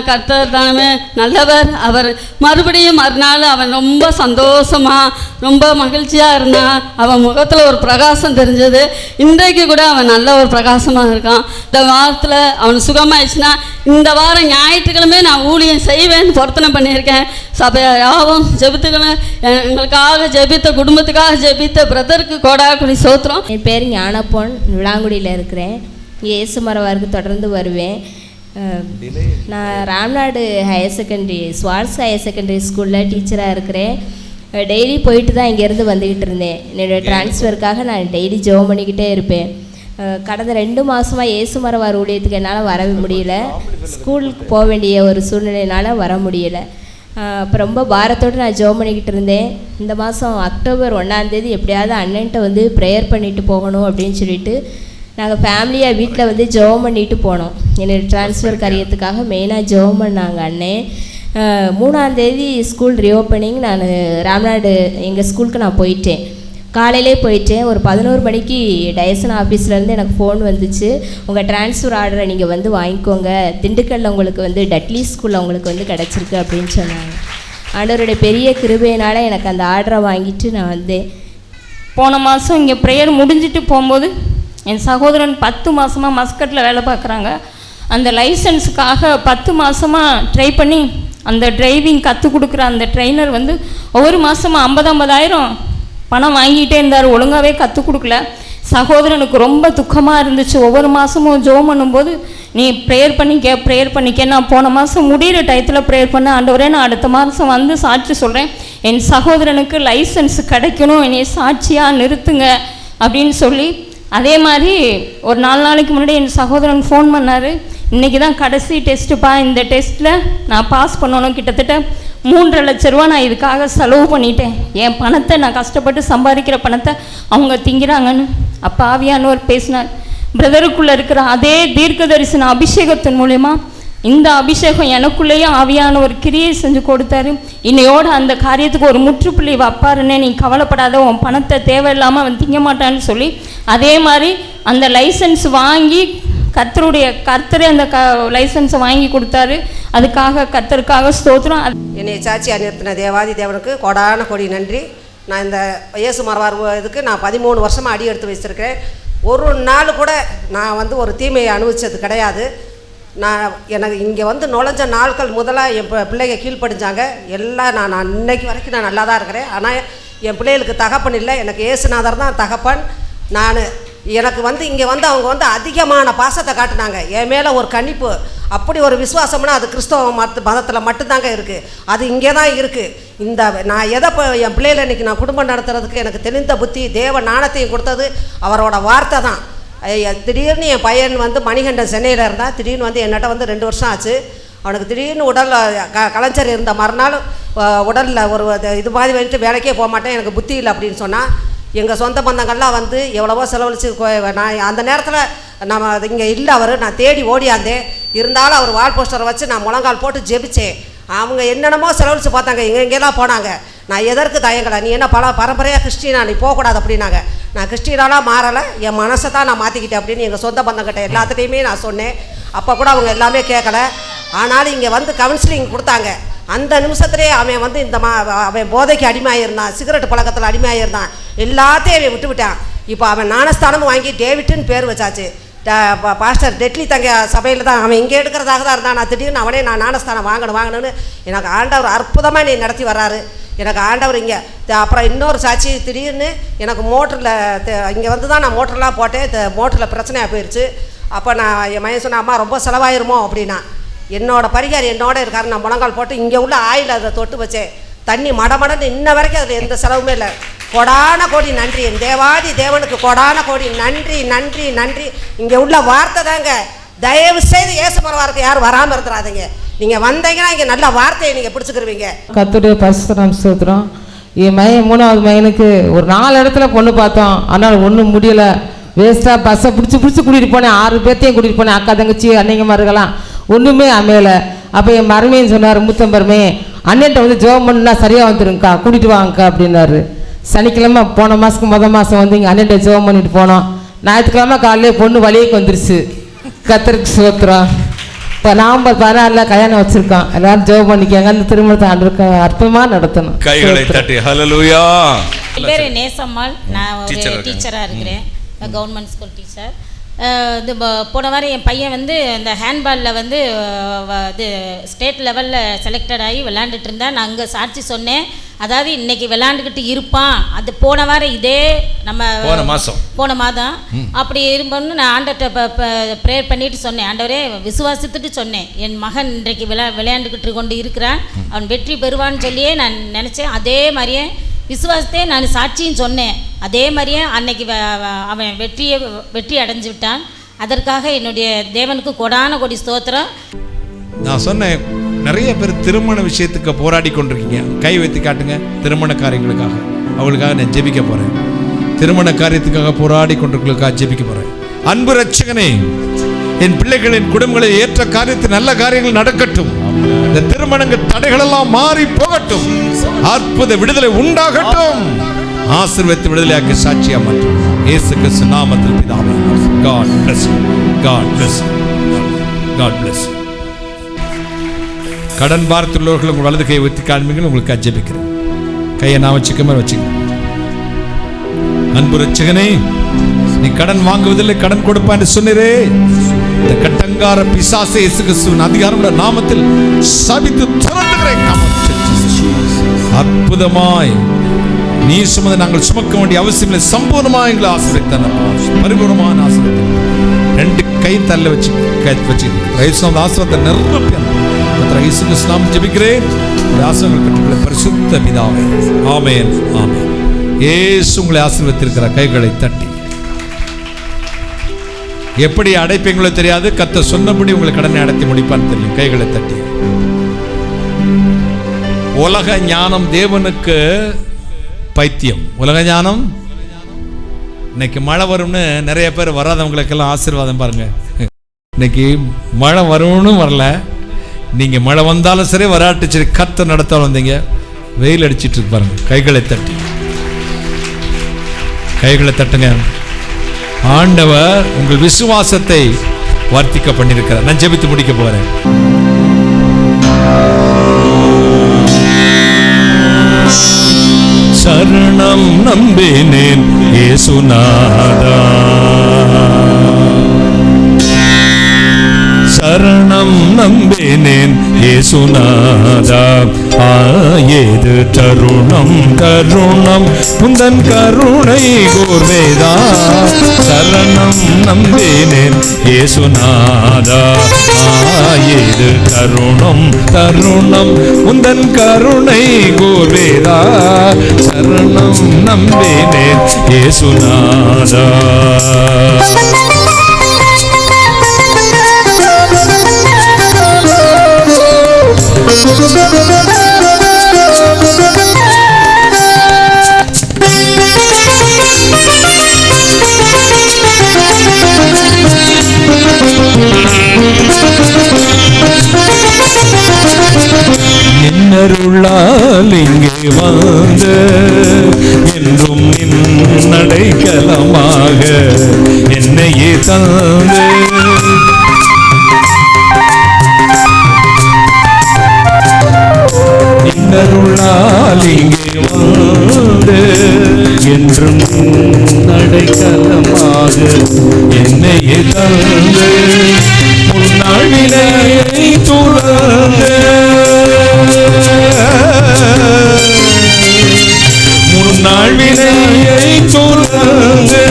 Speaker 7: கர்த்தர் தானே நல்லவர். அவர் மறுபடியும் மறுநாள் அவன் ரொம்ப சந்தோஷமாக ரொம்ப மகிழ்ச்சியாக இருந்தான். அவன் முகத்தில் ஒரு பிரகாசம் தெரிஞ்சது. இன்றைக்கு கூட அவன் நல்ல ஒரு பிரகாசமாக இருக்கான். இந்த வாரத்தில் அவன் சுகமாயிடுச்சுன்னா இந்த வாரம் ஞாயிற்றுக்கிழமை நான் ஊழியம் செய்வேன்னு பொருத்தனை பண்ணியிருக்கேன். சபையாவும் ஜெபித்துக்கணும். எங்களுக்காக ஜெபித்த, குடும்பத்துக்காக ஜெபித்த பிரதருக்கு கோடாக்குடி சோத்திரம்.
Speaker 9: என் பேர் ஞானப்பொன், விளாங்குடியில் இருக்கிறேன். இயேசு மரவாருக்கு தொடர்ந்து வருவேன். நான் Ramnad higher secondary, Schwarz higher secondary ஸ்கூலில் டீச்சராக இருக்கிறேன். டெய்லி போயிட்டு தான் இங்கேருந்து வந்துக்கிட்டு இருந்தேன். என்னோடய ட்ரான்ஸ்ஃபருக்காக நான் டெய்லி ஜெபம் பண்ணிக்கிட்டே இருப்பேன். கடந்த 2 மாதமாக இயேசு மரவார் ஊழியத்துக்கு என்னால் வர முடியல. ஸ்கூலுக்கு போக வேண்டிய ஒரு சூழ்நிலையினால் வர முடியலை. அப்போ ரொம்ப பாரத்தோடு நான் ஜெபம் பண்ணிக்கிட்டு இருந்தேன். இந்த மாதம் அக்டோபர் 1ஆம் தேதி எப்படியாவது அண்ணன்ட்ட வந்து ப்ரேயர் பண்ணிட்டு போகணும் அப்படின்னு சொல்லிட்டு நாங்கள் ஃபேமிலியாக வீட்டில் வந்து ஜெபம் பண்ணிட்டு போனோம். என்னோடய ட்ரான்ஸ்ஃபர் காரியத்துக்காக மெயினாக ஜெபம் பண்ணாங்க அண்ணன். 3ஆம் தேதி ஸ்கூல் ரீஓப்பனிங். நான் ராம்நாடு எங்கள் ஸ்கூலுக்கு நான் போயிட்டேன். காலையிலே போயிட்டேன். ஒரு 11 மணிக்கு டயசன் ஆஃபீஸ்லேருந்து எனக்கு ஃபோன் வந்துச்சு, உங்கள் ட்ரான்ஸ்ஃபர் ஆர்டரை நீங்கள் வந்து வாங்கிக்கோங்க, திண்டுக்கல்லில் உங்களுக்கு வந்து டட்லி ஸ்கூலில் உங்களுக்கு வந்து கிடச்சிருக்கு அப்படின்னு சொன்னாங்க. ஆண்டவருடைய பெரிய கிருபையினால் எனக்கு அந்த ஆர்டரை வாங்கிட்டு நான் வந்தேன்.
Speaker 10: போன மாதம் இங்கே ப்ரேயர் முடிஞ்சிட்டு போகும்போது என் சகோதரன் 10 மாதமாக மஸ்கட்டில் வேலை பார்க்குறாங்க. அந்த லைசன்ஸுக்காக 10 மாதமாக ட்ரை பண்ணி அந்த டிரைவிங் கற்றுக் கொடுக்குற அந்த ட்ரெயினர் வந்து ஒவ்வொரு மாதமாக 50,000 பணம் வாங்கிட்டே இருந்தார். ஒழுங்காகவே கற்றுக் கொடுக்கல. சகோதரனுக்கு ரொம்ப துக்கமாக இருந்துச்சு. ஒவ்வொரு மாதமும் ஜெபம் பண்ணும்போது நீ ப்ரேயர் பண்ணிக்க. நான் போன மாதம் முடிகிற டயத்தில் ப்ரேயர் பண்ண, ஆண்டவரே நான் அடுத்த மாதம் வந்து சாட்சி சொல்கிறேன், என் சகோதரனுக்கு லைசன்ஸ் கிடைக்கணும், என்னை சாட்சியாக நிறுத்துங்க அப்படின்னு சொல்லி, அதே மாதிரி ஒரு 4 நாளைக்கு முன்னாடி என் சகோதரன் ஃபோன் பண்ணார். இன்றைக்கி தான் கடைசி டெஸ்ட்டுப்பா, இந்த டெஸ்ட்டில் நான் பாஸ் பண்ணணும். கிட்டத்தட்ட 3.5 லட்ச ரூபா நான் இதுக்காக செலவு பண்ணிட்டேன். என் பணத்தை, நான் கஷ்டப்பட்டு சம்பாதிக்கிற பணத்தை அவங்க திங்கிறாங்கன்னு. அப்போ ஆவியானவர் பேசினார். பிரதருக்குள்ளே இருக்கிற அதே தீர்க்க தரிசன அபிஷேகத்தின் மூலமா இந்த அபிஷேகம் எனக்குள்ளேயே ஆவியானவர் கிரியை செஞ்சு கொடுத்தாரு. இன்னையோட அந்த காரியத்துக்கு ஒரு முற்றுப்புள்ளி வைப்பாருன்னே, நீ கவலைப்படாத, உன் பணத்தை தேவையில்லாமல் அவன் திங்க மாட்டான்னு சொல்லி, அதே மாதிரி அந்த லைசன்ஸ் வாங்கி கர்த்தரே அந்த லைசன்ஸை வாங்கி கொடுத்தாரு. அதுக்காக கர்த்தருக்காக ஸ்தோத்திரம்.
Speaker 3: என்னை சாட்சியாக நிறுத்தின தேவாதி தேவனுக்கு கோடான கோடி நன்றி. நான் இந்த இயேசு மரவார் இதுக்கு நான் 13 வருஷமாக அடி எடுத்து வச்சுருக்கேன். ஒரு நாள் கூட நான் வந்து ஒரு தீமையை அனுபவித்தது கிடையாது. எனக்கு இங்கே வந்து நுழைஞ்ச நாட்கள் முதலாக என் பிள்ளைங்க கீழ்ப்படிஞ்சாங்க. எல்லாம் நான் இன்னைக்கு வரைக்கும் நான் நல்லா தான் இருக்கிறேன். ஆனால் என் பிள்ளைகளுக்கு தகப்பன் இல்லை, எனக்கு இயேசுநாதர் தான் தகப்பன். எனக்கு வந்து இங்கே வந்து அவங்க வந்து அதிகமான பாசத்தை காட்டினாங்க. என் மேலே ஒரு கணிப்பு, அப்படி ஒரு விசுவாசம்னா அது கிறிஸ்தவ மதத்தில் மட்டும்தாங்க இருக்குது. அது இங்கே தான் இருக்குது. நான் எதை என் பிள்ளைகளை இன்றைக்கி நான் குடும்பம் நடத்துறதுக்கு எனக்கு தெளிந்த புத்தி, தேவ நாணத்தையும் கொடுத்தது அவரோட வார்த்தை தான். திடீர்னு என் பையன் வந்து மணிகண்டன் சென்னையில் இருந்தால், திடீர்னு வந்து என்னட்ட வந்து 2 வருஷம் ஆச்சு. அவனுக்கு திடீர்னு உடலில் கலைஞர் இருந்த மறுநாள் உடலில் ஒரு இது மாதிரி வந்துட்டு வேலைக்கே போக மாட்டேன், எனக்கு புத்தி இல்லை அப்படின்னு சொன்னால், எங்கள் சொந்த பந்தங்கள்லாம் வந்து எவ்வளவோ செலவழித்து, நான் அந்த நேரத்தில் நம்ம இங்கே இல்லை, நான் தேடி ஓடியாந்தேன். இருந்தாலும் அவர் வால் போஸ்டரை வச்சு நான் முழங்கால் போட்டு ஜெபிச்சேன். அவங்க என்னென்னமோ செலவழித்து பார்த்தாங்க, எங்கெங்கெல்லாம் போனாங்க. நான் எதற்கு தயங்கலை, நீ என்ன பரம்பரையாக கிறிஸ்டினா, நீ போகக்கூடாது அப்படின்னாங்க. நான் கிறிஸ்டினாலாம் மாறலை, என் மனசை தான் நான் மாற்றிக்கிட்டேன் அப்படின்னு எங்கள் சொந்த பந்தங்கிட்ட எல்லாத்துலேயுமே நான் சொன்னேன். அப்போ கூட அவங்க எல்லாமே கேட்கலை. ஆனாலும் இங்கே வந்து கவுன்சிலிங் கொடுத்தாங்க. அந்த நிமிஷத்துலேயே அவன் வந்து அவன் போதைக்கு அடிமையாயிருந்தான், சிகரெட் பழக்கத்தில் அடிமையாயிருந்தான், எல்லாத்தையும் அவன் விட்டுவிட்டான். இப்போ அவன் ஞானஸ்தானமும் வாங்கி டேவிட்டுன்னு பேர் வச்சாச்சு. பாஸ்டர் டெட்லி தங்க சபையில் தான் அவன் இங்கே எடுக்கிறதாக தான் இருந்தான். நான் திடீர்னு அவனே நான் ஞானஸ்தானம் வாங்கணும்னு எனக்கு ஆண்டவர் அற்புதமாக நீ நடத்தி வர்றாரு. எனக்கு ஆண்டவர் இங்கே அப்புறம் இன்னொரு சாட்சி, திடீர்னு எனக்கு மோட்டரில் இங்கே வந்து தான் நான் மோட்டர்லாம் போட்டேன். மோட்டரில் பிரச்சனையாக போயிடுச்சு. அப்போ நான் என் மையன் சொன்னேன், அம்மா ரொம்ப செலவாயிருமோ அப்படின்னா. என்னோடய பரிகாரி என்னோட இருக்காரு. நான் முழங்கால் போட்டு இங்கே உள்ள ஆயில் அதை தொட்டு வச்சேன். தண்ணி மடமடன்னு இன்ன வரைக்கும் அதில் எந்த செலவுமே இல்லை. கொடான கோடி நன்றி என் தேவாதி தேவனுக்கு, கொடான கோடி நன்றி நன்றி நன்றி. இங்கே உள்ள வார்த்தை தாங்க, தயவு செய்து இயேசு மரவாருக்கு யாரும் வராமல் இருந்துடாதீங்க. நீங்கள் வந்தீங்கன்னா இங்கே நல்ல வார்த்தையை நீங்கள் பிடிச்சிக்கிருவீங்க.
Speaker 11: கர்த்தருடைய பரிசுத்தம் ஸ்தோத்திரம். என் மையன் 3வது மையனுக்கு ஒரு 4 இடத்துல பொண்ணு பார்த்தோம். ஆனால் ஒன்றும் முடியலை. வேஸ்ட்டாக பஸ்ஸை பிடிச்சி கூட்டிகிட்டு போனேன். 6 பேர்த்தையும் கூட்டிகிட்டு போனேன். அக்கா தங்கச்சி அன்னைங்கமாருக்கலாம் ஒன்றுமே அமையலை. அப்போ என் மருமைன்னு சொன்னார், மூத்தம்பருமே அண்ணன்ட்ட வந்து ஜெபம் பண்ணுனா சரியாக வந்துருங்கக்கா, கூட்டிகிட்டு வாங்கக்கா அப்படின்னாரு. சனிக்கிழமை போன மாதத்துக்கு மாதம் வந்து இங்கே அண்ணன்ட்ட ஜெபம் பண்ணிட்டு போனோம். ஞாயிற்றுக்கிழமை காலையிலே பொண்ணு வழியேக்கு வந்துருச்சு. கர்த்தருக்கு ஸ்தோத்திரம். இப்போ நவம்பர் 16 கல்யாணம் வச்சுருக்கோம். எல்லாரும் ஜெபம் பண்ணிக்கங்க. அந்த திருமணத்தை ஆண்டுக்கு அற்புதமாக நடத்தணும்.
Speaker 5: கைகளை தட்டி ஹல்லேலூயா.
Speaker 12: என் பேர் நேசம்மாள். நான் ஒரு டீச்சராக இருக்கிறேன், கவர்மெண்ட் ஸ்கூல் டீச்சர். இது போன வாரம் என் பையன் வந்து இந்த ஹேண்ட்பாலில் வந்து இது ஸ்டேட் லெவலில் செலக்டட் ஆகி விளையாண்டுட்டு இருந்தான். நான் அங்கே சாட்சி சொன்னேன். அதாவது இன்னைக்கு விளையாண்டுக்கிட்டு இருப்பான். அது போன வாரம் இதே நம்ம போன மாதம் அப்படி இருப்போம்னு நான் ஆண்டர்கிட்ட ப்ரேயர் பண்ணிட்டு சொன்னேன். ஆண்டவரே விசுவாசித்துட்டு சொன்னேன், என் மகன் இன்றைக்கு விளையாண்டுக்கிட்டு கொண்டு இருக்கிறான், அவன் வெற்றி பெறுவான்னு சொல்லியே நான் நினச்சேன். அதே மாதிரியே விசுவாசத்தே நான் சாட்சியும் சொன்னேன். அதே மாதிரியே அன்னைக்கு அவன் வெற்றி அடைஞ்சு விட்டான். அதற்காக என்னுடைய தேவனுக்கு கொடான கொடி ஸ்தோத்திரம்.
Speaker 1: நான் சொன்னேன், நிறைய பேர் திருமண விஷயத்துக்கு போராடி கொண்டிருக்கீங்க. கை வைத்து காட்டுங்க. திருமண காரியங்களுக்காக அவங்களுக்காக நான் ஜெபிக்க போகிறேன். திருமண காரியத்துக்காக போராடி கொண்டிருக்கிறதுக்காக ஜெபிக்க போகிறேன். அன்பு ரட்சகனே, என் பிள்ளைகளின் குடும்பங்களில் ஏற்ற காரியத்தில் நல்ல காரியங்கள் நடக்கட்டும். இந்த திருமணங்கள் தடைகள் எல்லாம் மாறி போகட்டும். அற்புத விடுதலை உண்டாகட்டும். ஆசீர்வதித்து விடுதலையாக்கி சாட்சியா மாற்றும். இயேசு கிறிஸ்து நாமத்தில் பிதாவே. God bless you. God bless you. God bless you. கடன் பாரத்துள்ளவர்கள் உங்கள் வலது கையை ஊற்றி காண்பீங்கள். உங்களுக்கு ஜெபிக்கிறேன். கையை நான் வச்சுக்க மாதிரி வச்சுக்கிறேன். அன்பு ரட்சகனே, நீ கடன் வாங்குவதில்லை, கடன் கொடுப்பா என்று சொன்னீரே. இந்த கட்டங்கார பிசாசை இயேசு கிறிஸ்துவின் அதிகாரமுள்ள நாமத்தில் சபித்து துரத்துகிறேன். அற்புதமாய் நீ சுமந்து நாங்கள் சுமக்க வேண்டிய அவசியம் இல்லை. சம்பூர்ணமாக எங்களை ஆசீர்வதித்தார். பரிபூர்ணமான ஆசீர்வாதம் 2 கை தள்ள வச்சு ஆசீர்வாதத்தை நிரப்பி இயேசு கிறிஸ்து நாமத்தில் ஜெபிக்கிறேன். ஆசீர்வாதங்கள் பெற்றுள்ள பரிசுத்த பிதாவே. ஆமென், ஆமென். இயேசு உங்களை ஆசீர்வதித்திருக்கிறார். கைகளை தட்டி. எப்படி அடைப்பீங்களோ தெரியாது, கர்த்தர் சொன்னபடி உங்களை கடனை அடைத்து முடிப்பான்னு தெரியும். கைகளை தட்டி. உலக ஞானம் தேவனுக்கு பைத்தியம். உலக ஞானம். இன்னைக்கு மழை வரும்னு நிறைய பேர் வராதவங்களுக்கெல்லாம் ஆசீர்வாதம் பாருங்க. இன்னைக்கு மழை வரும்னு வரல, நீங்க மழை வந்தாலும் சரி வராட்டு சரி கர்த்தர் நடத்தாலும் வந்தீங்க. வெயில் அடிச்சிட்டு இருக்கு பாருங்க. கைகளை தட்டி. கைகளை தட்டுங்க. ஆண்டவர் உங்கள் விசுவாசத்தை வர்த்திக்க பண்ணியிருக்கிறார். நான் ஜெபித்து முடிக்க போறேன்.
Speaker 5: சரணம் நம்பினேன் இயேசுநாதா, சரணம் நம்பினேன் இயேசுநாதா. ஏது தருணம் தருணம் உந்தன் கருணை கூர்வேதா. சரணம் நம்பினேன் இயேசுநாதா. ஏது தருணம் தருணம் உந்தன் கருணை கூர்வேதா. சரணம் நம்பினேன் இயேசுநாதா. நின்னருளால் இங்கே வந்து என்றும் நின்னடைக்கலமாக என்னையே தந்து நின்னருளால் இங்கே வந்து என்றும் நடைக்கலமாக என்னையே தந்து முன்னாள் வினையை துறந்து முன்னாள் வினையை துறந்து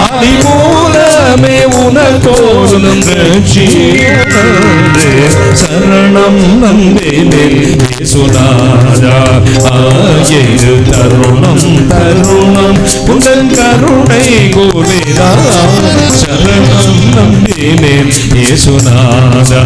Speaker 5: அதிமூலமே உனக்கோடு சரணம் நம்பினேன் இயேசுநாதா. ஏது தருணம் தருணம் உந்தன் கருணை கூர்வேதா. சரணம் நம்பினேன் இயேசுநாதா.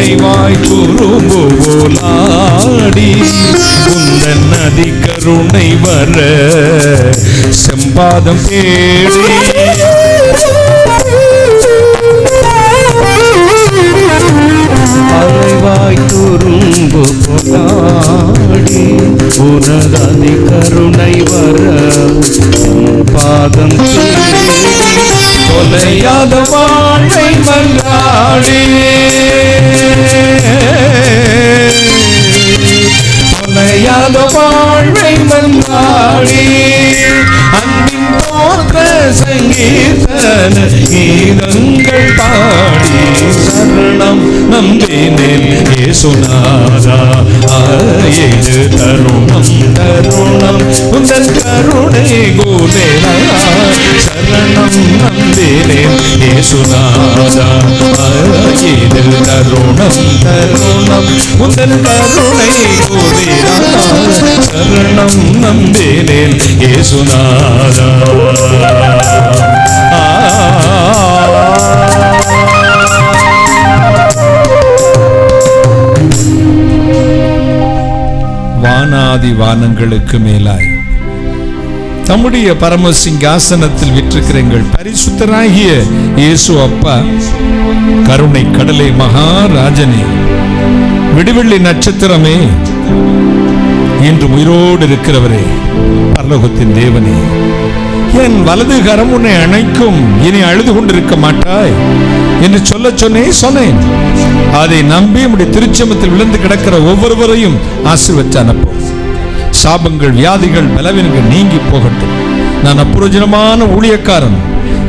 Speaker 5: அலைவாய் துரும்பு போலாடி உந்தன் நதி கருணை வர செம்பாதம் தேடி அலைவாய் துரும்பு போலாடி உனததி கருணை வர பாதம் தொலையாத வாழ்வை மன்றாடி தொலையாத வாழ்வை மன்றாடி அன்பின் தோற்ற சங்கீதன கீதங்கள் பாடி சரணம் நம்பினேன் இயேசுநாதா ஆயேது தருணம் தருணம் உந்தன் கருணை கோலேலா சரணம் நம்பினேன் இயேசுநாதா ஆயேது தருணம் தருணம் உந்தன் கருணை கோலேலா சரணம் நம்பினேன் இயேசுநாதா.
Speaker 1: வானாதி வானங்களுக்கு மேலாய் தம்முடைய பரம சிங்காசனத்தில் விற்றிருக்கிற எங்கள் பரிசுத்தராகிய இயேசு அப்பா, கருணை கடலை மகாராஜனே, விடிவெள்ளி நட்சத்திரமே, இன்று உயிரோடு இருக்கிறவரே, பரலோகத்தின் தேவனே, என் வலது கரம் உன்னை அணைக்கும், இனி அழுது கொண்டிருக்க மாட்டாய் என்று சொன்னேன். அதை நம்பி உம்முடைய திருச்சமத்தில் விழுந்து கிடக்கிற ஒவ்வொருவரையும் ஆசீர்வதித்து அனுப்பும். சாபங்கள், வியாதிகள், பலவீனங்கள் நீங்கி போகட்டும். நான் அப்புரோஜனமான ஊழியக்காரன்,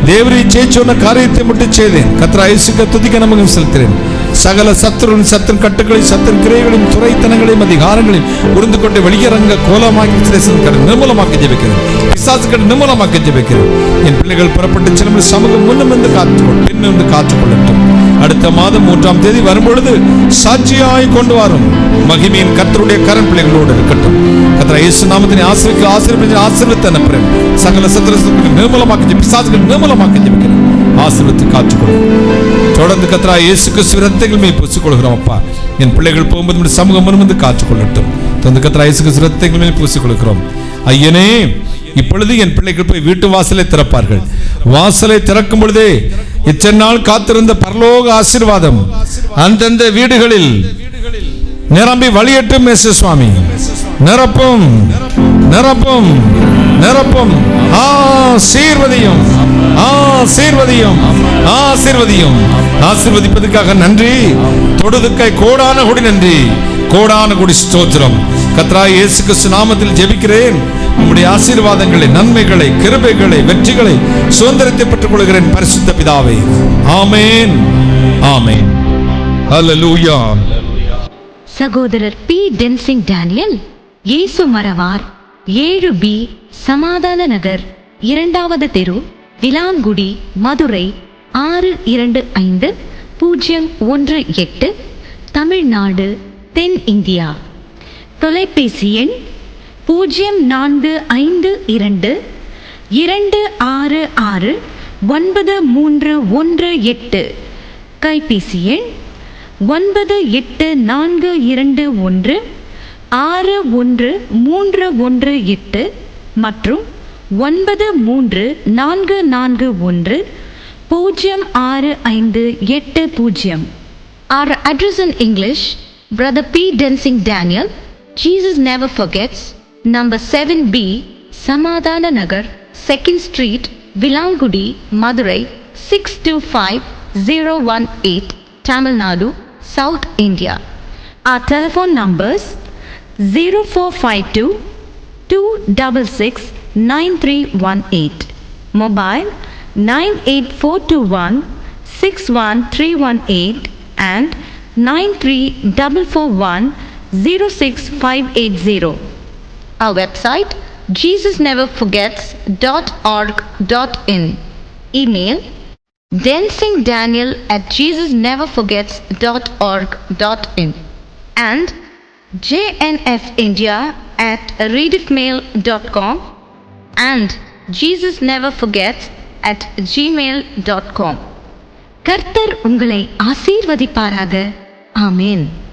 Speaker 1: தேவரை சொன்ன காரியத்தை மட்டும் செய்தேன். கர்த்தர் இயேசுவுக்கு துதிக்க நமக்கு செலுத்துகிறேன். சகல சத்துருவின் சத்தின் கட்டுகளையும் சத்தின் கிரைகளையும் துறைத்தனங்களையும் அதிகாரங்களையும் உருந்து கொண்டு வெளியரங்க கோலமாக்கி நிர்மூலமாக்க ஜெபிக்கிறேன். பிசாசுகள் நிர்மூலமாக்க ஜெபிக்கிறேன். என் பிள்ளைகள் புறப்பட்டு செல்லும் சமூகம் முன்னும் வந்து காத்துக்கொள், பின்னும் காத்துக்கொள்ளட்டும். அடுத்த மாதம் 3ஆம் தேதி வரும்பொழுது சாட்சியாய் கொண்டு வரும் மகிமையின் கர்த்தருடைய கரம் பிள்ளைகளோடு இருக்கட்டும். கர்த்தர் இயேசு நாமத்தினை ஆசீர்வதித்து அனுப்புகிறேன். சகல சத்துருக்களை நிர்மூலமாக்க, பிசாசுகள் நிர்மூலமாக்க ஜெபிக்கிறேன். ஆசீர்வதித்து காத்துக்கொள்ளும். தொடர்ந்து கர்த்தர் இயேசு கிறிஸ்துவின் இரத்தங்கள் மேல் பூசிக்கொள்கிறோம். அப்பா, என் பிள்ளைகள் போகும்போது சமூகம் முன்வந்து காத்துக்கொள்ளட்டும். தொடர்ந்து கர்த்தர் இயேசு கிறிஸ்துவின் இரத்தங்கள் மேல் பூசிக்கொள்கிறோம். ஐயனே, இப்பொழுது என் பிள்ளைகள் போய் வீட்டு வாசலை திறப்பார்கள். வாசலை திறக்கும் பொழுதே இத்தனை நாள் காத்திருந்த பரலோக ஆசீர்வாதம் அந்தந்த வீடுகளில் நிரம்பி வழியட்டும். சுவாமி, நிரப்பும் நிரப்பும் நிரப்பும். ஆசீர்வதியும் ஆசீர்வதியும் ஆசீர்வதியும். ஆசீர்வதிப்பதற்காக நன்றி. தொடுதுக்கை கோடான கொடி நன்றி, கோடான கொடி ஸ்தோத்திரம். கர்த்தராகிய இயேசு கிறிஸ்து நாமத்தில் ஜெபிக்கிறேன். உம்முடைய ஆசீர்வாதங்களை, நன்மைகளை, கிருபைகளை, வெற்றிகளை சுதந்திரத்தை பெற்றுக் கொள்கிறேன் பரிசுத்த பிதாவே. ஆமென் ஆமென். ஹல்லேலூயா.
Speaker 13: சகோதரர் பி டென்சிங் டேனியல், இயேசு மரவார், 7B சமாதான நகர், 2வது தெரு, விலாங்குடி, மதுரை 625018, தமிழ்நாடு, தென் இந்தியா. தொலைபேசி எண் 0452666931. கைபேசி எண் 9842161318 மற்றும் 9344106580. Our address in English: Brother P. Densing Daniel, Jesus Never Forgets, number 7B, Samadhana Nagar, 2nd Street, Vilangudi, Madurai 625018, Tamil Nadu, South India. Our telephone numbers 0452 266 9318, mobile 98421 61318 and 93441 06580. Our website jesusneverforgets.org.in. Email densingdaniel@jesusneverforgets.org.in and jnfindia@readitmail.com and jesusneverforgets@gmail.com. கர்த்தர் உங்களை ஆசீர்வதிப்பாராக. Amen.